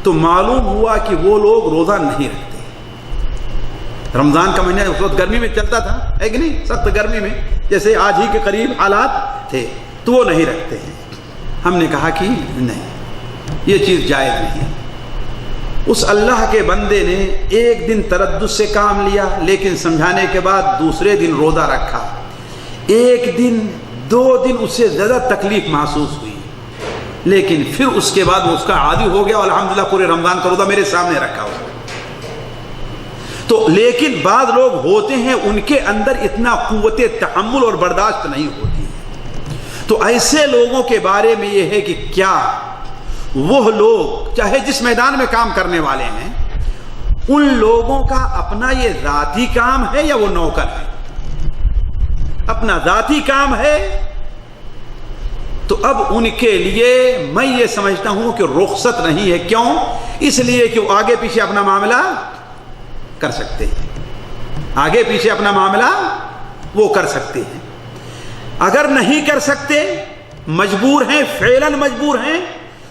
تو معلوم ہوا کہ وہ لوگ روزہ نہیں رکھتے. رمضان کا مہینہ اس وقت گرمی میں چلتا تھا، ہے کہ نہیں، سخت گرمی میں جیسے آج ہی کے قریب حالات تھے، تو وہ نہیں رکھتے ہیں. ہم نے کہا کہ نہیں، یہ چیز جائز نہیں. اس اللہ کے بندے نے ایک دن تردد سے کام لیا، لیکن سمجھانے کے بعد دوسرے دن روزہ رکھا. ایک دن 2 دن اس سے زیادہ تکلیف محسوس ہوئی، لیکن پھر اس کے بعد وہ اس کا عادی ہو گیا. الحمدللہ پورے رمضان کا روزہ میرے سامنے رکھا ہوا. تو لیکن بعض لوگ ہوتے ہیں ان کے اندر اتنا قوت تحمل اور برداشت نہیں ہوتی. تو ایسے لوگوں کے بارے میں یہ ہے کہ کیا وہ لوگ چاہے جس میدان میں کام کرنے والے ہیں، ان لوگوں کا اپنا یہ ذاتی کام ہے یا وہ نوکر ہے؟ اپنا ذاتی کام ہے تو اب ان کے لیے میں یہ سمجھتا ہوں کہ رخصت نہیں ہے. کیوں؟ اس لیے کہ وہ آگے پیچھے اپنا معاملہ کر سکتے ہیں، آگے پیچھے اپنا معاملہ وہ کر سکتے ہیں. اگر نہیں کر سکتے، مجبور ہیں، فعلاً مجبور ہیں،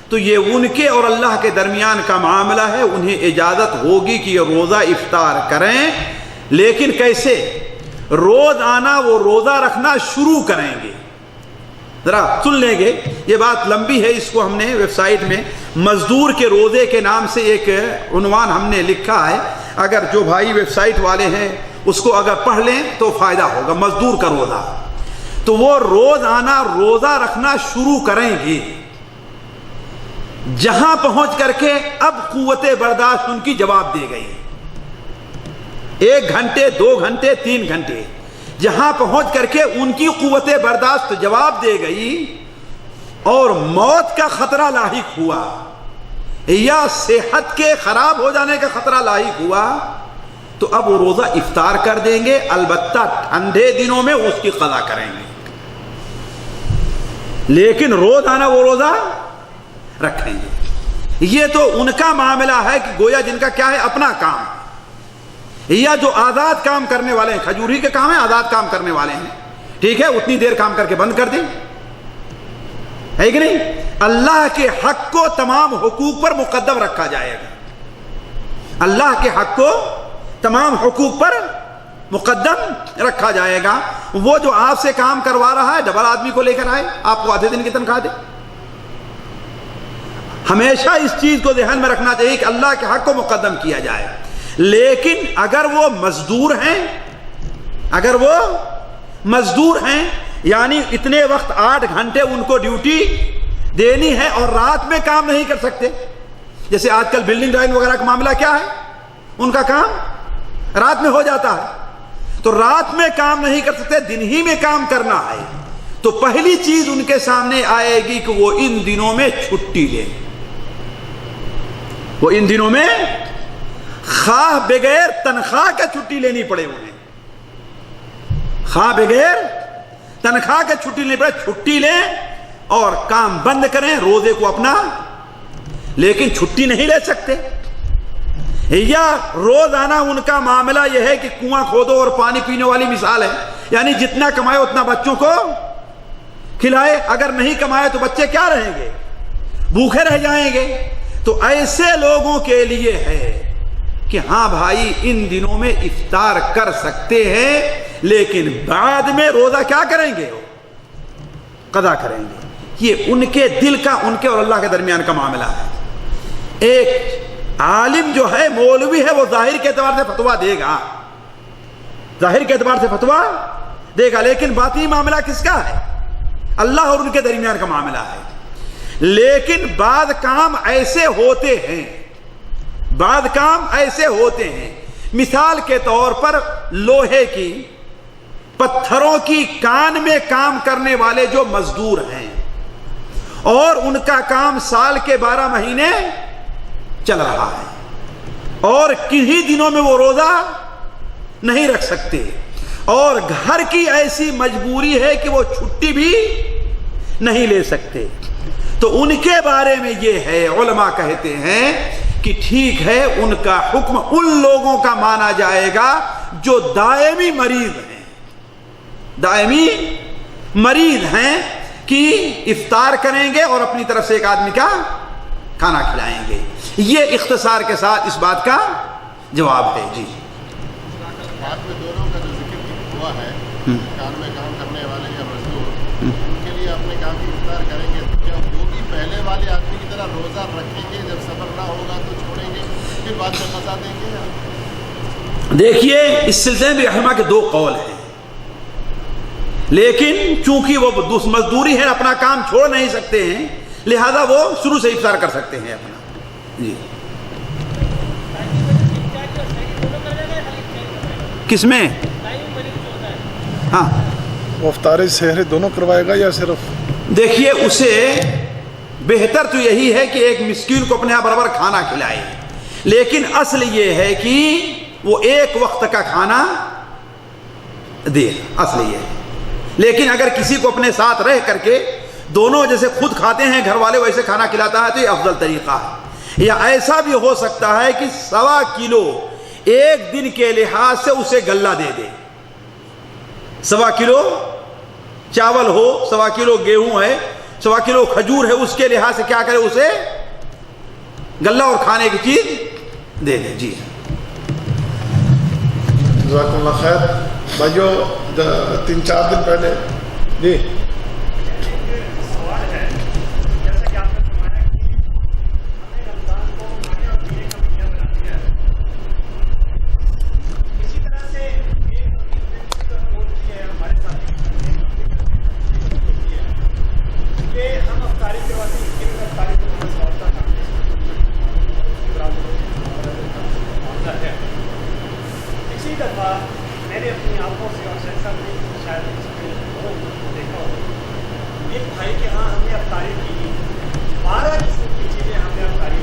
تو یہ ان کے اور اللہ کے درمیان کا معاملہ ہے. انہیں اجازت ہوگی کہ یہ روزہ افطار کریں، لیکن کیسے؟ روزانہ وہ روزہ رکھنا شروع کریں گے. ذرا سن لیں گے، یہ بات لمبی ہے، اس کو ہم نے ویب سائٹ میں مزدور کے روزے کے نام سے ایک عنوان ہم نے لکھا ہے. اگر جو بھائی ویب سائٹ والے ہیں اس کو اگر پڑھ لیں تو فائدہ ہوگا. مزدور کا روزہ، تو وہ روزانہ روزہ رکھنا شروع کریں گے. جہاں پہنچ کر کے اب قوت برداشت ان کی جواب دے گئی. 1 گھنٹے 2 گھنٹے 3 گھنٹے جہاں پہنچ کر کے ان کی قوت برداشت جواب دے گئی اور موت کا خطرہ لاحق ہوا یا صحت کے خراب ہو جانے کا خطرہ لاحق ہوا، تو اب وہ روزہ افطار کر دیں گے. البتہ ٹھنڈے دنوں میں اس کی قضا کریں گے، لیکن روزانہ وہ روزہ رکھیں گے. یہ تو ان کا معاملہ ہے کہ گویا جن کا کیا ہے، اپنا کام. یا جو آزاد کام کرنے والے ہیں، کھجوری کے کام ہے، آزاد کام کرنے والے ہیں، ٹھیک ہے، اتنی دیر کام کر کے بند کر دیں، ہے کہ نہیں؟ اللہ کے حق کو تمام حقوق پر مقدم رکھا جائے گا، اللہ کے حق کو تمام حقوق پر مقدم رکھا جائے گا۔ وہ جو آپ سے کام کروا رہا ہے ڈبل آدمی کو لے کر آئے، آپ کو آدھے دن کی تنخواہ دے۔ ہمیشہ اس چیز کو ذہن میں رکھنا چاہیے کہ اللہ کے حق کو مقدم کیا جائے۔ لیکن اگر وہ مزدور ہیں، اگر وہ مزدور ہیں، یعنی اتنے وقت 8 گھنٹے ان کو ڈیوٹی دینی ہے اور رات میں کام نہیں کر سکتے، جیسے آج کل بلڈنگ ڈرائنگ وغیرہ کا معاملہ کیا ہے، ان کا کام رات میں ہو جاتا ہے، تو رات میں کام نہیں کر سکتے، دن ہی میں کام کرنا ہے، تو پہلی چیز ان کے سامنے آئے گی کہ وہ ان دنوں میں چھٹی لیں، وہ ان دنوں میں خواہ بغیر تنخواہ کا چھٹی لینی پڑے انہیں، خواہ بغیر تنخواہ کا چھٹی لینی پڑے، چھٹی لیں اور کام بند کریں روزے کو اپنا، لیکن چھٹی نہیں لے سکتے۔ یا روزانہ ان کا معاملہ یہ ہے کہ کنواں کھودو اور پانی پینے والی مثال ہے، یعنی جتنا کمائے اتنا بچوں کو کھلائے، اگر نہیں کمائے تو بچے کیا رہیں گے، بھوکے رہ جائیں گے۔ تو ایسے لوگوں کے لیے ہے کہ ہاں بھائی ان دنوں میں افطار کر سکتے ہیں، لیکن بعد میں روزہ کیا کریں گے، قضا کریں گے۔ یہ ان کے دل کا، ان کے اور اللہ کے درمیان کا معاملہ ہے۔ ایک عالم جو ہے، مولوی ہے، وہ ظاہر کے اعتبار سے فتویٰ دے گا، ظاہر کے اعتبار سے فتویٰ دے گا، لیکن باطنی معاملہ کس کا ہے، اللہ اور ان کے درمیان کا معاملہ ہے۔ لیکن بعض کام ایسے ہوتے ہیں، بعض کام ایسے ہوتے ہیں، مثال کے طور پر لوہے کی، پتھروں کی کان میں کام کرنے والے جو مزدور ہیں، اور ان کا کام سال کے 12 مہینے چل رہا ہے، اور کنہی دنوں میں وہ روزہ نہیں رکھ سکتے، اور گھر کی ایسی مجبوری ہے کہ وہ چھٹی بھی نہیں لے سکتے، تو ان کے بارے میں یہ ہے، علماء کہتے ہیں کہ ٹھیک ہے، ان کا حکم ان لوگوں کا مانا جائے گا جو دائمی مریض ہیں، دائمی مریض ہیں، کہ افطار کریں گے اور اپنی طرف سے ایک آدمی کا کھانا کھلائیں گے۔ یہ اختصار کے ساتھ اس بات کا جواب ہے۔ جی بات میں دونوں کا جو ذکر ہوا ہے، کام میں کام کرنے والے یا مزدور، ان کے لیے اپنے کام کی افطار کریں گے، تو کیا وہ بھی پہلے والے آدمی کی طرح روزہ رکھیں گے، جب صبر نہ ہوگا تو چھوڑیں گے، پھر بعد میں قضا دیں گے؟ دیکھیے، اس سلسلے میں علماء کے 2 قول ہیں، لیکن چونکہ وہ مزدوری ہے، اپنا کام چھوڑ نہیں سکتے ہیں، لہذا وہ شروع سے افطار کر سکتے ہیں اپنا۔ جی کس میں؟ ہاں، وہ افطار سحری دونوں کروائے گا یا صرف؟ دیکھیے، اسے بہتر تو یہی ہے کہ ایک مسکین کو اپنے برابر کھانا کھلائے، لیکن اصل یہ ہے کہ وہ ایک وقت کا کھانا دے، اصل یہ ہے۔ لیکن اگر کسی کو اپنے ساتھ رہ کر کے دونوں جیسے خود کھاتے ہیں گھر والے ویسے کھانا کھلاتا ہے تو یہ افضل طریقہ ہے۔ یا ایسا بھی ہو سکتا ہے کہ 1.25 کلو ایک دن کے لحاظ سے اسے غلہ دے دے، 1.25 کلو چاول ہو، 1.25 کلو گیہوں ہے، 1.25 کلو کھجور ہے، اس کے لحاظ سے کیا کرے، اسے غلہ اور کھانے کی چیز دے دے۔ جی جزاکم اللہ خیر۔ بھائیو 3-4 دن پہلے جی میں نے اپنی آنکھوں سے اور سینسر میں شاید دیکھا ہو، ایک بھائی کے ہاں ہم نے افطاری کی 12 قسم کی چیزیں ہم نے افطاری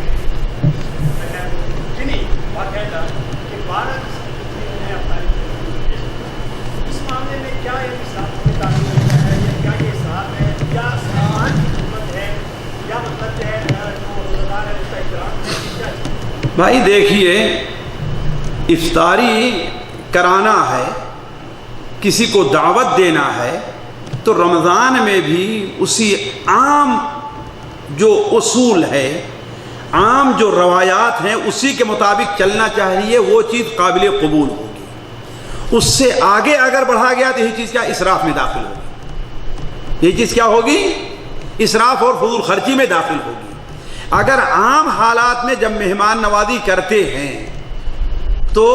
کی، باقاعدہ کہ 12 قسم کی چیزیں ہم نے افطاری کی۔ اس معاملے میں کیا یہ مثال تعلیم ہے، یا کیا یہ صاحب ہے، یا سامان کی خدمت ہے، یا مطلب ہے جو روزگار ہے اس کا احترام ہے، کیا؟ بھائی دیکھیے، افطاری کرانا ہے کسی کو دعوت دینا ہے تو رمضان میں بھی اسی عام جو اصول ہے، عام جو روایات ہیں اسی کے مطابق چلنا چاہیے، وہ چیز قابل قبول ہوگی۔ اس سے آگے اگر بڑھا گیا تو یہی چیز کیا اسراف میں داخل ہوگی، یہ چیز کیا ہوگی اسراف اور فضول خرچی میں داخل ہوگی۔ اگر عام حالات میں جب مہمان نوازی کرتے ہیں تو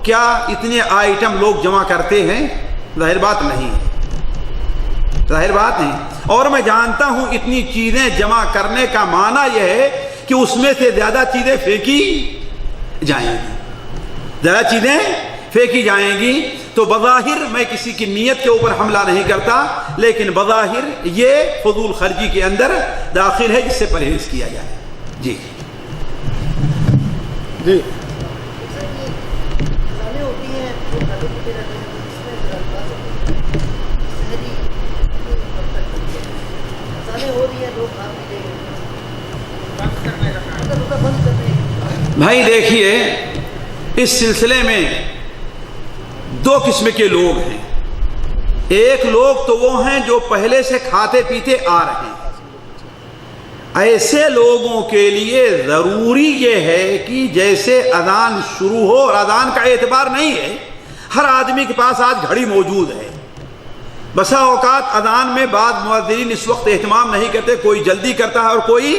کیا اتنے آئٹم لوگ جمع کرتے ہیں؟ ظاہر بات نہیں ہے، ظاہر بات نہیں۔ اور میں جانتا ہوں اتنی چیزیں جمع کرنے کا معنی یہ ہے کہ اس میں سے زیادہ چیزیں پھینکی جائیں گی، زیادہ چیزیں پھینکی جائیں گی۔ تو بظاہر میں کسی کی نیت کے اوپر حملہ نہیں کرتا، لیکن بظاہر یہ فضول خرچی کے اندر داخل ہے، جس سے پرہیز کیا جائے۔ جی جی بھائی دیکھیے، اس سلسلے میں دو قسم کے لوگ ہیں۔ ایک لوگ تو وہ ہیں جو پہلے سے کھاتے پیتے آ رہے ہیں، ایسے لوگوں کے لیے ضروری یہ ہے کہ جیسے اذان شروع ہو، اور اذان کا اعتبار نہیں ہے، ہر آدمی کے پاس آج گھڑی موجود ہے۔ بسا اوقات اذان میں بعض مؤذنین اس وقت اہتمام نہیں کرتے، کوئی جلدی کرتا ہے اور کوئی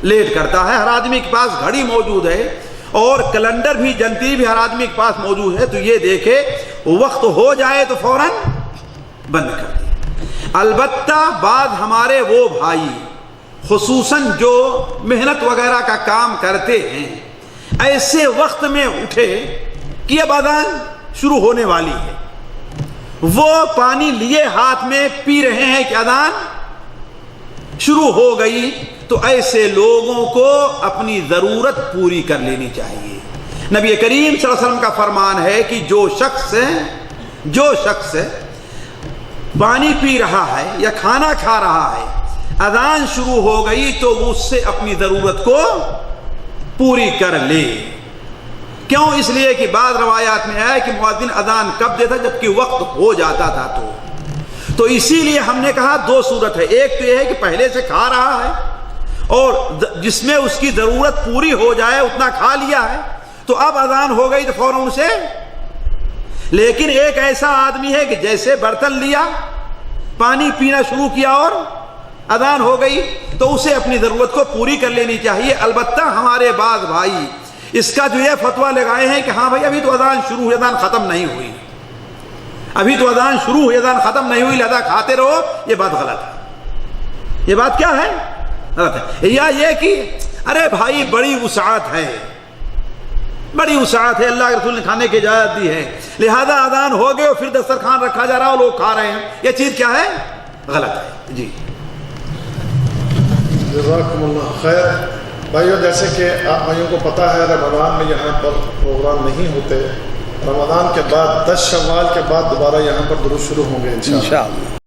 لیٹ کرتا ہے۔ ہر آدمی کے پاس گھڑی موجود ہے اور کیلنڈر بھی، جنتری بھی ہر آدمی کے پاس موجود ہے، تو یہ دیکھے وقت ہو جائے تو فوراً بند کر دے۔ البتہ بعض ہمارے وہ بھائی خصوصاً جو محنت وغیرہ کا کام کرتے ہیں، ایسے وقت میں اٹھے کہ اب اذان شروع ہونے والی ہے، وہ پانی لیے ہاتھ میں پی رہے ہیں کہ اذان شروع ہو گئی، تو ایسے لوگوں کو اپنی ضرورت پوری کر لینی چاہیے۔ نبی کریم صلی اللہ علیہ وسلم کا فرمان ہے کہ جو شخص پانی پی رہا ہے یا کھانا کھا رہا ہے، اذان شروع ہو گئی تو اس سے اپنی ضرورت کو پوری کر لے۔ کیوں؟ اس لیے کہ بعض روایات میں ہے کہ مؤذن اذان کب دیتا جبکہ وقت ہو جاتا تھا۔ تو اسی لیے ہم نے کہا دو صورت ہے، ایک تو یہ ہے کہ پہلے سے کھا رہا ہے اور جس میں اس کی ضرورت پوری ہو جائے اتنا کھا لیا ہے، تو اب اذان ہو گئی تو فوراً اسے۔ لیکن ایک ایسا آدمی ہے کہ جیسے برتن لیا، پانی پینا شروع کیا اور اذان ہو گئی، تو اسے اپنی ضرورت کو پوری کر لینی چاہیے۔ البتہ ہمارے بعض بھائی اس کا جو یہ فتویٰ لگائے ہیں کہ ہاں بھائی ابھی تو اذان شروع ہوئی، اذان ختم نہیں ہوئی، ابھی تو اذان شروع ہوئی، اذان ختم نہیں ہوئی، لہذا کھاتے رہو، یہ بات غلط ہے۔ یہ بات کیا ہے؟ غلط ہے۔ یا یہ کہ ارے بھائی بڑی وسعت ہے، بڑی وسعت ہے، اللہ کے رسول نے کھانے کی اجازت دی ہے، لہذا اذان ہو گئے اور پھر دسترخوان رکھا جا رہا ہے اور لوگ کھا رہے ہیں، یہ چیز کیا ہے؟ غلط ہے۔ جی جزاکم اللہ خیر۔ بھائیو، جیسے کہ آپ بھائیوں کو پتہ ہے رمضان میں یہاں پر پروگرام نہیں ہوتے، رمضان کے بعد 10 شوال کے بعد دوبارہ یہاں پر دروس شروع ہوں گے انشاءاللہ۔